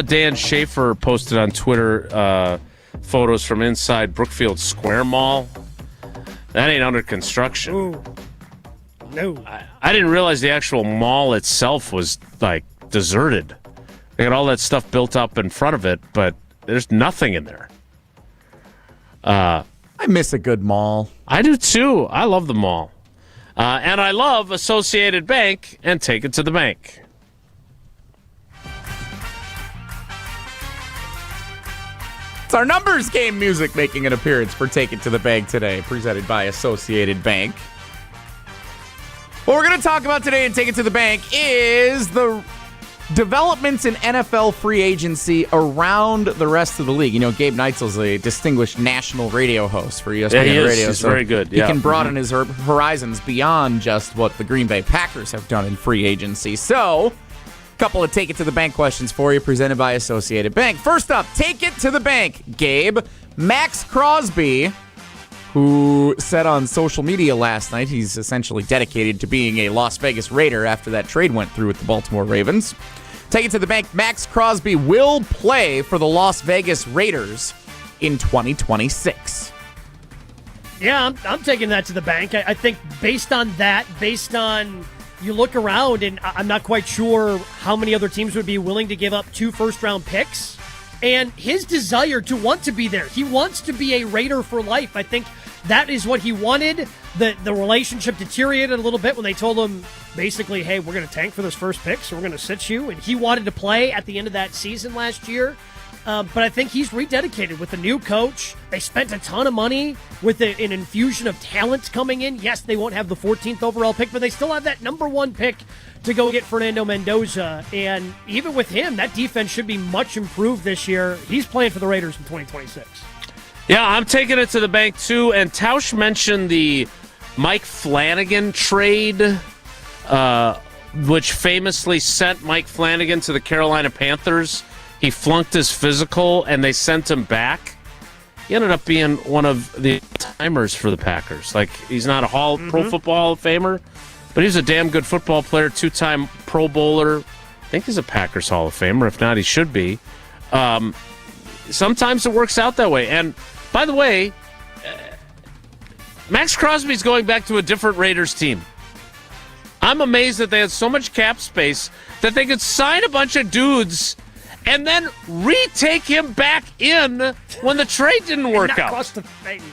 Speaker 5: Dan Schaefer posted on Twitter photos from inside Brookfield Square Mall. That ain't under construction.
Speaker 1: Ooh. No.
Speaker 5: I didn't realize the actual mall itself was, like, deserted. They got all that stuff built up in front of it, but there's nothing in there.
Speaker 3: I miss a good mall.
Speaker 5: I do too. I love the mall. And I love Associated Bank and Take It to the Bank.
Speaker 3: It's our numbers game music making an appearance for Take It to the Bank today, presented by Associated Bank. What we're going to talk about today and Take It to the Bank is the developments in NFL free agency around the rest of the league. You know, Gabe Neitzel's a distinguished national radio host for ESPN Radio.
Speaker 5: He's very good.
Speaker 3: He can broaden his horizons beyond just what the Green Bay Packers have done in free agency. So, a couple of Take It to the Bank questions for you, presented by Associated Bank. First up, Take It to the Bank, Gabe. Max Crosby, who said on social media last night he's essentially dedicated to being a Las Vegas Raider after that trade went through with the Baltimore Ravens. Take It to the Bank, Max Crosby will play for the Las Vegas Raiders in 2026.
Speaker 1: Yeah, I'm taking that to the bank. I think based on you look around, and I'm not quite sure how many other teams would be willing to give up 2 first-round picks. And his desire to want to be there. He wants to be a Raider for life. I think that is what he wanted. The relationship deteriorated a little bit when they told him, basically, hey, we're going to tank for those first picks, so we're going to sit you. And he wanted to play at the end of that season last year. But I think he's rededicated with a new coach. They spent a ton of money with an infusion of talent coming in. Yes, they won't have the 14th overall pick, but they still have that number 1 pick to go get Fernando Mendoza. And even with him, that defense should be much improved this year. He's playing for the Raiders in 2026.
Speaker 5: Yeah, I'm taking it to the bank, too. And Tausch mentioned the Mike Flanagan trade, which famously sent Mike Flanagan to the Carolina Panthers. He flunked his physical, and they sent him back. He ended up being one of the timers for the Packers. Like, he's not a Pro Football Hall of Famer, but he's a damn good football player, 2-time Pro Bowler. I think he's a Packers Hall of Famer. If not, he should be. Sometimes it works out that way. And, by the way, Max Crosby's going back to a different Raiders team. I'm amazed that they had so much cap space that they could sign a bunch of dudes and then retake him back in when the trade didn't work out.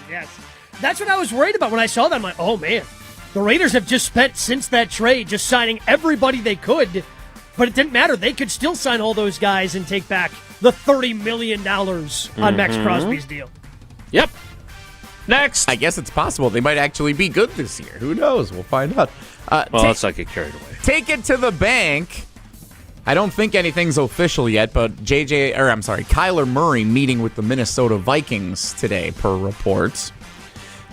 Speaker 1: Yes. That's what I was worried about when I saw that. I'm like, oh, man. The Raiders have just spent, since that trade, just signing everybody they could. But it didn't matter. They could still sign all those guys and take back the $30 million on Max Crosby's deal.
Speaker 5: Yep. Next.
Speaker 3: I guess it's possible they might actually be good this year. Who knows? We'll find out.
Speaker 5: Let's not get carried away.
Speaker 3: Take it to the bank. I don't think anything's official yet, but Kyler Murray meeting with the Minnesota Vikings today, per reports.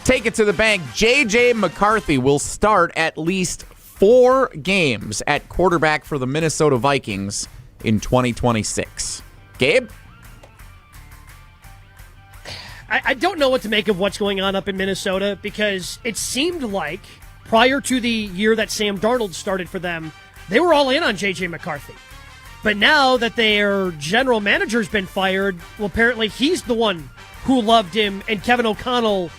Speaker 3: Take it to the bank. J.J. McCarthy will start at least 4 games at quarterback for the Minnesota Vikings in 2026. Gabe?
Speaker 1: I don't know what to make of what's going on up in Minnesota, because it seemed like prior to the year that Sam Darnold started for them, they were all in on J.J. McCarthy. But now that their general manager's been fired, well, apparently he's the one who loved him, and Kevin O'Connell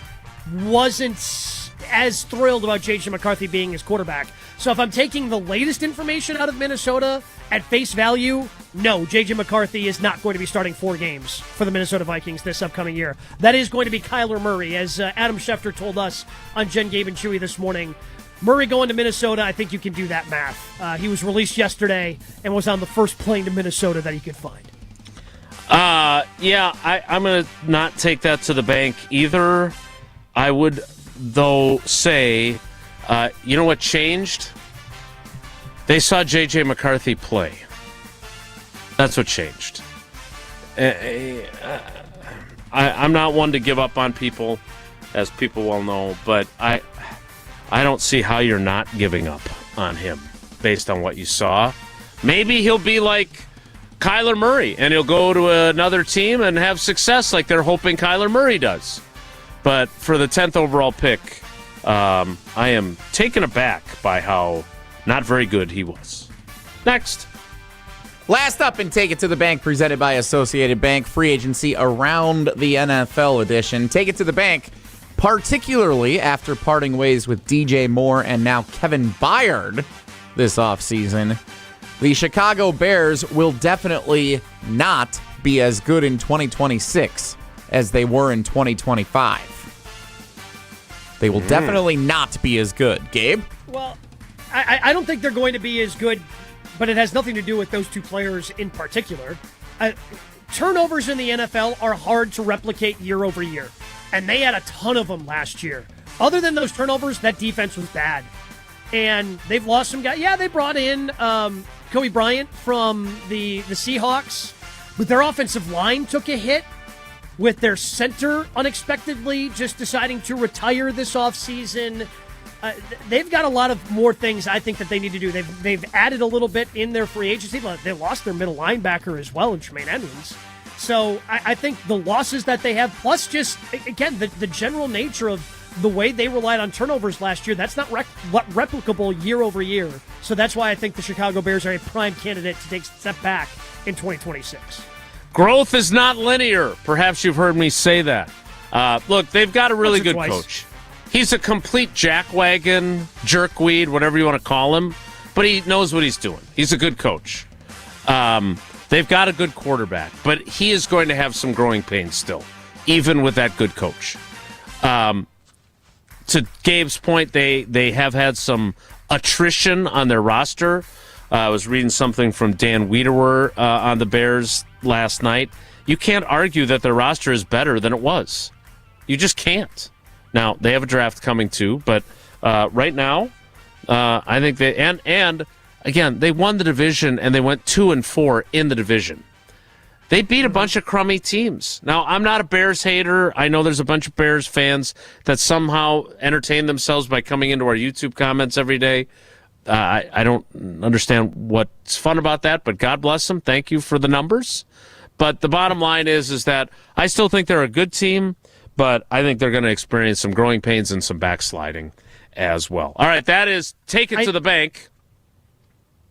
Speaker 1: wasn't as thrilled about J.J. McCarthy being his quarterback. So if I'm taking the latest information out of Minnesota at face value, no, J.J. McCarthy is not going to be starting 4 games for the Minnesota Vikings this upcoming year. That is going to be Kyler Murray, as Adam Schefter told us on Jen, Gabe, and Chewy this morning. Murray going to Minnesota, I think you can do that math. He was released yesterday and was on the first plane to Minnesota that he could find.
Speaker 5: I'm going to not take that to the bank either. I would, though, say, you know what changed? They saw J.J. McCarthy play. That's what changed. I'm not one to give up on people, as people well know, but I don't see how you're not giving up on him based on what you saw. Maybe he'll be like Kyler Murray, and he'll go to another team and have success like they're hoping Kyler Murray does. But for the 10th overall pick, I am taken aback by how not very good he was. Next.
Speaker 3: Last up and Take It to the Bank, presented by Associated Bank. Free agency around the NFL edition. Take it to the bank, particularly after parting ways with DJ Moore and now Kevin Byard this offseason. The Chicago Bears will definitely not be as good in 2026 as they were in 2025. They will definitely not be as good. Gabe?
Speaker 1: Well, I don't think they're going to be as good, but it has nothing to do with those two players in particular. Turnovers in the NFL are hard to replicate year over year, and they had a ton of them last year. Other than those turnovers, that defense was bad, and they've lost some guys. Yeah, they brought in Kobe Bryant from the Seahawks, but their offensive line took a hit with their center unexpectedly just deciding to retire this offseason. They've got a lot of more things I think that they need to do. They've added a little bit in their free agency. They lost their middle linebacker as well in Tremaine Edmonds. So I think the losses that they have, plus just, again, the general nature of the way they relied on turnovers last year, that's not replicable year over year. So that's why I think the Chicago Bears are a prime candidate to take a step back in 2026.
Speaker 5: Growth is not linear. Perhaps you've heard me say that. Look, they've got a really good
Speaker 1: twice.
Speaker 5: coach. He's a complete jackwagon, jerkweed, whatever you want to call him, but he knows what he's doing. He's a good coach. They've got a good quarterback, but he is going to have some growing pains still, even with that good coach. To Gabe's point, they have had some attrition on their roster. I was reading something from Dan Wiederer on the Bears last night. You can't argue that their roster is better than it was. You just can't. Now, they have a draft coming too, but right now, I think they and again, they won the division and they went 2-4 in the division. They beat a bunch of crummy teams. Now, I'm not a Bears hater. I know there's a bunch of Bears fans that somehow entertain themselves by coming into our YouTube comments every day. I don't understand what's fun about that, but God bless them. Thank you for the numbers. But the bottom line is that I still think they're a good team, but I think they're going to experience some growing pains and some backsliding as well. All right, that is Take It to the Bank.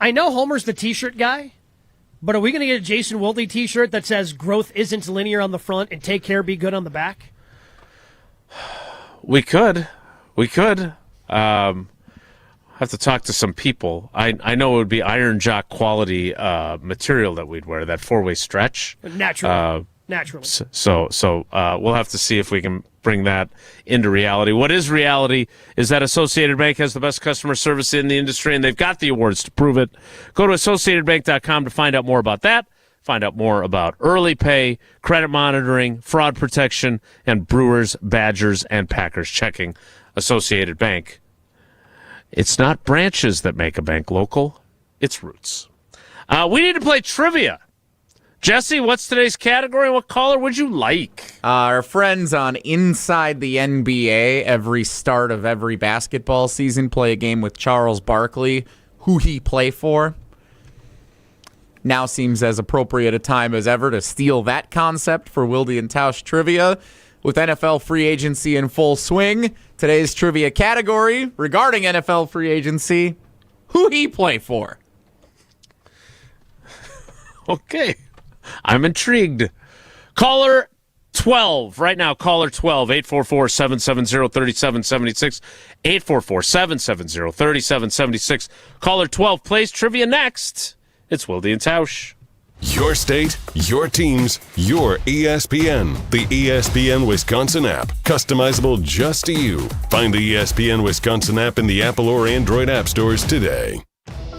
Speaker 1: I know Homer's the T-shirt guy, but are we going to get a Jason Wilde T-shirt that says growth isn't linear on the front and take care, be good on the back?
Speaker 5: We could. Have to talk to some people. I know it would be Iron Jock quality material that we'd wear, that 4-way stretch.
Speaker 1: Naturally.
Speaker 5: So we'll have to see if we can bring that into reality. What is reality is that Associated Bank has the best customer service in the industry, and they've got the awards to prove it. Go to AssociatedBank.com to find out more about that. Find out more about early pay, credit monitoring, fraud protection, and Brewers, Badgers, and Packers checking. Associated Bank. It's not branches that make a bank local. It's roots. We need to play trivia. Jesse, what's today's category? What caller would you like?
Speaker 3: Our friends on Inside the NBA, every start of every basketball season, play a game with Charles Barkley, who he play for. Now seems as appropriate a time as ever to steal that concept for Wilde and Tausch trivia. With NFL free agency in full swing, today's trivia category regarding NFL free agency, who he play for?
Speaker 5: Okay. I'm intrigued. Caller 12 right now. Caller 12, 844-770-3776. 844-770-3776. Caller 12 plays trivia next. It's Wilde and Tausch.
Speaker 2: Your state, your teams, your ESPN. The ESPN Wisconsin app. Customizable just to you. Find the ESPN Wisconsin app in the Apple or Android app stores today.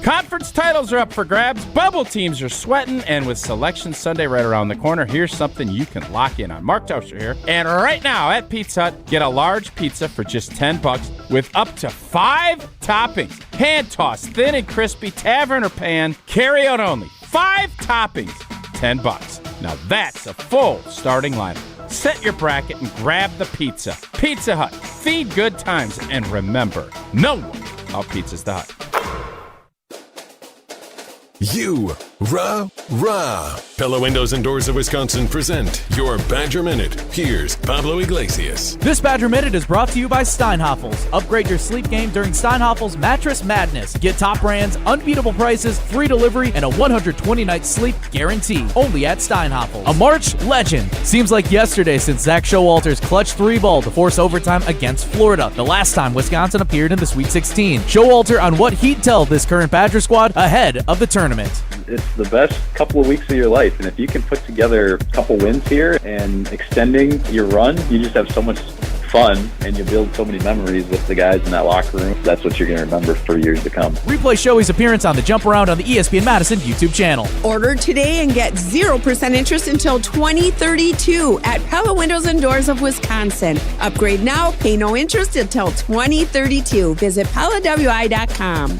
Speaker 6: Conference titles are up for grabs, bubble teams are sweating, and with Selection Sunday right around the corner, here's something you can lock in on. Mark Tauscher here. And right now at Pizza Hut, get a large pizza for just $10 with up to 5 toppings. Hand-tossed, thin and crispy, tavern or pan, carry-out only. 5 toppings, $10. Now that's a full starting lineup. Set your bracket and grab the pizza. Pizza Hut, feed good times, and remember, no one out-pizzas the Hut.
Speaker 2: You, rah. Pella Windows and Doors of Wisconsin present your Badger Minute. Here's Pablo Iglesias.
Speaker 28: This Badger Minute is brought to you by Steinhafels. Upgrade your sleep game during Steinhafels Mattress Madness. Get top brands, unbeatable prices, free delivery, and a 120-night sleep guarantee. Only at Steinhafels. A March legend. Seems like yesterday since Zach Showalter's clutch 3-ball to force overtime against Florida. The last time Wisconsin appeared in the Sweet 16. Showalter on what he'd tell this current Badger squad ahead of the tournament.
Speaker 10: It's the best couple of weeks of your life, and if you can put together a couple wins here and extending your run, you just have so much fun, and you build so many memories with the guys in that locker room. That's what you're going to remember for years to come.
Speaker 28: Replay Shoei's appearance on the Jump Around on the ESPN Madison YouTube channel.
Speaker 20: Order today and get 0% interest until 2032 at Pella Windows and Doors of Wisconsin. Upgrade now, pay no interest until 2032. Visit PellaWI.com.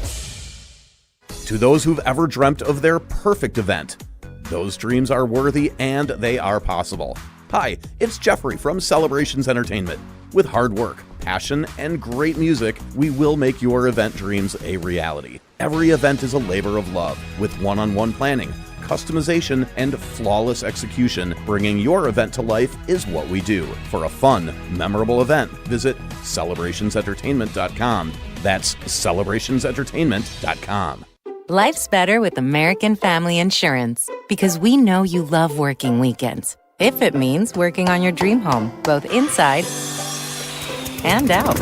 Speaker 12: To those who've ever dreamt of their perfect event, those dreams are worthy and they are possible. Hi, it's Jeffrey from Celebrations Entertainment. With hard work, passion, and great music, we will make your event dreams a reality. Every event is a labor of love, with one-on-one planning, customization, and flawless execution. Bringing your event to life is what we do. For a fun, memorable event, visit celebrationsentertainment.com. That's celebrationsentertainment.com.
Speaker 21: Life's better with American Family Insurance because we know you love working weekends
Speaker 4: if it means working on your dream home, both inside and out.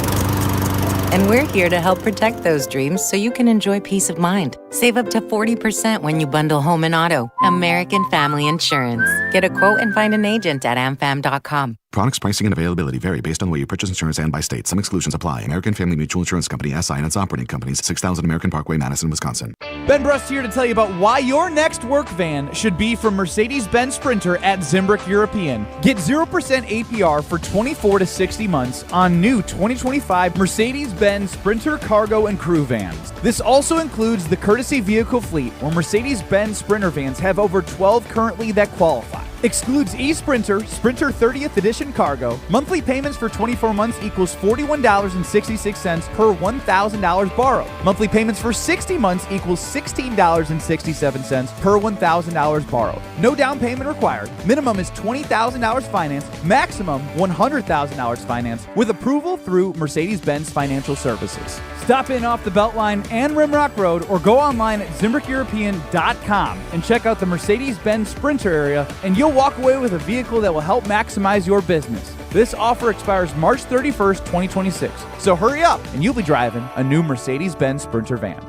Speaker 4: And we're here to help protect those dreams so you can enjoy peace of mind. Save up to 40% when you bundle home and auto. American Family Insurance. Get a quote and find an agent at amfam.com.
Speaker 24: Products, pricing, and availability vary based on the way you purchase insurance and by state. Some exclusions apply. American Family Mutual Insurance Company, SI, and its operating companies, 6000 American Parkway, Madison, Wisconsin.
Speaker 28: Ben Brust here to tell you about why your next work van should be from Mercedes-Benz Sprinter at Zimbrick European. Get 0% APR for 24 to 60 months on new 2025 Mercedes-Benz Sprinter cargo and crew vans. This also includes the courtesy vehicle fleet, where Mercedes-Benz Sprinter vans have over 12 currently that qualify. Excludes e-Sprinter, Sprinter 30th Edition Cargo. Monthly payments for 24 months equals $41.66 per $1,000 borrowed. Monthly payments for 60 months equals $16.67 per $1,000 borrowed. No down payment required. Minimum is $20,000 financed. Maximum $100,000 financed with approval through Mercedes-Benz Financial Services. Stop in off the Beltline and Rimrock Road or go online at ZimbrickEuropean.com and check out the Mercedes-Benz Sprinter area, and you'll walk away with a vehicle that will help maximize your business. This offer expires March 31st, 2026. So hurry up and you'll be driving a new Mercedes-Benz Sprinter van.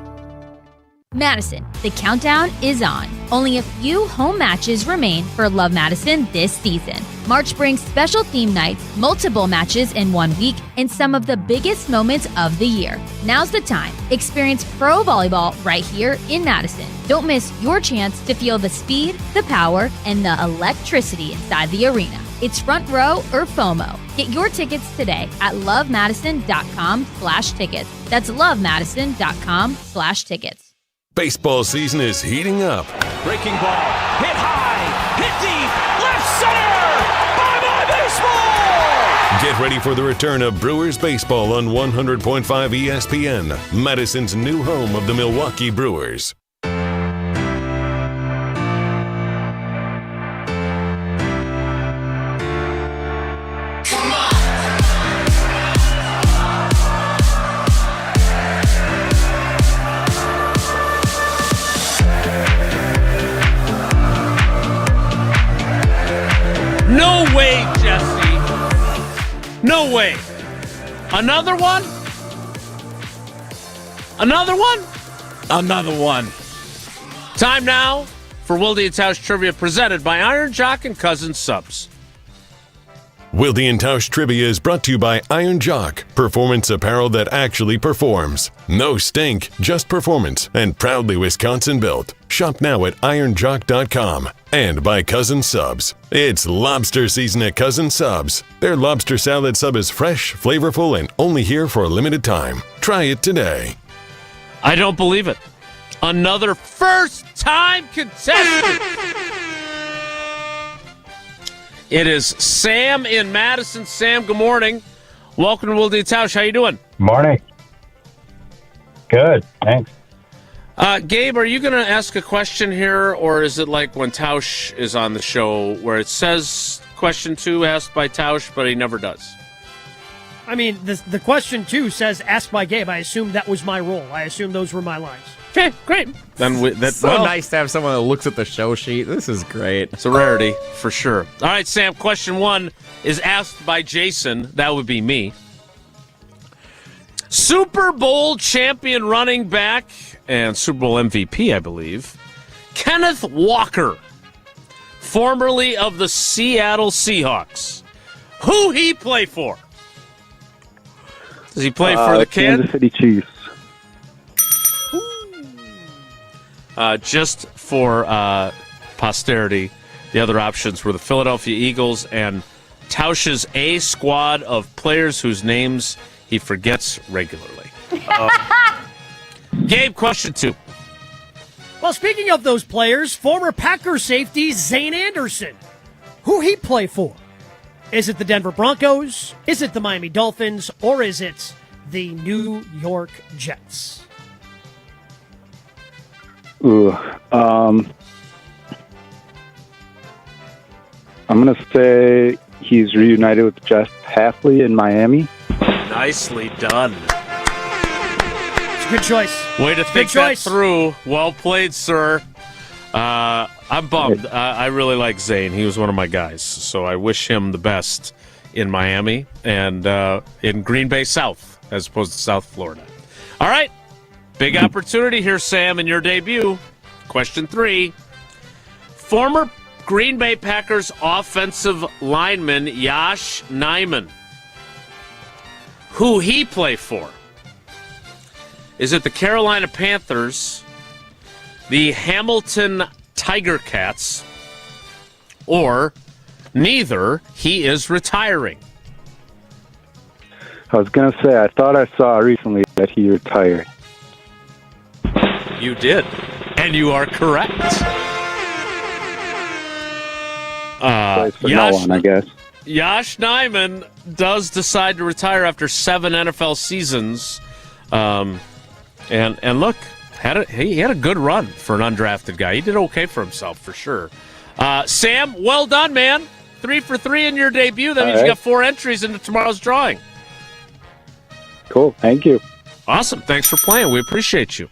Speaker 8: Madison, the countdown is on. Only a few home matches remain for Love Madison this season. March brings special theme nights, multiple matches in 1 week, and some of the biggest moments of the year. Now's the time. Experience pro volleyball right here in Madison. Don't miss your chance to feel the speed, the power, and the electricity inside the arena. It's front row or FOMO. Get your tickets today at lovemadison.com/tickets. That's lovemadison.com/tickets.
Speaker 2: Baseball season is heating up.
Speaker 13: Breaking ball, hit high, hit deep, left center, bye-bye baseball!
Speaker 2: Get ready for the return of Brewers baseball on 100.5 ESPN, Madison's new home of the Milwaukee Brewers.
Speaker 5: No way, Jesse. No way. Another one? Another one?
Speaker 3: Another one.
Speaker 5: Time now for Wilde and Tausch Trivia presented by Iron Jock and Cousins Subs.
Speaker 2: Wilde and Tausch Trivia is brought to you by Iron Jock, performance apparel that actually performs. No stink, just performance, and proudly Wisconsin built. Shop now at ironjock.com. And by Cousins Subs. It's lobster season at Cousins Subs. Their lobster salad sub is fresh, flavorful, and only here for a limited time. Try it today.
Speaker 5: I don't believe it. Another first-time contestant. It is Sam in Madison. Sam, good morning. Welcome to Wilde and Tausch. How you doing?
Speaker 21: Morning. Good, thanks.
Speaker 5: Gabe, are you going to ask a question here, or is it like when Tausch is on the show where it says question 2 asked by Tausch, but he never does?
Speaker 1: I mean, the question 2 says asked by Gabe. I assume that was my role. I assume those were my lines.
Speaker 5: Okay, great. Then that's
Speaker 3: so nice to have someone that looks at the show sheet. This is great.
Speaker 5: It's a rarity, for sure. All right, Sam, question 1 is asked by Jason. That would be me. Super Bowl champion running back and Super Bowl MVP, I believe, Kenneth Walker, formerly of the Seattle Seahawks. Who he play for? Does he play for the
Speaker 10: Kansas City Chiefs?
Speaker 5: Just for posterity, the other options were the Philadelphia Eagles and Tausch's A squad of players whose names he forgets regularly. Gabe, question 2.
Speaker 1: Well, speaking of those players, former Packer safety Zane Anderson. Who he play for? Is it the Denver Broncos? Is it the Miami Dolphins? Or is it the New York Jets?
Speaker 10: I'm going to say he's reunited with Jeff Hafley in Miami.
Speaker 5: Nicely done.
Speaker 1: It's a good choice.
Speaker 5: Way to think that through. Well played, sir. I'm bummed. I really like Zane. He was one of my guys, so I wish him the best in Miami and in Green Bay South as opposed to South Florida. All right, big opportunity here, Sam, in your debut. Question 3. Former Green Bay Packers offensive lineman Yosh Nijman. Who he play for? Is it the Carolina Panthers, the Hamilton Tiger Cats, or neither? He is retiring.
Speaker 21: I was going to say, I thought I saw recently that he retired.
Speaker 5: You did, and you are correct.
Speaker 21: Yosh, I guess.
Speaker 5: Yosh Nijman does decide to retire after 7 NFL seasons. And look, he had a good run for an undrafted guy. He did okay for himself, for sure. Sam, well done, man. 3 for 3 in your debut. That means you got 4 entries into tomorrow's drawing.
Speaker 21: Cool. Thank you.
Speaker 5: Awesome. Thanks for playing. We appreciate you.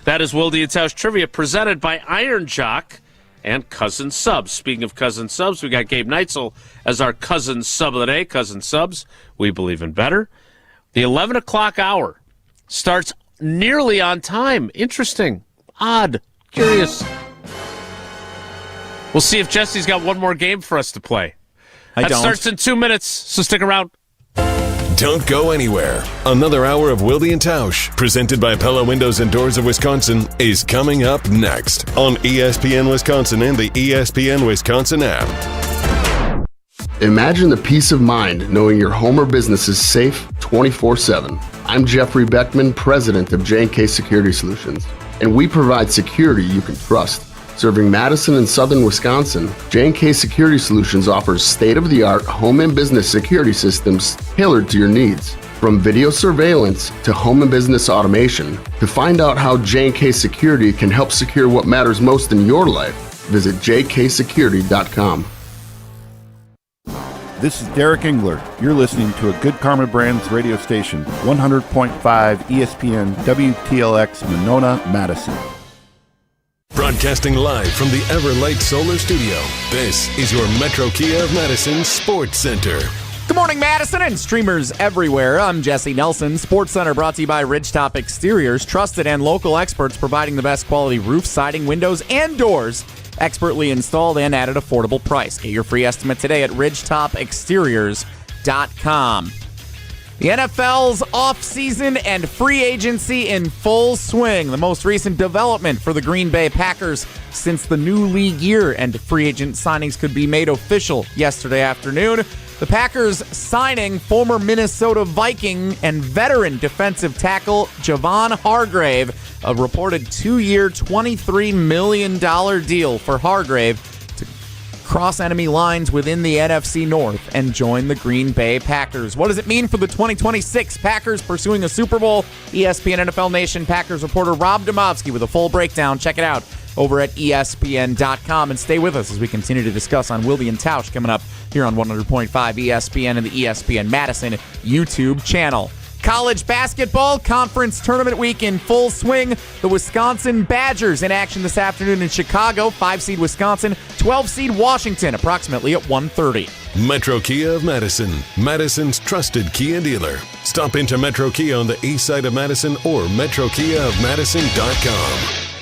Speaker 5: That is Wilde and Tausch Trivia presented by Iron Jock and Cousins Subs. Speaking of Cousins Subs, we got Gabe Neitzel as our Cousins Sub of the day. Cousins Subs, we believe in better. The 11 o'clock hour starts nearly on time. Interesting. Odd. Curious. We'll see if Jesse's got one more game for us to play. That starts in 2 minutes, so stick around.
Speaker 2: Don't go anywhere. Another hour of Wilde and Tausch, presented by Pella Windows and Doors of Wisconsin, is coming up next on ESPN Wisconsin and the ESPN Wisconsin app.
Speaker 7: Imagine the peace of mind knowing your home or business is safe 24/7. I'm Jeffrey Beckman, president of J&K Security Solutions, and we provide security you can trust. Serving Madison and southern Wisconsin, J&K Security Solutions offers state-of-the-art home and business security systems tailored to your needs. From video surveillance to home and business automation, to find out how J&K Security can help secure what matters most in your life, visit jksecurity.com.
Speaker 9: This is Derek Engler. You're listening to a Good Karma Brands radio station, 100.5 ESPN WTLX Monona, Madison.
Speaker 2: Broadcasting live from the Everlight Solar Studio, this is your Metro Kia of Madison Sports Center.
Speaker 3: Good morning, Madison and streamers everywhere. I'm Jesse Nelson. Sports Center brought to you by Ridgetop Exteriors, trusted and local experts providing the best quality roof, siding, windows, and doors, expertly installed and at an affordable price. Get your free estimate today at ridgetopexteriors.com. The NFL's offseason and free agency in full swing. The most recent development for the Green Bay Packers since the new league year, and free agent signings could be made official yesterday afternoon. The Packers signing former Minnesota Viking and veteran defensive tackle Javon Hargrave, a reported 2-year, $23 million deal for Hargrave to cross enemy lines within the NFC North and join the Green Bay Packers. What does it mean for the 2026 Packers pursuing a Super Bowl? ESPN NFL Nation Packers reporter Rob Demovsky with a full breakdown. Check it out over at ESPN.com, and stay with us as we continue to discuss on Wilde and Tausch coming up here on 100.5 ESPN and the ESPN Madison YouTube channel. College basketball conference tournament week in full swing. The Wisconsin Badgers in action this afternoon in Chicago. 5-seed Wisconsin, 12-seed Washington, approximately at 1:30.
Speaker 2: Metro Kia of Madison, Madison's trusted Kia dealer. Stop into Metro Kia on the east side of Madison or metrokiaofmadison.com.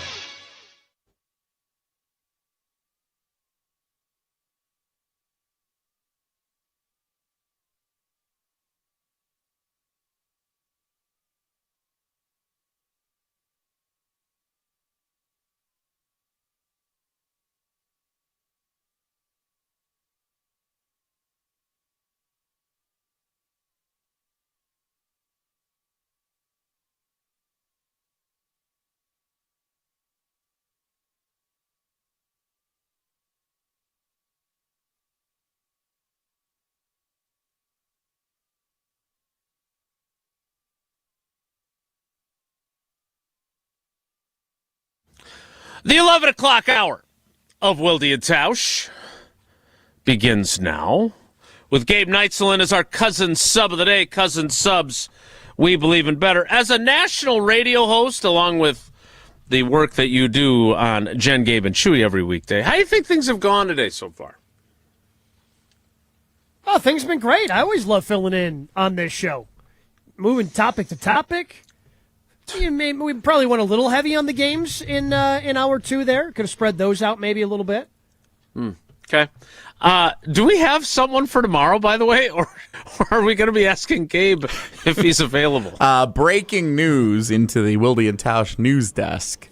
Speaker 5: The 11 o'clock hour of Wilde and Tausch begins now with Gabe Neitzel as our Cousins Sub of the day. Cousins Subs, we believe in better. As a national radio host, along with the work that you do on Jen, Gabe, and Chewy every weekday. How do you think things have gone today so far?
Speaker 1: Oh, things have been great. I always love filling in on this show. Moving topic to topic. We probably went a little heavy on the games in hour 2 there. Could have spread those out maybe a little bit.
Speaker 5: Okay. Do we have someone for tomorrow, by the way, or are we going to be asking Gabe if he's available?
Speaker 3: Breaking news into the Wilde and Tausch news desk.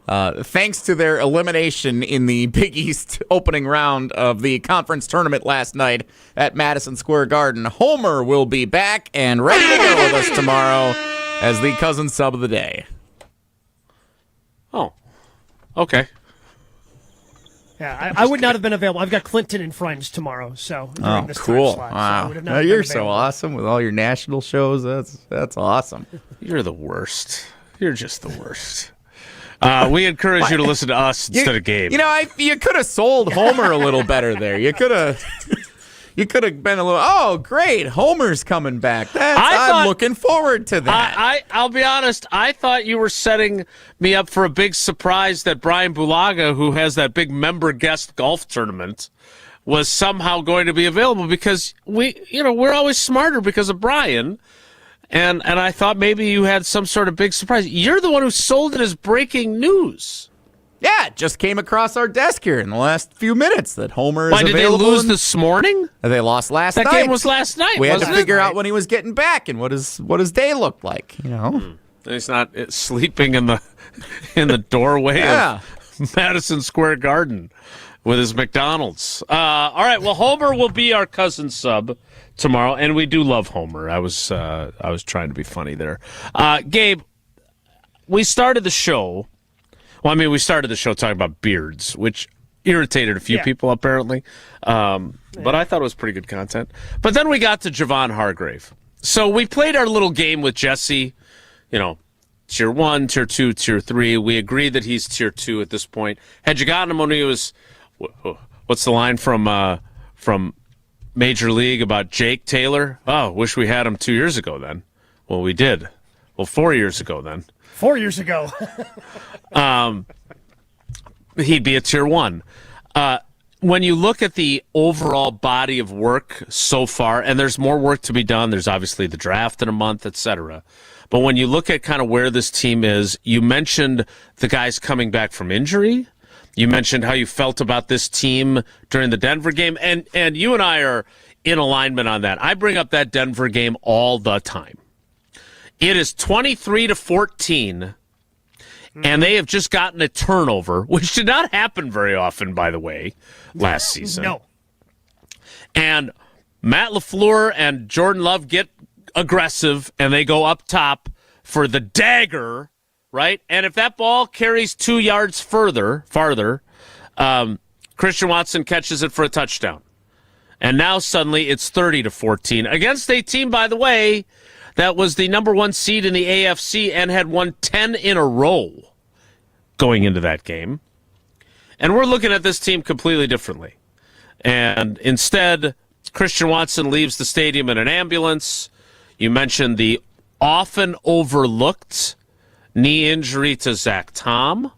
Speaker 3: Thanks to their elimination in the Big East opening round of the conference tournament last night at Madison Square Garden, Homer will be back and ready to go with us tomorrow as the Cousins Sub of the day.
Speaker 5: Oh, okay.
Speaker 1: Yeah, I would not have been available. I've got Clinton and Friends tomorrow, so during this
Speaker 3: cool!
Speaker 1: time slot,
Speaker 3: Wow,
Speaker 1: so I would have not been
Speaker 3: you're so
Speaker 1: available.
Speaker 3: awesome with all your national shows. That's awesome.
Speaker 5: You're the worst. You're just the worst. We encourage you to listen to us instead of Gabe.
Speaker 3: You know, you could have sold Homer a little better there. You could have been a little. Oh, great! Homer's coming back. I'm looking forward to that.
Speaker 5: I'll be honest. I thought you were setting me up for a big surprise that Brian Bulaga, who has that big member guest golf tournament, was somehow going to be available because we're always smarter because of Brian. And I thought maybe you had some sort of big surprise. You're the one who sold it as breaking news.
Speaker 3: Yeah, it just came across our desk here in the last few minutes that Homer is available.
Speaker 5: Why, did they lose this morning?
Speaker 3: They lost last night.
Speaker 5: That game was last night,
Speaker 3: We had to
Speaker 5: wasn't
Speaker 3: figure
Speaker 5: it?
Speaker 3: out when he was getting back and what his day looked like, you know.
Speaker 5: He's not sleeping in the doorway of Madison Square Garden with his McDonald's. All right, well, Homer will be our cousin sub tomorrow, and we do love Homer. I was trying to be funny there. Gabe, we started the show. Well, I mean, we started the show talking about beards, which irritated a few people apparently. But I thought it was pretty good content. But then we got to Javon Hargrave. So we played our little game with Jesse. Tier 1, Tier 2, Tier 3. We agreed that he's Tier 2 at this point. Had you gotten him when he was, what's the line from Major League about Jake Taylor? Oh, wish we had him 2 years ago then. Well, we did. Well, 4 years ago then.
Speaker 1: 4 years ago.
Speaker 5: He'd be a Tier 1. When you look at the overall body of work so far, and there's more work to be done, there's obviously the draft in a month, etc. But when you look at kind of where this team is, you mentioned the guys coming back from injury. You mentioned how you felt about this team during the Denver game, and you and I are in alignment on that. I bring up that Denver game all the time. It is 23-14, and they have just gotten a turnover, which did not happen very often, by the way, last season.
Speaker 1: No.
Speaker 5: And Matt LaFleur and Jordan Love get aggressive, and they go up top for the dagger, right? And if that ball carries 2 yards farther, Christian Watson catches it for a touchdown. And now suddenly it's 30-14 against a team, by the way, that was the number 1 seed in the AFC and had won 10 in a row going into that game. And we're looking at this team completely differently. And instead, Christian Watson leaves the stadium in an ambulance. You mentioned the often overlooked knee injury to Zach Tom.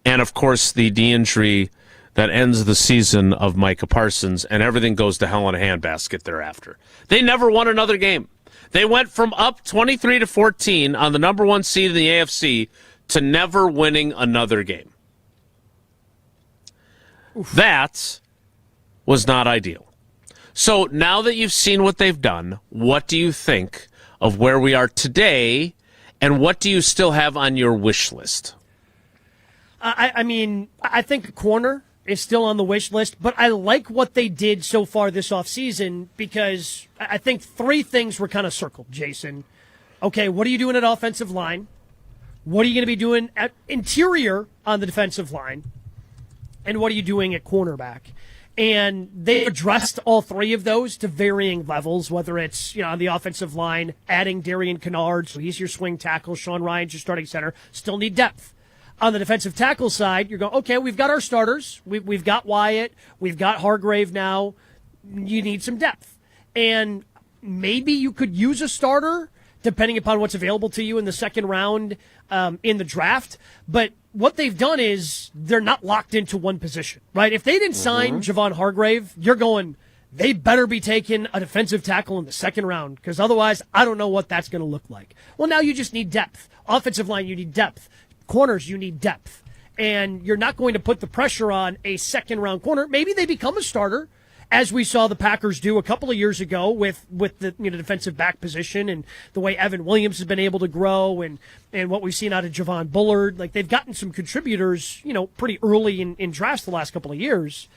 Speaker 5: And, of course, the knee injury that ends the season of Micah Parsons, and everything goes to hell in a handbasket thereafter. They never won another game. They went from up 23-14 on the number 1 seed in the AFC to never winning another game. Oof. That was not ideal. So now that you've seen what they've done, what do you think of where we are today, and what do you still have on your wish list?
Speaker 1: I think a corner is still on the wish list, but I like what they did so far this offseason because I think 3 things were kind of circled, Jason. Okay, what are you doing at offensive line? What are you going to be doing at interior on the defensive line? And what are you doing at cornerback? And they addressed all 3 of those to varying levels, whether it's on the offensive line, adding Darian Kennard, so he's your swing tackle, Sean Ryan's your starting center, still need depth. On the defensive tackle side, you're going, okay, we've got our starters. We've got Wyatt. We've got Hargrave now. You need some depth. And maybe you could use a starter depending upon what's available to you in the second round in the draft. But what they've done is they're not locked into one position, right? If they didn't sign Javon Hargrave, you're going, they better be taking a defensive tackle in the second round, because otherwise I don't know what that's going to look like. Well, now you just need depth. Offensive line, you need depth. Corners, you need depth. And you're not going to put the pressure on a second-round corner. Maybe they become a starter, as we saw the Packers do a couple of years ago with the defensive back position and the way Evan Williams has been able to grow and what we've seen out of Javon Bullard. Like, they've gotten some contributors, pretty early in drafts the last couple of years.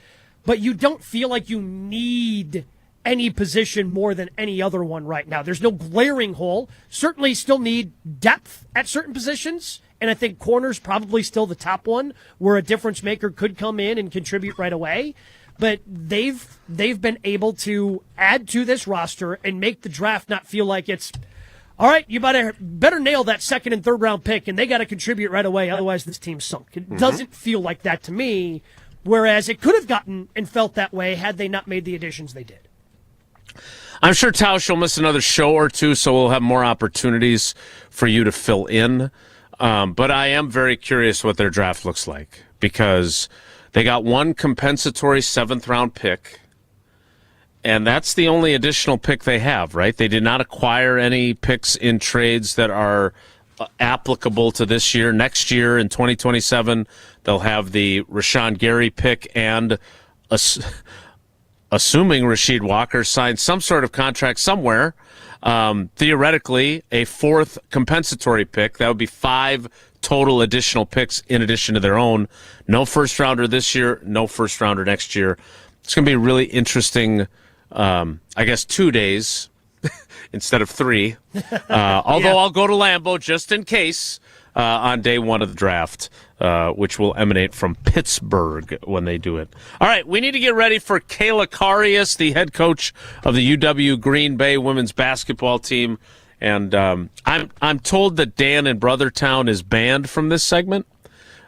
Speaker 1: But you don't feel like you need any position more than any other one right now. There's no glaring hole. Certainly still need depth at certain positions, and I think corner's probably still the top one where a difference maker could come in and contribute right away. But they've been able to add to this roster and make the draft not feel like it's, all right, you better nail that second and third round pick, and they got to contribute right away, otherwise this team's sunk. It doesn't feel like that to me, whereas it could have gotten and felt that way had they not made the additions they did.
Speaker 5: I'm sure Tausch will miss another show or two, so we'll have more opportunities for you to fill in. But I am very curious what their draft looks like, because they got one compensatory 7th-round pick, and that's the only additional pick they have, right? They did not acquire any picks in trades that are applicable to this year. Next year, in 2027, they'll have the Rashan Gary pick and assuming Rasheed Walker signs some sort of contract somewhere, theoretically, a 4th compensatory pick. That would be 5 total additional picks in addition to their own. No first-rounder this year, no first-rounder next year. It's going to be a really interesting, 2 days instead of 3. Although I'll go to Lambeau just in case on day 1 of the draft, which will emanate from Pittsburgh when they do it. All right, we need to get ready for Kayla Karius, the head coach of the UW Green Bay women's basketball team. And I'm told that Dan in Brothertown is banned from this segment.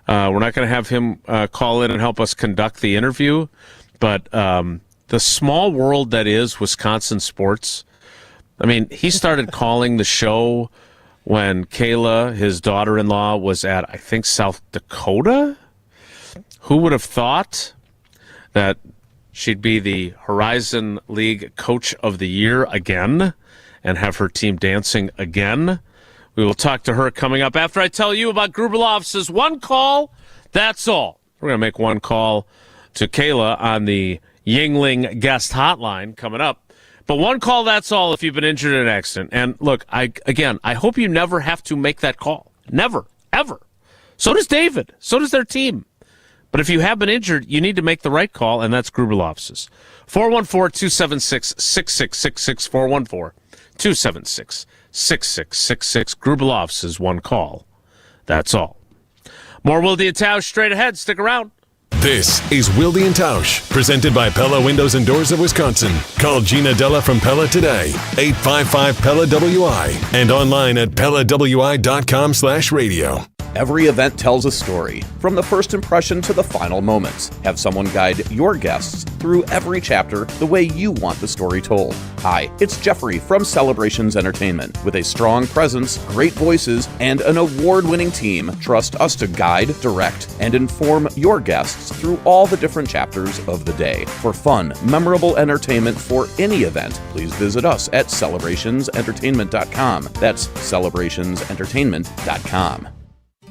Speaker 5: We're not going to have him call in and help us conduct the interview. But the small world that is Wisconsin sports, I mean, he started calling the show when Kayla, his daughter-in-law, was at, I think, South Dakota. Who would have thought that she'd be the Horizon League Coach of the Year again and have her team dancing again? We will talk to her coming up after I tell you about Grubelov's one call, that's all. We're going to make one call to Kayla on the Yingling guest hotline coming up. But one call, that's all, if you've been injured in an accident. And look, I hope you never have to make that call. Never, ever. So does David. So does their team. But if you have been injured, you need to make the right call, and that's Grubelov's. 414-276-6666, 414-276-6666. Grubelov's one call. That's all. More Wilde and Tausch straight ahead. Stick around.
Speaker 2: This is Wilde and Tausch, presented by Pella Windows and Doors of Wisconsin. Call Gina Della from Pella today, 855-PELLA-WI, and online at PellaWI.com/radio.
Speaker 12: Every event tells a story, from the first impression to the final moments. Have someone guide your guests through every chapter the way you want the story told. Hi, it's Jeffrey from Celebrations Entertainment. With a strong presence, great voices, and an award-winning team, trust us to guide, direct, and inform your guests through all the different chapters of the day. For fun, memorable entertainment for any event, please visit us at celebrationsentertainment.com. That's celebrationsentertainment.com.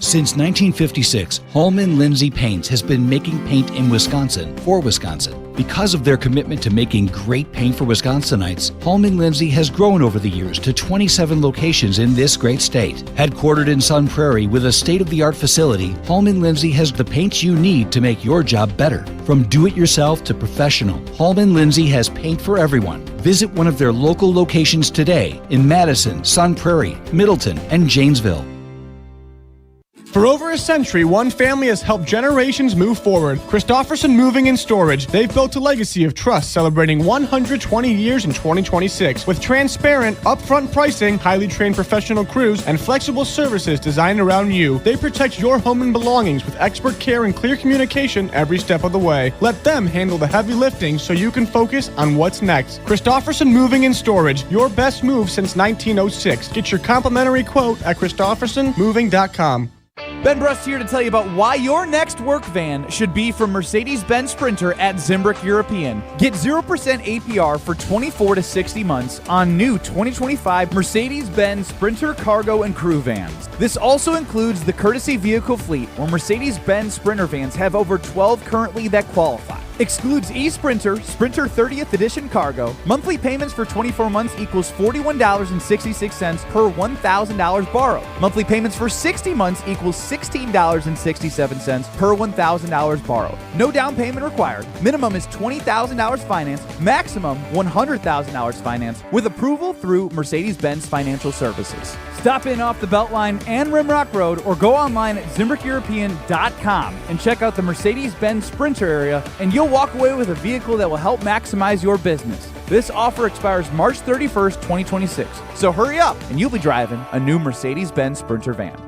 Speaker 14: Since 1956, Holman Lindsay Paints has been making paint in Wisconsin for Wisconsin. Because of their commitment to making great paint for Wisconsinites, Holman Lindsay has grown over the years to 27 locations in this great state. Headquartered in Sun Prairie with a state-of-the-art facility, Holman Lindsay has the paints you need to make your job better. From do-it-yourself to professional, Holman Lindsay has paint for everyone. Visit one of their local locations today in Madison, Sun Prairie, Middleton, and Janesville.
Speaker 15: For over a century, one family has helped generations move forward. Christofferson Moving and Storage. They've built a legacy of trust, celebrating 120 years in 2026. With transparent, upfront pricing, highly trained professional crews, and flexible services designed around you, they protect your home and belongings with expert care and clear communication every step of the way. Let them handle the heavy lifting so you can focus on what's next. Christofferson Moving and Storage. Your best move since 1906. Get your complimentary quote at ChristoffersonMoving.com.
Speaker 28: Ben Brust here to tell you about why your next work van should be from Mercedes-Benz Sprinter at Zimbrick European. Get 0% APR for 24 to 60 months on new 2025 Mercedes-Benz Sprinter cargo and crew vans. This also includes the courtesy vehicle fleet, where Mercedes-Benz Sprinter vans have over 12 currently that qualify. Excludes e-Sprinter, Sprinter 30th Edition Cargo. Monthly payments for 24 months equals $41.66 per $1,000 borrowed. Monthly payments for 60 months equals $16.67 per $1,000 borrowed. No down payment required. Minimum is $20,000 financed. Maximum $100,000 financed with approval through Mercedes-Benz Financial Services. Stop in off the Beltline and Rimrock Road or go online at ZimbrickEuropean.com and check out the Mercedes-Benz Sprinter area, and you'll walk away with a vehicle that will help maximize your business. This offer expires March 31st, 2026. So hurry up and you'll be driving a new Mercedes-Benz Sprinter van.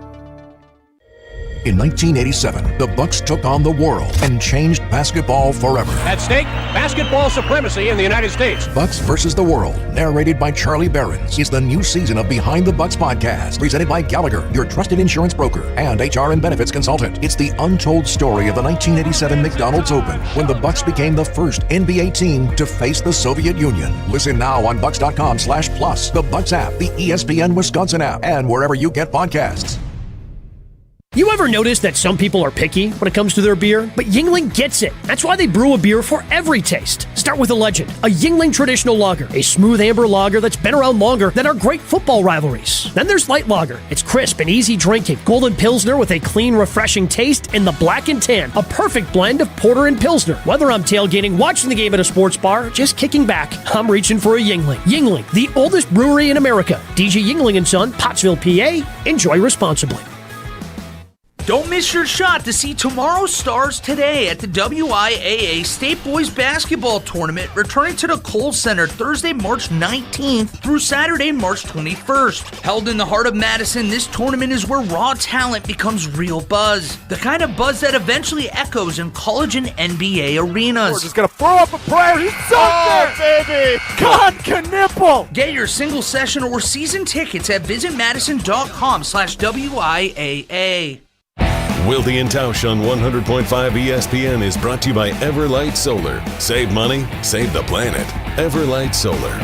Speaker 24: In 1987, the Bucks took on the world and changed basketball forever.
Speaker 16: At stake, basketball supremacy in the United States.
Speaker 24: Bucks versus the World, narrated by Charlie Behrens, is the new season of Behind the Bucks podcast, presented by Gallagher, your trusted insurance broker and HR and benefits consultant. It's the untold story of the 1987 McDonald's Open, when the Bucks became the first NBA team to face the Soviet Union. Listen now on Bucks.com/plus, the Bucks app, the ESPN Wisconsin app, and wherever you get podcasts.
Speaker 1: You ever notice that some people are picky when it comes to their beer? But Yuengling gets it. That's why they brew a beer for every taste. Start with a legend, a Yuengling traditional lager, a smooth amber lager that's been around longer than our great football rivalries. Then there's light lager. It's crisp and easy drinking. Golden Pilsner with a clean, refreshing taste, and the Black and Tan, a perfect blend of porter and Pilsner. Whether I'm tailgating, watching the game at a sports bar, just kicking back, I'm reaching for a Yuengling. Yuengling, the oldest brewery in America. DG Yuengling & Son, Pottsville, PA. Enjoy responsibly.
Speaker 17: Don't miss your shot to see tomorrow's stars today at the WIAA State Boys Basketball Tournament, returning to the Kohl Center Thursday, March 19th through Saturday, March 21st. Held in the heart of Madison, this tournament is where raw talent becomes real buzz. The kind of buzz that eventually echoes in college and NBA arenas.
Speaker 28: We're just going to throw up a prayer. He's so baby! God can nipple!
Speaker 17: Get your single session or season tickets at visitmadison.com/WIAA.
Speaker 2: Wilde and Tausch on 100.5 ESPN is brought to you by Everlight Solar. Save money, save the planet. Everlight Solar.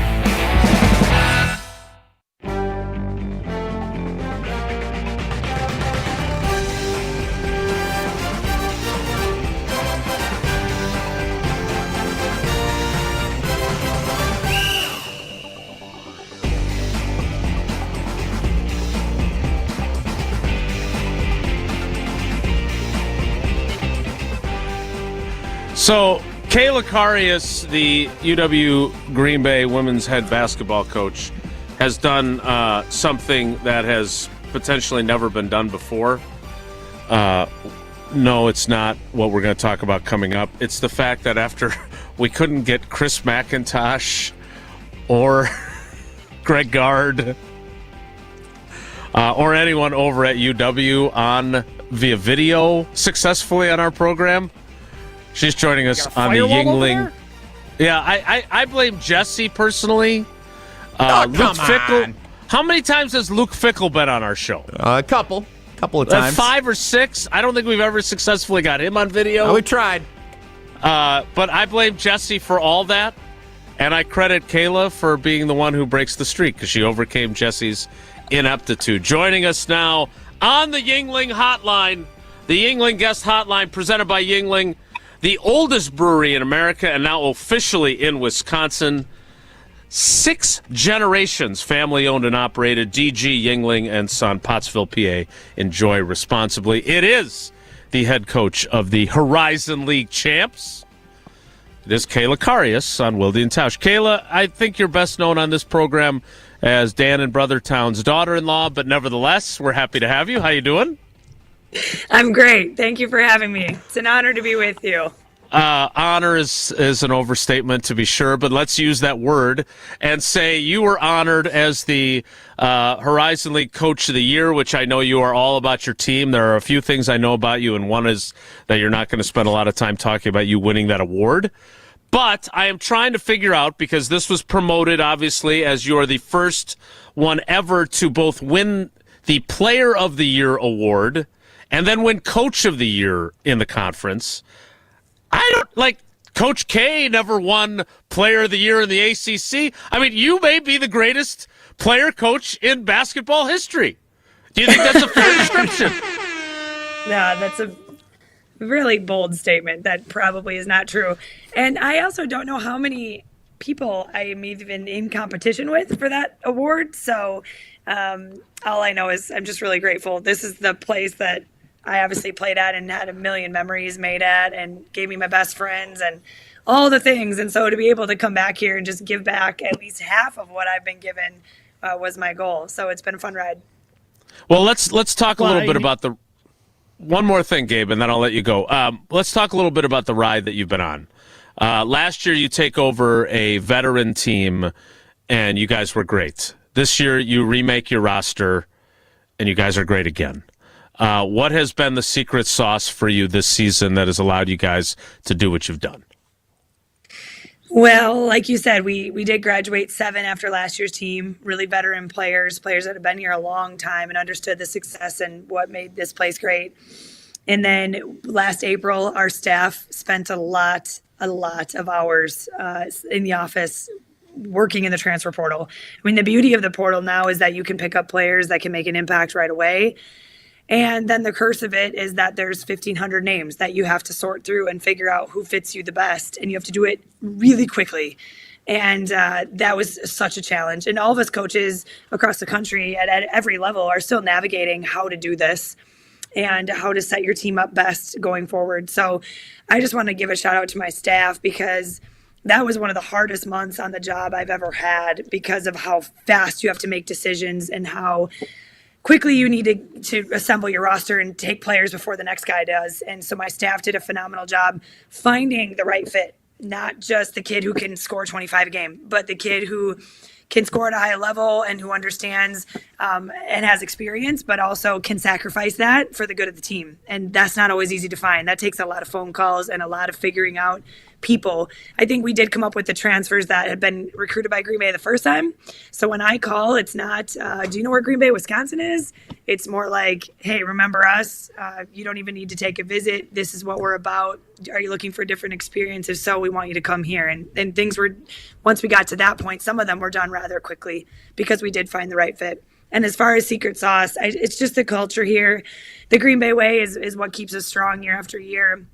Speaker 5: So, Kayla Karius, the UW Green Bay women's head basketball coach, has done something that has potentially never been done before. No, it's not what we're going to talk about coming up. It's the fact that after we couldn't get Chris McIntosh or Greg Gard or anyone over at UW on via video successfully on our program, she's joining us on the Yuengling. Yeah, I blame Jesse personally. Luke Fickle. How many times has Luke Fickle been on our show?
Speaker 3: A couple of times.
Speaker 5: 5 or 6. I don't think we've ever successfully got him on video.
Speaker 3: We tried.
Speaker 5: But I blame Jesse for all that, and I credit Kayla for being the one who breaks the streak because she overcame Jesse's ineptitude. Joining us now on the Yuengling hotline, the Yuengling guest hotline presented by Yuengling, the oldest brewery in America and now officially in Wisconsin. 6 generations, family-owned and operated. DG Yuengling & Son, Pottsville, PA. Enjoy responsibly. It is the head coach of the Horizon League champs. It is Kayla Karius on Wilde and Tausch. Kayla, I think you're best known on this program as Dan and Brother Town's daughter-in-law, but nevertheless, we're happy to have you. How you doing?
Speaker 11: I'm great. Thank you for having me. It's an honor to be with you.
Speaker 5: Honor is an overstatement, to be sure, but let's use that word and say you were honored as the Horizon League Coach of the Year, which I know you are all about your team. There are a few things I know about you, and one is that you're not going to spend a lot of time talking about you winning that award. But I am trying to figure out, because this was promoted, obviously, as you are the first one ever to both win the Player of the Year award and then win Coach of the Year in the conference. I don't like Coach Quay never won Player of the Year in the ACC. I mean, you may be the greatest player coach in basketball history. Do you think that's a fair description?
Speaker 11: No, that's a really bold statement. That probably is not true. And I also don't know how many people I am even in competition with for that award. So all I know is I'm just really grateful. This is the place that I obviously played at and had a million memories made at and gave me my best friends and all the things. And so to be able to come back here and just give back at least half of what I've been given was my goal. So it's been a fun ride.
Speaker 5: Well, let's talk a little bit about the one more thing, Gabe, and then I'll let you go. Let's talk a little bit about the ride that you've been on. Last year, you take over a veteran team, and you guys were great. This year, you remake your roster, and you guys are great again. What has been the secret sauce for you this season that has allowed you guys to do what you've done?
Speaker 11: Well, like you said, we did graduate 7 after last year's team, really veteran players that have been here a long time and understood the success and what made this place great. And then last April, our staff spent a lot of hours in the office working in the transfer portal. I mean, the beauty of the portal now is that you can pick up players that can make an impact right away. And then the curse of it is that there's 1,500 names that you have to sort through and figure out who fits you the best. And you have to do it really quickly. And that was such a challenge. And all of us coaches across the country at every level are still navigating how to do this and how to set your team up best going forward. So I just want to give a shout out to my staff, because that was one of the hardest months on the job I've ever had, because of how fast you have to make decisions and how quickly you need to assemble your roster and take players before the next guy does. And so my staff did a phenomenal job finding the right fit, not just the kid who can score 25 a game, but the kid who can score at a high level and who understands and has experience, but also can sacrifice that for the good of the team. And that's not always easy to find. That takes a lot of phone calls and a lot of figuring out people. I think we did come up with the transfers that had been recruited by Green Bay the first time. So when I call, it's not, do you know where Green Bay, Wisconsin is? It's more like, hey, remember us? You don't even need to take a visit. This is what we're about. Are you looking for a different experience? If so, we want you to come here. And things were, once we got to that point, some of them were done rather quickly because we did find the right fit. And as far as secret sauce, it's just the culture here. The Green Bay way is what keeps us strong year after year.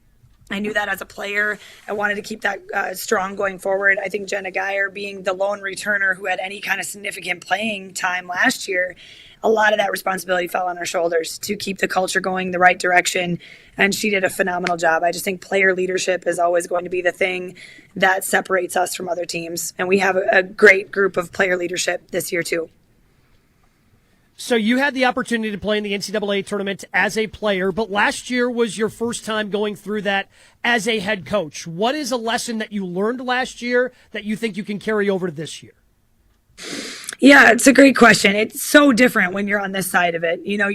Speaker 11: I knew that as a player. I wanted to keep that strong going forward. I think Jenna Geyer, being the lone returner who had any kind of significant playing time last year, a lot of that responsibility fell on her shoulders to keep the culture going the right direction, and she did a phenomenal job. I just think player leadership is always going to be the thing that separates us from other teams, and we have a great group of player leadership this year too.
Speaker 1: So you had the opportunity to play in the NCAA tournament as a player, but last year was your first time going through that as a head coach. What is a lesson that you learned last year that you think you can carry over to this year?
Speaker 11: Yeah, it's a great question. It's so different when you're on this side of it. You know,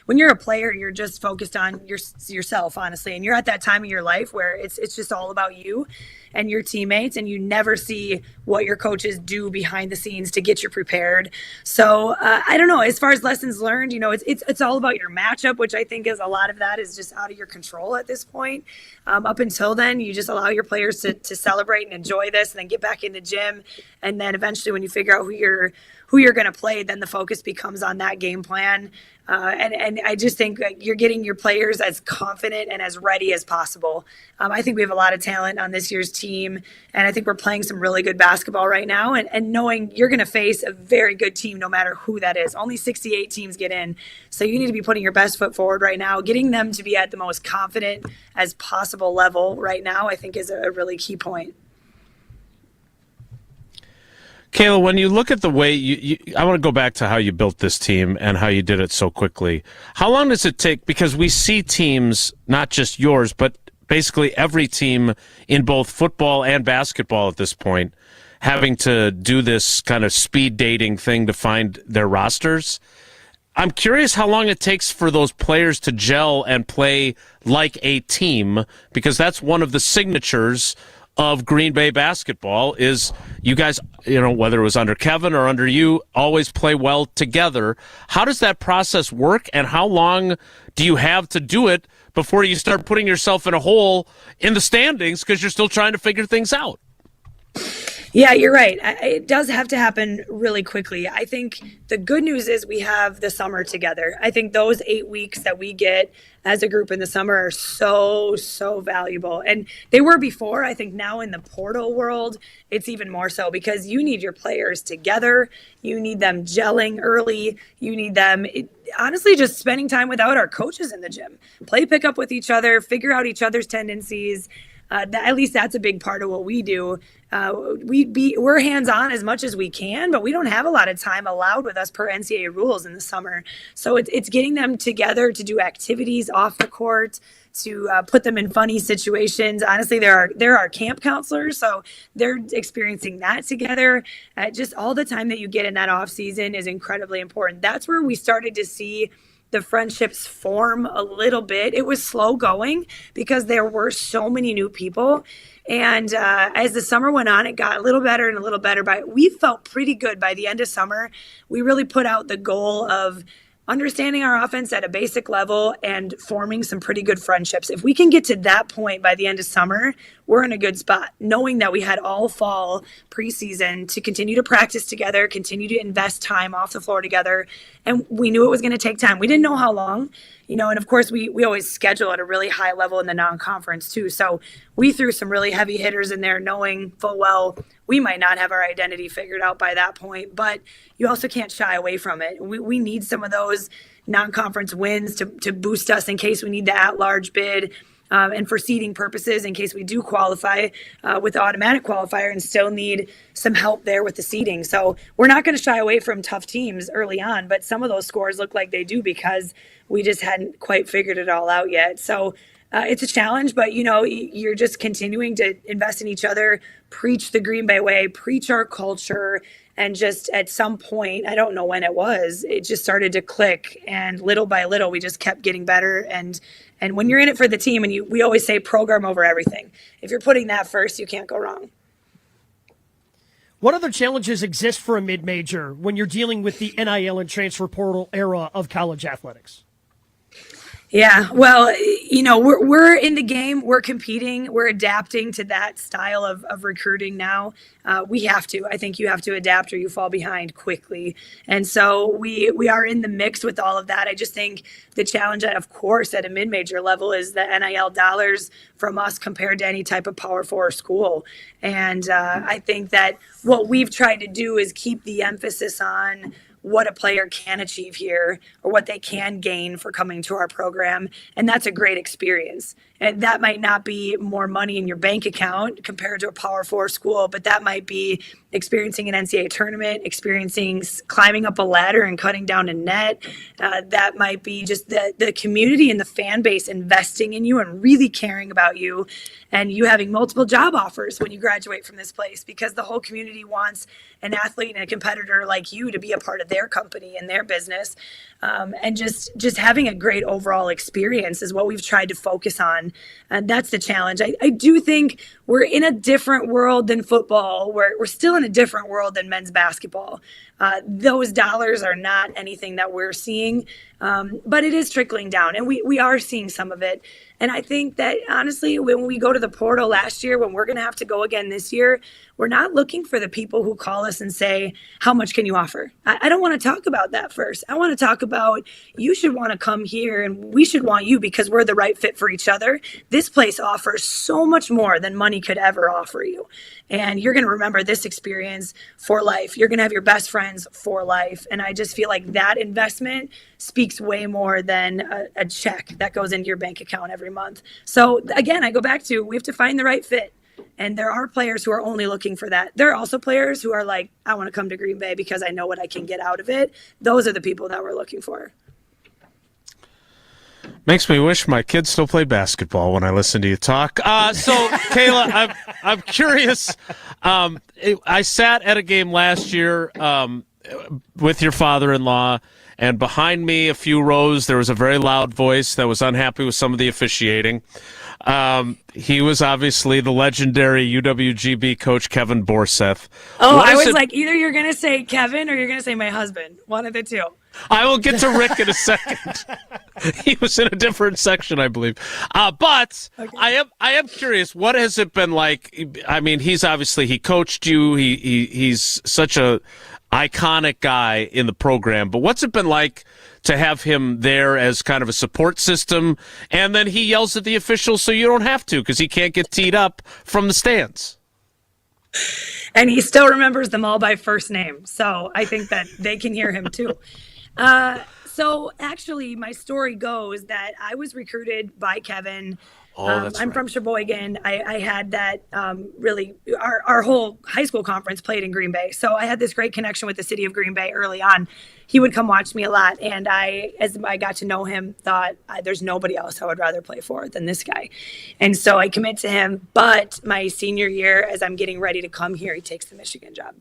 Speaker 11: when you're a player, you're just focused on yourself, honestly, and you're at that time of your life where it's just all about you and your teammates, and you never see what your coaches do behind the scenes to get you prepared. So I don't know. As far as lessons learned, you know, it's all about your matchup, which I think is a lot of that is just out of your control at this point. Up until then, you just allow your players to celebrate and enjoy this, and then get back in the gym, and then eventually, when you figure out who you're going to play, then the focus becomes on that game plan. And I just think you're getting your players as confident and as ready as possible. I think we have a lot of talent on this year's team, and I think we're playing some really good basketball right now, and knowing you're going to face a very good team no matter who that is. Only 68 teams get in, so you need to be putting your best foot forward right now. Getting them to be at the most confident as possible level right now, I think, is a really key point.
Speaker 5: Kayla, when you look at the way I want to go back to how you built this team and how you did it so quickly. How long does it take? Because we see teams, not just yours, but basically every team in both football and basketball at this point, having to do this kind of speed dating thing to find their rosters. I'm curious how long it takes for those players to gel and play like a team, because that's one of the signatures of Green Bay basketball is you guys, whether it was under Kevin or under you, always play well together. How does that process work, and how long do you have to do it before you start putting yourself in a hole in the standings because you're still trying to figure things out?
Speaker 11: Yeah, you're right. It does have to happen really quickly. I think the good news is we have the summer together. I think those 8 weeks that we get as a group in the summer are so, so valuable. And they were before. I think now in the portal world, it's even more so because you need your players together. You need them gelling early. You need them, honestly, just spending time without our coaches in the gym. Play pickup with each other, figure out each other's tendencies. At least that's a big part of what we do. We're hands-on as much as we can, but we don't have a lot of time allowed with us per NCAA rules in the summer. So it's getting them together to do activities off the court, to put them in funny situations. Honestly, there are camp counselors, so they're experiencing that together. Just all the time that you get in that off season is incredibly important. That's where we started to see the friendships form a little bit. It was slow going because there were so many new people. And as the summer went on, it got a little better and a little better. But we felt pretty good by the end of summer. We really put out the goal of understanding our offense at a basic level and forming some pretty good friendships. If we can get to that point by the end of summer, we're in a good spot, knowing that we had all fall preseason to continue to practice together, continue to invest time off the floor together. And we knew it was going to take time. We didn't know how long, and of course we always schedule at a really high level in the non-conference too. So we threw some really heavy hitters in there, knowing full well we might not have our identity figured out by that point, but you also can't shy away from it. We need some of those non-conference wins to boost us in case we need the at-large bid. And for seeding purposes, in case we do qualify with the automatic qualifier and still need some help there with the seeding. So we're not going to shy away from tough teams early on, but some of those scores look like they do because we just hadn't quite figured it all out yet. So it's a challenge, but you're just continuing to invest in each other, preach the Green Bay way, preach our culture, and just at some point, I don't know when it just started to click, and little by little, we just kept getting better. And when you're in it for the team, and we always say program over everything. If you're putting that first, you can't go wrong.
Speaker 1: What other challenges exist for a mid-major when you're dealing with the NIL and transfer portal era of college athletics?
Speaker 11: Yeah, well, we're in the game, we're competing, we're adapting to that style of recruiting now. We have to. I think you have to adapt or you fall behind quickly. And so we are in the mix with all of that. I just think the challenge, of course, at a mid-major level is the NIL dollars from us compared to any type of Power 4 school. And I think that what we've tried to do is keep the emphasis on what a player can achieve here or what they can gain for coming to our program. And that's a great experience. And that might not be more money in your bank account compared to a Power 4 school, but that might be experiencing an NCAA tournament, experiencing climbing up a ladder and cutting down a net. That might be just the community and the fan base investing in you and really caring about you, and you having multiple job offers when you graduate from this place because the whole community wants an athlete and a competitor like you to be a part of their company and their business. And just having a great overall experience is what we've tried to focus on. And that's the challenge. I do think we're in a different world than football. We're still in a different world than men's basketball. Those dollars are not anything that we're seeing, but it is trickling down, and we are seeing some of it. And I think that, honestly, when we go to the portal last year, when we're going to have to go again this year, we're not looking for the people who call us and say, how much can you offer? I don't want to talk about that first. I want to talk about you should want to come here, and we should want you because we're the right fit for each other. This place offers so much more than money could ever offer you. And you're going to remember this experience for life. You're going to have your best friends for life. And I just feel like that investment speaks way more than a check that goes into your bank account every month. So again, I go back to, we have to find the right fit. And there are players who are only looking for that. There are also players who are like, I want to come to Green Bay because I know what I can get out of it. Those are the people that we're looking for.
Speaker 5: Makes me wish my kids still played basketball when I listen to you talk. So, Kayla, I'm curious. I sat at a game last year with your father-in-law, and behind me, a few rows, there was a very loud voice that was unhappy with some of the officiating. He was obviously the legendary UWGB coach Kevin Borseth.
Speaker 11: Oh, I was like, either you're going to say Kevin or you're going to say my husband. One of the two.
Speaker 5: I will get to Rick in a second. He was in a different section, I believe. But okay. I am curious, what has it been like? I mean, he coached you. He's such a iconic guy in the program. But what's it been like to have him there as kind of a support system, and then he yells at the officials so you don't have to because he can't get teed up from the stands?
Speaker 11: And he still remembers them all by first name. So I think that they can hear him too. So actually, my story goes that I was recruited by Kevin. I'm from Sheboygan. I had that really, our whole high school conference played in Green Bay. So I had this great connection with the city of Green Bay early on. He would come watch me a lot. And as I got to know him, thought there's nobody else I would rather play for than this guy. And so I commit to him. But my senior year, as I'm getting ready to come here, he takes the Michigan job.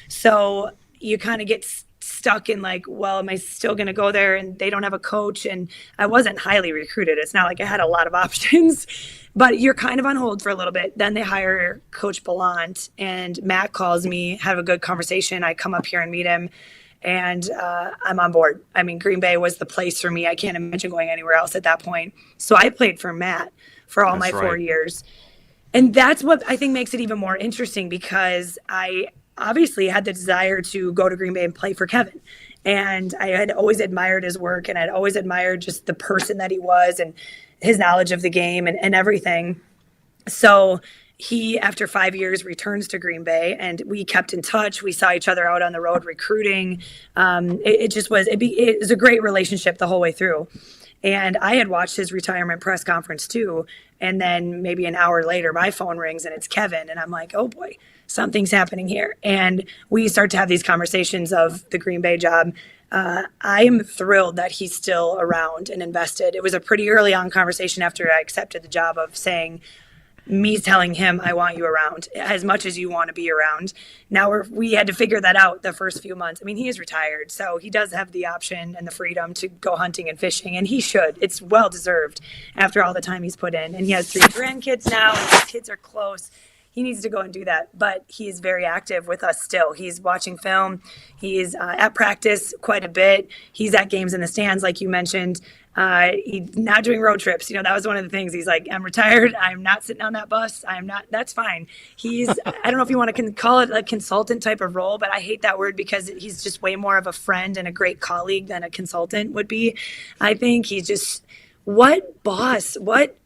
Speaker 11: So you kind of get stuck in like, well, am I still going to go there? And they don't have a coach. And I wasn't highly recruited. It's not like I had a lot of options, but you're kind of on hold for a little bit. Then they hire Coach Ballant, and Matt calls me, have a good conversation. I come up here and meet him, and I'm on board. I mean, Green Bay was the place for me. I can't imagine going anywhere else at that point. So I played for Matt for all my 4 years. And that's what I think makes it even more interesting, because I obviously had the desire to go to Green Bay and play for Kevin. And I had always admired his work, and I'd always admired just the person that he was and his knowledge of the game and everything. So he, after 5 years, returns to Green Bay, and we kept in touch. We saw each other out on the road recruiting. It was a great relationship the whole way through. And I had watched his retirement press conference too. And then maybe an hour later, my phone rings and it's Kevin. And I'm like, oh boy, something's happening here. And we start to have these conversations of the Green Bay job. I am thrilled that he's still around and invested. It was a pretty early on conversation after I accepted the job of saying, me telling him, I want you around as much as you want to be around. Now we had to figure that out the first few months. I mean, he is retired, so he does have the option and the freedom to go hunting and fishing, and he should. It's well deserved after all the time he's put in. And he has 3 grandkids now, and his kids are close. He needs to go and do that, but he is very active with us still. He's watching film. He's at practice quite a bit. He's at games in the stands, like you mentioned. He's not doing road trips. You know, that was one of the things. He's like, I'm retired. I'm not sitting on that bus. I'm not. That's fine. He's, I don't know if you want to call it a consultant type of role, but I hate that word because he's just way more of a friend and a great colleague than a consultant would be. I think he's just, what boss, what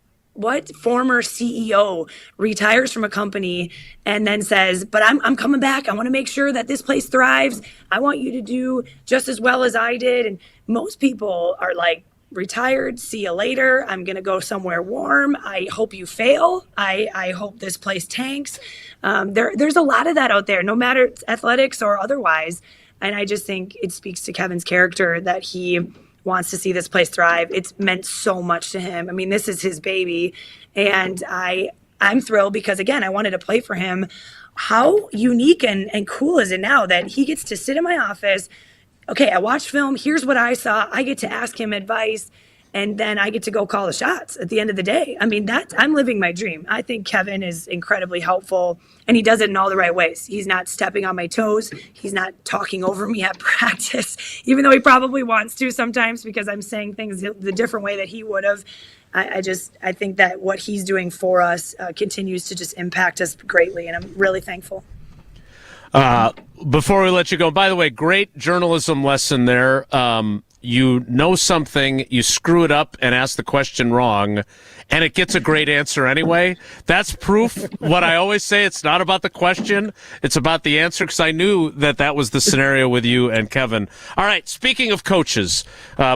Speaker 11: former CEO retires from a company and then says, but I'm coming back. I want to make sure that this place thrives. I want you to do just as well as I did. And most people are like, retired, see you later. I'm going to go somewhere warm. I hope you fail. I hope this place tanks. There's a lot of that out there, no matter it's athletics or otherwise. And I just think it speaks to Kevin's character that he wants to see this place thrive. It's meant so much to him. I mean, this is his baby. And I'm thrilled because, again, I wanted to play for him. How unique and cool is it now that he gets to sit in my office? Okay, I watched film. Here's what I saw. I get to ask him advice, and then I get to go call the shots at the end of the day. I mean, I'm living my dream. I think Kevin is incredibly helpful, and he does it in all the right ways. He's not stepping on my toes. He's not talking over me at practice, even though he probably wants to sometimes because I'm saying things the different way that he would have. I think that what he's doing for us continues to just impact us greatly, and I'm really thankful.
Speaker 5: Before we let you go, by the way, great journalism lesson there. You know something, you screw it up and ask the question wrong, and it gets a great answer anyway. That's proof. What I always say, it's not about the question, it's about the answer, because I knew that was the scenario with you and Kevin. All right, speaking of coaches,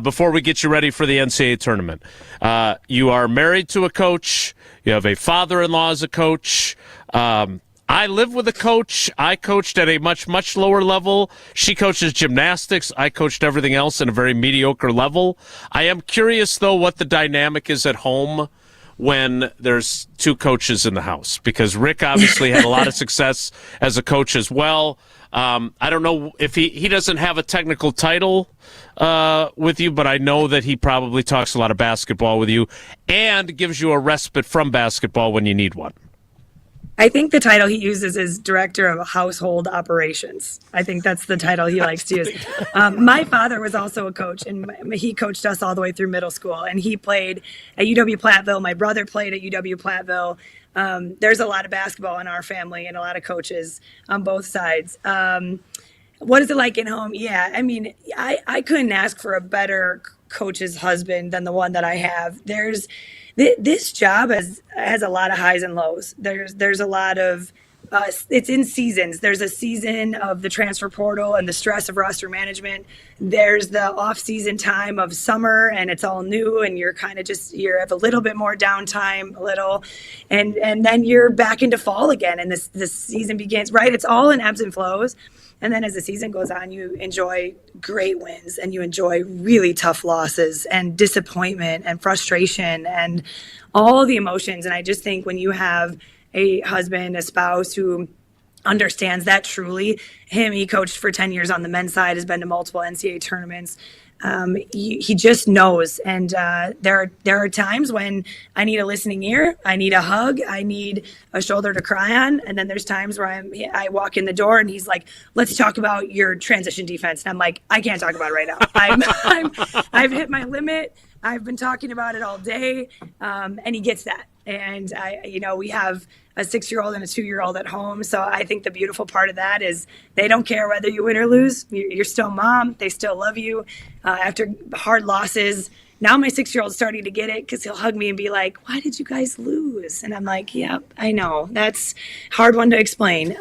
Speaker 5: before we get you ready for the NCAA tournament, you are married to a coach. You have a father-in-law as a coach. I live with a coach. I coached at a much, much lower level. She coaches gymnastics. I coached everything else at a very mediocre level. I am curious, though, what the dynamic is at home when there's two coaches in the house, because Rick obviously had a lot of success as a coach as well. I don't know if he doesn't have a technical title with you, but I know that he probably talks a lot of basketball with you and gives you a respite from basketball when you need one.
Speaker 11: I think the title he uses is Director of Household Operations. I think that's the title he likes to use. My father was also a coach, and he coached us all the way through middle school, and he played at UW-Platteville. My brother played at UW-Platteville. There's a lot of basketball in our family and a lot of coaches on both sides. What is it like at home? Yeah, I mean, I couldn't ask for a better coach's husband than the one that I have. This job has a lot of highs and lows. There's a lot of it's in seasons. There's a season of the transfer portal and the stress of roster management. There's the off-season time of summer, and it's all new, and you're kind of you have a little bit more downtime, and then you're back into fall again, and this season begins. Right, it's all in ebbs and flows. And then as the season goes on, you enjoy great wins and you enjoy really tough losses and disappointment and frustration and all the emotions. And I just think when you have a husband, a spouse who understands that truly, he coached for 10 years on the men's side, has been to multiple NCAA tournaments. He just knows. And there are times when I need a listening ear, I need a hug, I need a shoulder to cry on. And then there's times where I walk in the door and he's like, let's talk about your transition defense. And I'm like, I can't talk about it right now. I've hit my limit. I've been talking about it all day. And he gets that. And we have a 6-year-old and a 2-year-old at home. So I think the beautiful part of that is they don't care whether you win or lose. You're still mom. They still love you. After hard losses, now my 6-year-old's starting to get it because he'll hug me and be like, why did you guys lose? And I'm like, yeah, I know. That's a hard one to explain.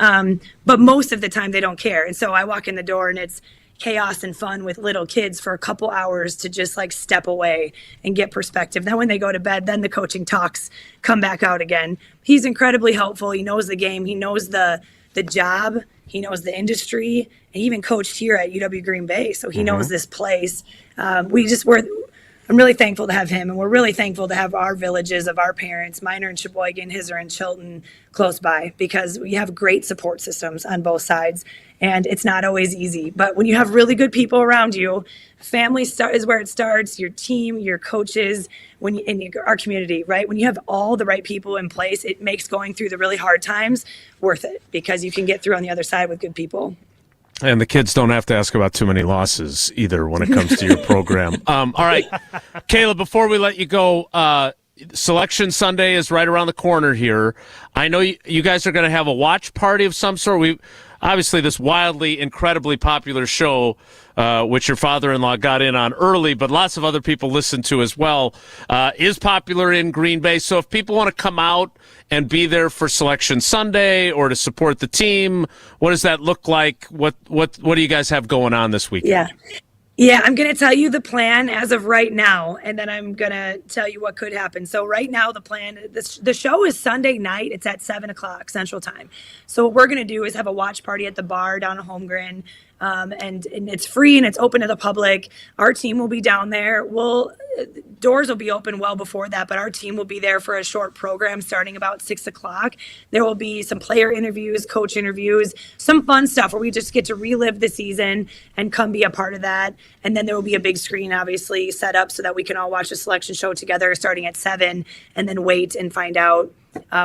Speaker 11: But most of the time they don't care. And so I walk in the door and it's chaos and fun with little kids for a couple hours to just like step away and get perspective. Then when they go to bed, then the coaching talks come back out again. He's incredibly helpful. He knows the game. He knows the job. He knows the industry. He even coached here at UW Green Bay, so he knows this place. I'm really thankful to have him, and we're really thankful to have our villages of our parents. Mine are in Sheboygan, his are in Chilton, close by, because we have great support systems on both sides, and it's not always easy. But when you have really good people around you, family is where it starts, your team, your coaches, our community, right? When you have all the right people in place, it makes going through the really hard times worth it, because you can get through on the other side with good people.
Speaker 5: And the kids don't have to ask about too many losses either when it comes to your program. All right, Kayla, before we let you go, Selection Sunday is right around the corner here. I know you guys are going to have a watch party of some sort. Obviously, this wildly, incredibly popular show, which your father-in-law got in on early, but lots of other people listen to as well, is popular in Green Bay. So if people want to come out and be there for Selection Sunday or to support the team, what does that look like? What do you guys have going on this weekend?
Speaker 11: Yeah, I'm going to tell you the plan as of right now, and then I'm going to tell you what could happen. So right now, the plan, the show is Sunday night. It's at 7 o'clock Central Time. So what we're going to do is have a watch party at the bar down at Holmgren, and it's free and it's open to the public. Our team will be down there. Doors will be open well before that, but our team will be there for a short program starting about 6 o'clock. There will be some player interviews, coach interviews, some fun stuff where we just get to relive the season and come be a part of that. And then there will be a big screen, obviously, set up so that we can all watch the selection show together starting at 7, and then wait and find out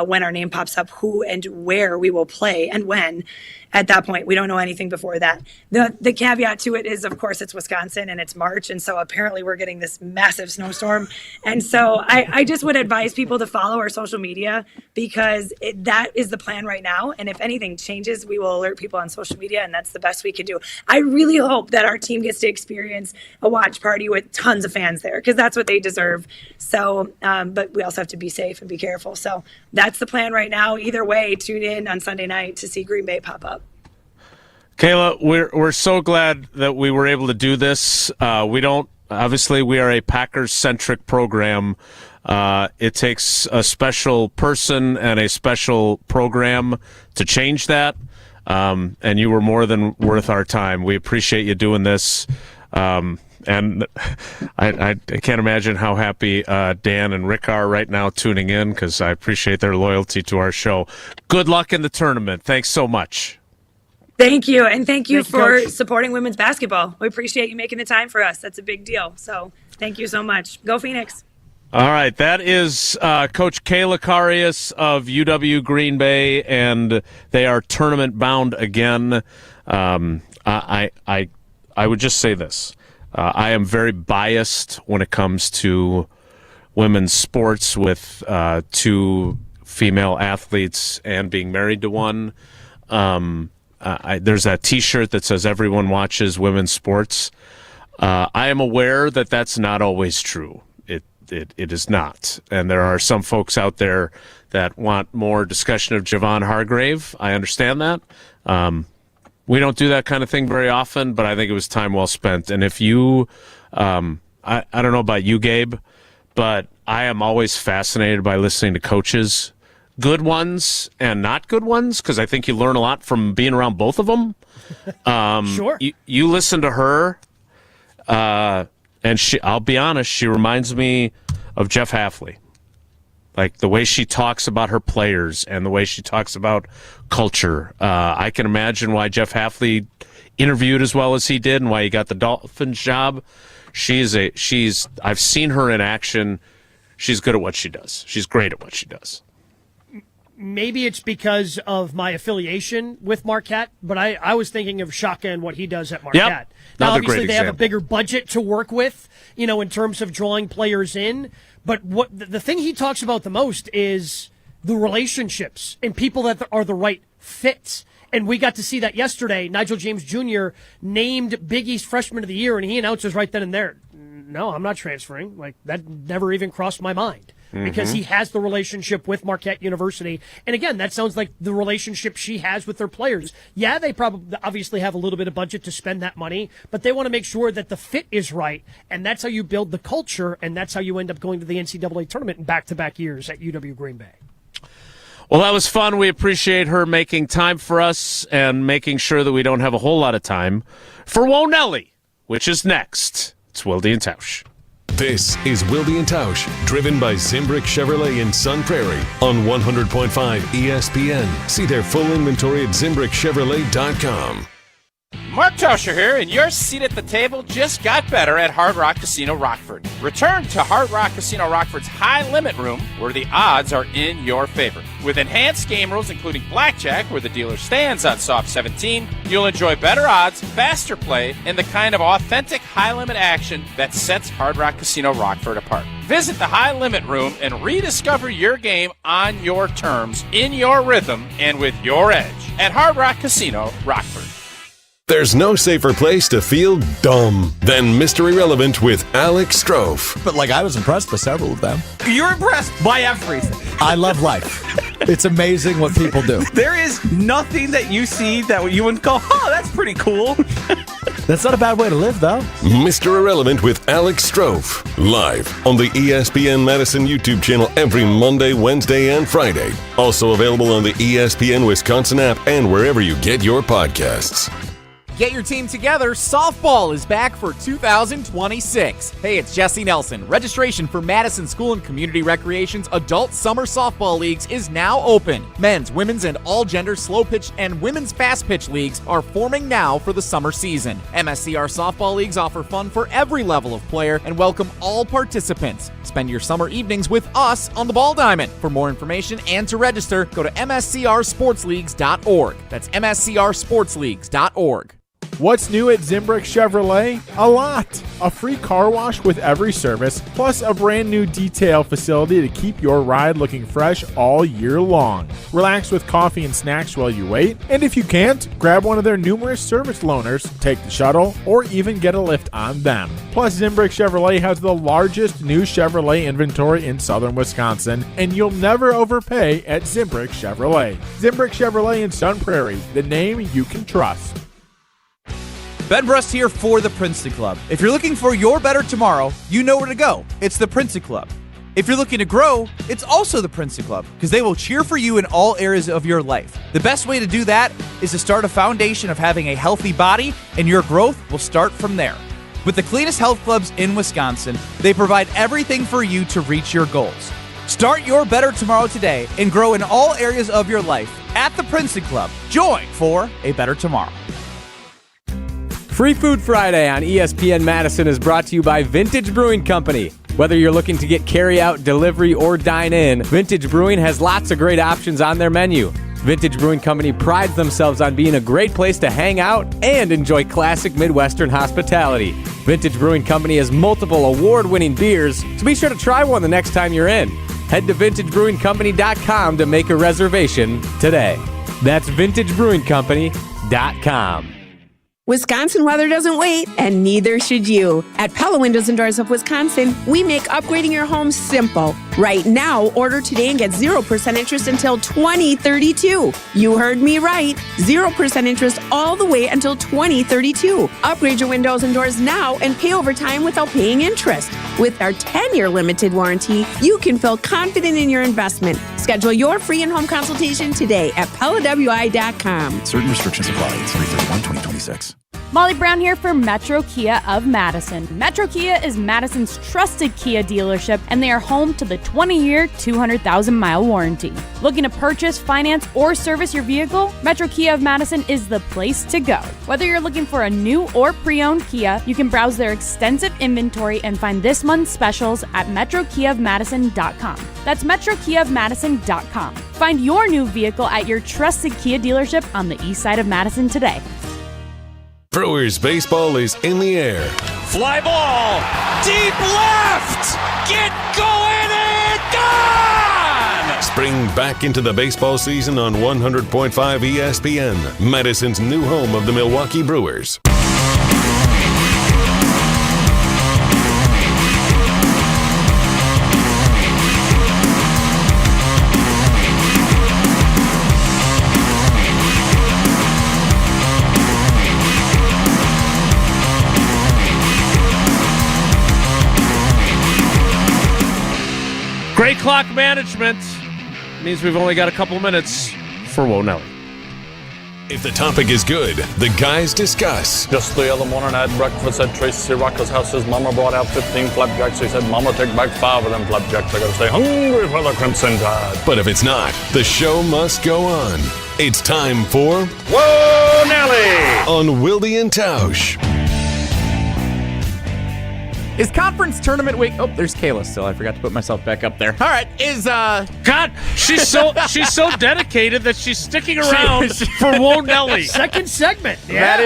Speaker 11: when our name pops up, who and where we will play and when. At that point, we don't know anything before that. The caveat to it is, of course, it's Wisconsin and it's March, and so apparently we're getting this massive snowstorm. And so I just would advise people to follow our social media, because that is the plan right now. And if anything changes, we will alert people on social media, and that's the best we can do. I really hope that our team gets to experience a watch party with tons of fans there, because that's what they deserve. So, but we also have to be safe and be careful. So that's the plan right now. Either way, tune in on Sunday night to see Green Bay pop up.
Speaker 5: Kayla, we're so glad that we were able to do this. We are a Packers-centric program, It takes a special person and a special program to change that. And you were more than worth our time. We appreciate you doing this. And I can't imagine how happy Dan and Rick are right now tuning in, because I appreciate their loyalty to our show. Good luck in the tournament. Thanks so much.
Speaker 11: Thank you. And thank you for
Speaker 1: Coach.
Speaker 11: supporting women's basketball. We appreciate you making the time for us. That's a big deal. So thank you so much. Go Phoenix.
Speaker 5: All right, that is Coach Kayla Karius of UW Green Bay, and they are tournament bound again. I would just say this. I am very biased when it comes to women's sports with two female athletes and being married to one. There's that T-shirt that says everyone watches women's sports. I am aware that that's not always true. It is not. And there are some folks out there that want more discussion of Javon Hargrave. I understand that. We don't do that kind of thing very often, but I think it was time well spent. And if you, I don't know about you, Gabe, but I am always fascinated by listening to coaches, good ones and not good ones, because I think you learn a lot from being around both of them.
Speaker 1: Sure.
Speaker 5: You listen to her, and I'll be honest, she reminds me of Jeff Hafley. Like the way she talks about her players and the way she talks about culture. I can imagine why Jeff Hafley interviewed as well as he did and why he got the Dolphins job. I've seen her in action. She's good at what she does. She's great at what she does.
Speaker 1: Maybe it's because of my affiliation with Marquette, but I was thinking of Shaka and what he does at Marquette.
Speaker 5: Yep.
Speaker 1: Now,
Speaker 5: Another
Speaker 1: obviously,
Speaker 5: great
Speaker 1: they have a
Speaker 5: example.
Speaker 1: bigger budget to work with, in terms of drawing players in. But what the thing he talks about the most is the relationships and people that are the right fits. And we got to see that yesterday. Nigel James Jr. named Big East Freshman of the Year, and he announces right then and there, no, I'm not transferring. Like, that never even crossed my mind. Because he has the relationship with Marquette University. And again, that sounds like the relationship she has with their players. Yeah, they probably obviously have a little bit of budget to spend that money, but they want to make sure that the fit is right. And that's how you build the culture, and that's how you end up going to the NCAA tournament in back-to-back years at UW Green Bay.
Speaker 5: Well, that was fun. We appreciate her making time for us and making sure that we don't have a whole lot of time for Nelly, which is next. It's Wilde and Tausch.
Speaker 2: This is Wilde and Tausch, driven by Zimbrick Chevrolet in Sun Prairie on 100.5 ESPN. See their full inventory at ZimbrickChevrolet.com.
Speaker 6: Mark Tauscher here, and your seat at the table just got better at Hard Rock Casino Rockford. Return to Hard Rock Casino Rockford's high-limit room, where the odds are in your favor. With enhanced game rules, including blackjack, where the dealer stands on soft 17, you'll enjoy better odds, faster play, and the kind of authentic high-limit action that sets Hard Rock Casino Rockford apart. Visit the high-limit room and rediscover your game on your terms, in your rhythm, and with your edge at Hard Rock Casino Rockford.
Speaker 2: There's no safer place to feel dumb than Mr. Irrelevant with Alex Strofe.
Speaker 18: But I was impressed by several of them.
Speaker 19: You're impressed by everything.
Speaker 18: I love life. It's amazing what people do.
Speaker 19: There is nothing that you see that you wouldn't go, oh, that's pretty cool.
Speaker 18: That's not a bad way to live, though.
Speaker 2: Mr. Irrelevant with Alex Strofe. Live on the ESPN Madison YouTube channel every Monday, Wednesday, and Friday. Also available on the ESPN Wisconsin app and wherever you get your podcasts.
Speaker 3: Get your team together. Softball is back for 2026. Hey, it's Jesse Nelson. Registration for Madison School and Community Recreation's Adult Summer Softball Leagues is now open. Men's, women's, and all-gender slow pitch and women's fast pitch leagues are forming now for the summer season. MSCR Softball Leagues offer fun for every level of player and welcome all participants. Spend your summer evenings with us on the Ball Diamond. For more information and to register, go to mscrsportsleagues.org. That's mscrsportsleagues.org.
Speaker 22: What's new at Zimbrick Chevrolet? A lot. A free car wash with every service, plus a brand new detail facility to keep your ride looking fresh all year long. Relax with coffee and snacks while you wait, and if you can't, grab one of their numerous service loaners, take the shuttle, or even get a lift on them. Plus, Zimbrick Chevrolet has the largest new Chevrolet inventory in southern Wisconsin, and you'll never overpay at Zimbrick Chevrolet. Zimbrick Chevrolet in Sun Prairie, the name you can trust.
Speaker 28: Ben Brust here for the Princeton Club. If you're looking for your better tomorrow, you know where to go. It's the Princeton Club. If you're looking to grow, it's also the Princey Club, because they will cheer for you in all areas of your life. The best way to do that is to start a foundation of having a healthy body, and your growth will start from there. With the cleanest health clubs in Wisconsin, they provide everything for you to reach your goals. Start your better tomorrow today and grow in all areas of your life at the Princey Club. Join for a better tomorrow.
Speaker 4: Free Food Friday on ESPN Madison is brought to you by Vintage Brewing Company. Whether you're looking to get carry-out, delivery, or dine in, Vintage Brewing has lots of great options on their menu. Vintage Brewing Company prides themselves on being a great place to hang out and enjoy classic Midwestern hospitality. Vintage Brewing Company has multiple award-winning beers, so be sure to try one the next time you're in. Head to vintagebrewingcompany.com to make a reservation today. That's vintagebrewingcompany.com.
Speaker 8: Wisconsin weather doesn't wait, and neither should you. At Pella Windows and Doors of Wisconsin, we make upgrading your home simple. Right now, order today and get 0% interest until 2032. You heard me right. 0% interest all the way until 2032. Upgrade your windows and doors now and pay over time without paying interest. With our 10-year limited warranty, you can feel confident in your investment. Schedule your free in-home consultation today at PellaWI.com.
Speaker 24: Certain restrictions apply. It's 3/31/2026.
Speaker 13: Molly Brown here for Metro Kia of Madison. Metro Kia is Madison's trusted Kia dealership, and they are home to the 20-year, 200,000-mile warranty. Looking to purchase, finance, or service your vehicle? Metro Kia of Madison is the place to go. Whether you're looking for a new or pre-owned Kia, you can browse their extensive inventory and find this month's specials at metrokiaofmadison.com. That's metrokiaofmadison.com. Find your new vehicle at your trusted Kia dealership on the east side of Madison today.
Speaker 2: Brewers baseball is in the air.
Speaker 6: Fly ball, deep left, get going and gone!
Speaker 2: Spring back into the baseball season on 100.5 ESPN, Madison's new home of the Milwaukee Brewers.
Speaker 5: Great clock management means we've only got a couple minutes for Nelly.
Speaker 2: If the topic is good, the guys discuss.
Speaker 20: Just the other morning I had breakfast at Tracy Rocker's house. His mama brought out 15 flapjacks. He said, Mama, take back 5 of them flapjacks. I gotta stay hungry for the Crimson Tide.
Speaker 2: But if it's not, the show must go on. It's time for
Speaker 20: Whoa, Nelly!
Speaker 2: On Wilde and Tausch.
Speaker 3: Is conference tournament week? Oh, there's Kayla still. I forgot to put myself back up there. All right,
Speaker 5: God, she's so dedicated that she's sticking around for Whoa Nelly.
Speaker 1: Second segment. Yeah.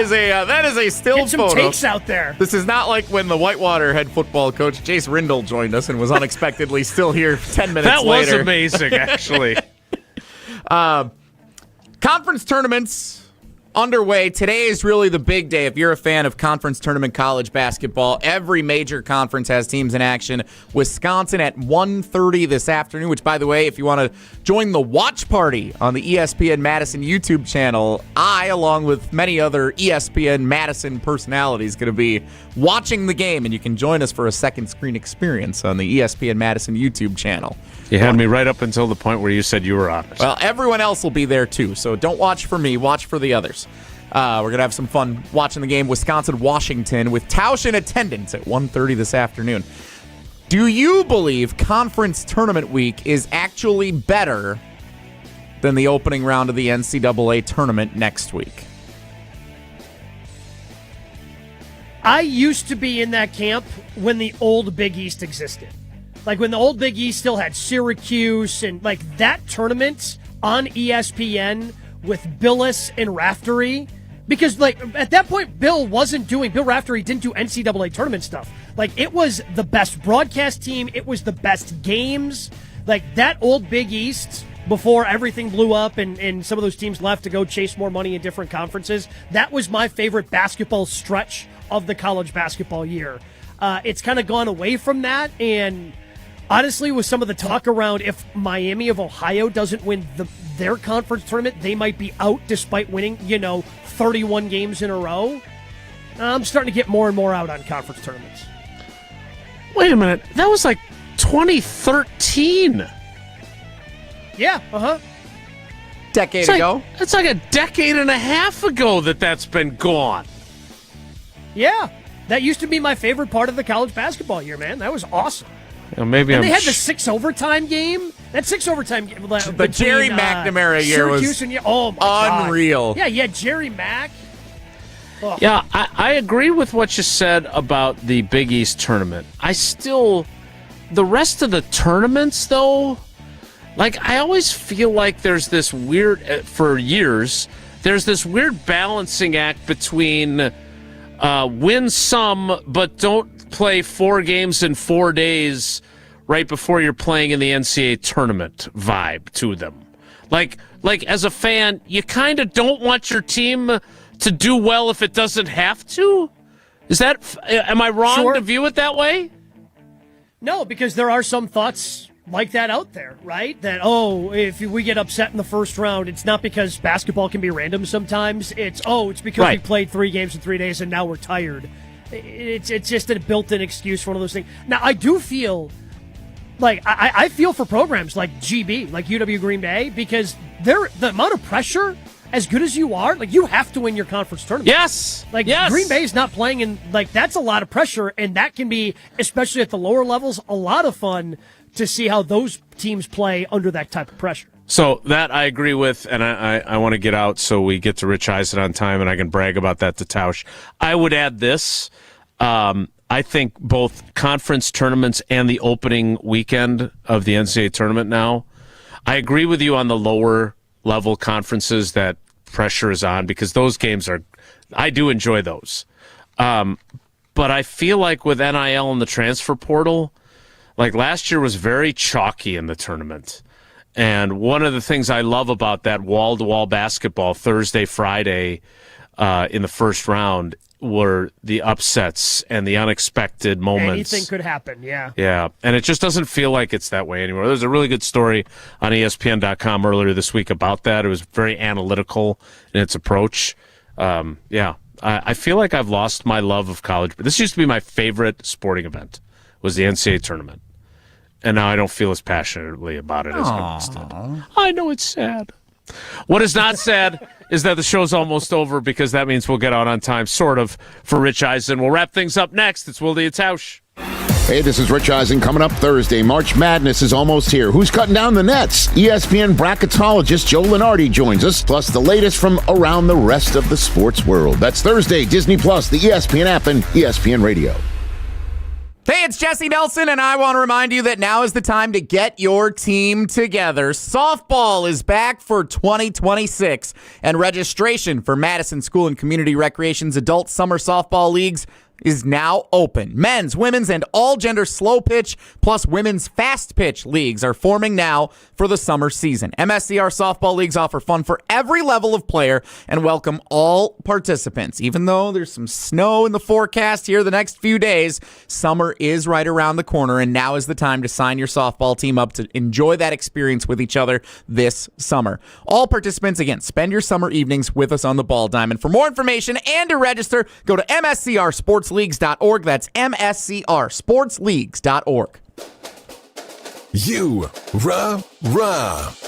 Speaker 3: That is a still
Speaker 1: Get some
Speaker 3: photo.
Speaker 1: takes out there.
Speaker 3: This is not like when the Whitewater head football coach Jace Rindle joined us and was unexpectedly still here 10 minutes
Speaker 5: later. That was
Speaker 3: later.
Speaker 5: amazing, actually.
Speaker 3: Conference tournaments underway. Today is really the big day if you're a fan of conference tournament college basketball. Every major conference has teams in action. Wisconsin at 1:30 this afternoon, which, by the way, if you want to join the watch party on the ESPN Madison YouTube channel, I, along with many other ESPN Madison personalities, going to be watching the game, and you can join us for a second screen experience on the ESPN Madison YouTube channel.
Speaker 5: You had me right up until the point where you said you were honest.
Speaker 3: Well, everyone else will be there too, so don't watch for me, watch for the others. We're going to have some fun watching the game Wisconsin-Washington with Tausch in attendance at 1:30 this afternoon. Do you believe conference tournament week is actually better than the opening round of the NCAA tournament next week?
Speaker 1: I used to be in that camp when the old Big East existed. Like when the old Big East still had Syracuse and like that tournament on ESPN with Billis and Raftery. Because like at that point, Bill Raftery didn't do NCAA tournament stuff. Like it was the best broadcast team. It was the best games. Like that old Big East before everything blew up and some of those teams left to go chase more money in different conferences. That was my favorite basketball stretch of the college basketball year. It's kind of gone away from that, and honestly, with some of the talk around if Miami of Ohio doesn't win their conference tournament, they might be out despite winning, 31 games in a row. I'm starting to get more and more out on conference tournaments.
Speaker 5: Wait a minute. That was like 2013.
Speaker 1: Yeah,
Speaker 3: Decade ago.
Speaker 5: It's like a decade and a half ago that's been gone.
Speaker 1: Yeah, that used to be my favorite part of the college basketball year, man. That was awesome.
Speaker 5: Maybe
Speaker 1: and they had the 6 overtime game. That 6 overtime game.
Speaker 3: The Jerry McNamara year was
Speaker 1: oh my
Speaker 3: unreal.
Speaker 1: God. Yeah, Jerry Mack. Oh.
Speaker 5: Yeah, I agree with what you said about the Big East tournament. The rest of the tournaments, though, like, I always feel like there's this weird, for years, there's this weird balancing act between win some, but don't play 4 games in 4 days right before you're playing in the NCAA tournament vibe to them. Like as a fan, you kind of don't want your team to do well if it doesn't have to? Am I wrong to view it that way?
Speaker 1: No, because there are some thoughts like that out there, right? That, if we get upset in the first round, it's not because basketball can be random sometimes. It's because we played 3 games in 3 days and now we're tired. It's just a built-in excuse for one of those things. Now, I do feel like I feel for programs like GB, like UW Green Bay, because the amount of pressure, as good as you are, like, you have to win your conference tournament.
Speaker 5: Yes.
Speaker 1: Green Bay's not playing in, that's a lot of pressure, and that can be, especially at the lower levels, a lot of fun to see how those teams play under that type of pressure.
Speaker 5: So that I agree with, and I want to get out so we get to Rich Eisen on time, and I can brag about that to Tausch. I would add this. I think both conference tournaments and the opening weekend of the NCAA tournament now, I agree with you on the lower level conferences that pressure is on, because those games I do enjoy those. But I feel like with NIL and the transfer portal, like last year was very chalky in the tournament. And one of the things I love about that wall-to-wall basketball Thursday, Friday in the first round were the upsets and the unexpected moments.
Speaker 1: Anything could happen, yeah.
Speaker 5: Yeah, and it just doesn't feel like it's that way anymore. There's a really good story on ESPN.com earlier this week about that. It was very analytical in its approach. I feel like I've lost my love of college. But this used to be my favorite sporting event, was the NCAA tournament. And now I don't feel as passionately about it as I once did. I know it's sad. What is not sad is that the show's almost over, because that means we'll get out on time, sort of, for Rich Eisen. We'll wrap things up next. It's Wilde and Tausch.
Speaker 7: Hey, this is Rich Eisen. Coming up Thursday, March Madness is almost here. Who's cutting down the nets? ESPN bracketologist Joe Lunardi joins us, plus the latest from around the rest of the sports world. That's Thursday, Disney Plus, the ESPN app, and ESPN Radio.
Speaker 3: Hey, it's Jesse Nelson, and I want to remind you that now is the time to get your team together. Softball is back for 2026, and registration for Madison School and Community Recreation's Adult Summer Softball Leagues is now open. Men's, women's, and all-gender slow pitch plus women's fast pitch leagues are forming now for the summer season. MSCR softball leagues offer fun for every level of player and welcome all participants. Even though there's some snow in the forecast here the next few days, summer is right around the corner, and now is the time to sign your softball team up to enjoy that experience with each other this summer. All participants, again, spend your summer evenings with us on the Ball Diamond. For more information and to register, go to mscrsportsleagues.org. That's mscrsportsleagues.org.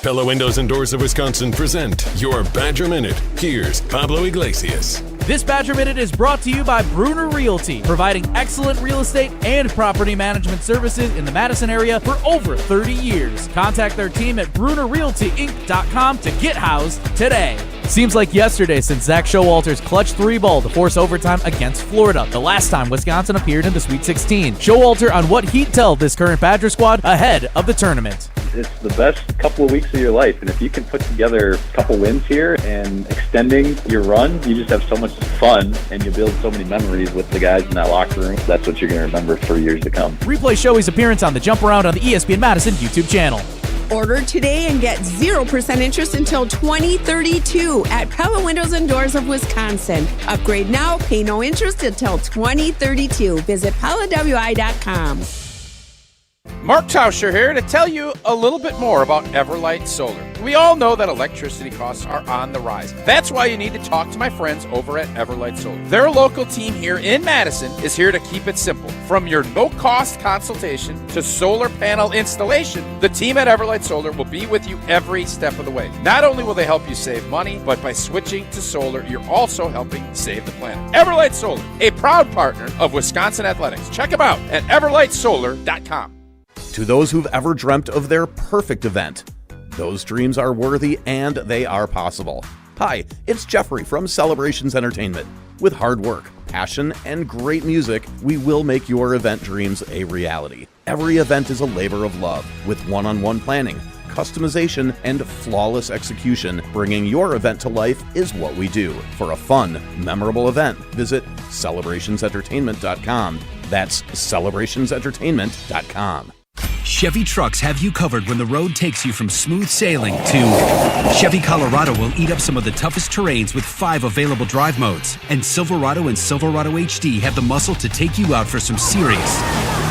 Speaker 2: Pella Windows and Doors of Wisconsin present your Badger Minute. Here's Pablo Iglesias.
Speaker 9: This Badger Minute is brought to you by Bruner Realty, providing excellent real estate and property management services in the Madison area for over 30 years. Contact their team at BrunerRealtyInc.com to get housed today. Seems like yesterday since Zach Showalter's clutch 3-ball to force overtime against Florida, the last time Wisconsin appeared in the Sweet 16. Showalter on what he'd tell this current Badger squad ahead of the tournament.
Speaker 10: It's the best couple of weeks of your life, and if you can put together a couple wins here and extending your run, you just have so much fun, and you build so many memories with the guys in that locker room. That's what you're going to remember for years to come.
Speaker 9: Replay Showy's appearance on the Jump Around on the ESPN Madison YouTube channel.
Speaker 8: Order today and get 0% interest until 2032 at Pella Windows and Doors of Wisconsin. Upgrade now, pay no interest until 2032. Visit PellaWI.com.
Speaker 6: Mark Tauscher here to tell you a little bit more about Everlight Solar. We all know that electricity costs are on the rise. That's why you need to talk to my friends over at Everlight Solar. Their local team here in Madison is here to keep it simple. From your no-cost consultation to solar panel installation, the team at Everlight Solar will be with you every step of the way. Not only will they help you save money, but by switching to solar, you're also helping save the planet. Everlight Solar, a proud partner of Wisconsin Athletics. Check them out at everlightsolar.com.
Speaker 12: To those who've ever dreamt of their perfect event, those dreams are worthy and they are possible. Hi, it's Jeffrey from Celebrations Entertainment. With hard work, passion, and great music, we will make your event dreams a reality. Every event is a labor of love, with one-on-one planning, customization, and flawless execution. Bringing your event to life is what we do. For a fun, memorable event, visit celebrationsentertainment.com. That's celebrationsentertainment.com.
Speaker 14: Chevy trucks have you covered when the road takes you from smooth sailing to Chevy Colorado will eat up some of the toughest terrains with 5 available drive modes. And Silverado and Silverado HD have the muscle to take you out for some serious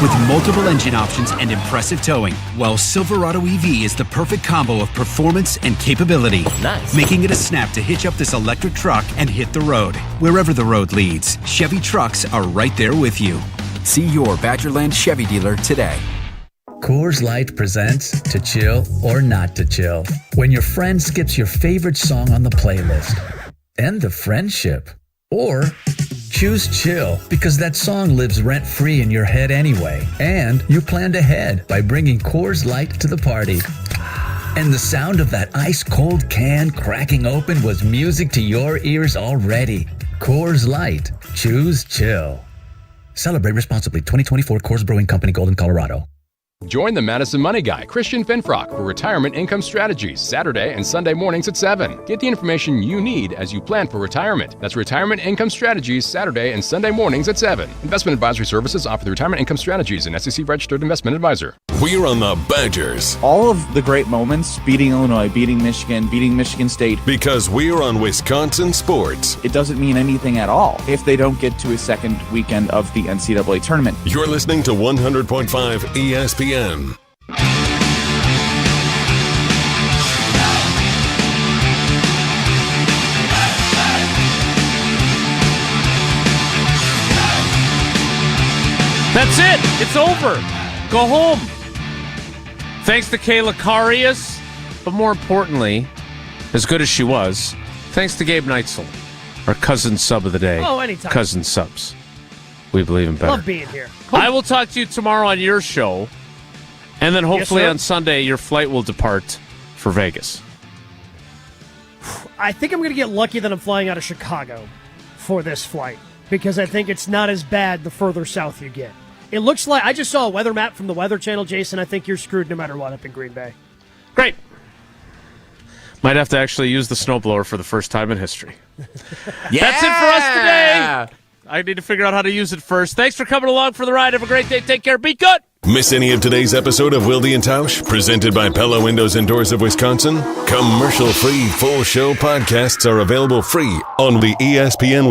Speaker 14: with multiple engine options and impressive towing. While Silverado EV is the perfect combo of performance and capability. Nice. Making it a snap to hitch up this electric truck and hit the road. Wherever the road leads, Chevy trucks are right there with you. See your Badgerland Chevy dealer today.
Speaker 15: Coors Light presents To Chill or Not to Chill. When your friend skips your favorite song on the playlist. End the friendship. Or choose chill because that song lives rent-free in your head anyway. And you planned ahead by bringing Coors Light to the party. And the sound of that ice-cold can cracking open was music to your ears already. Coors Light. Choose chill. Celebrate responsibly. 2024 Coors Brewing Company, Golden, Colorado.
Speaker 21: Join the Madison Money Guy, Christian Finfrock, for Retirement Income Strategies, Saturday and Sunday mornings at 7. Get the information you need as you plan for retirement. That's Retirement Income Strategies, Saturday and Sunday mornings at 7. Investment advisory services offered through Retirement Income Strategies, an SEC-registered investment advisor.
Speaker 2: We're on the Badgers.
Speaker 23: All of the great moments, beating Illinois, beating Michigan State.
Speaker 2: Because we're on Wisconsin sports.
Speaker 23: It doesn't mean anything at all if they don't get to a second weekend of the NCAA tournament.
Speaker 2: You're listening to 100.5 ESPN.
Speaker 5: That's it. It's over. Go home. Thanks to Kayla Karius, but more importantly, as good as she was, thanks to Gabe Neitzel, our cousin sub of the day.
Speaker 1: Oh, anytime.
Speaker 5: Cousin subs. We believe in better.
Speaker 1: Love being here.
Speaker 5: I will talk to you tomorrow on your show, and then hopefully on Sunday your flight will depart for Vegas.
Speaker 1: I think I'm going to get lucky that I'm flying out of Chicago for this flight because I think it's not as bad the further south you get. It looks like I just saw a weather map from the Weather Channel, Jason. I think you're screwed no matter what up in Green Bay.
Speaker 5: Great. Might have to actually use the snowblower for the first time in history.
Speaker 3: Yeah!
Speaker 5: That's it for us today. I need to figure out how to use it first. Thanks for coming along for the ride. Have a great day. Take care. Be good.
Speaker 2: Miss any of today's episode of Wilde and Tausch, presented by Pella Windows and Doors of Wisconsin? Commercial-free full show podcasts are available free on the ESPN Wisconsin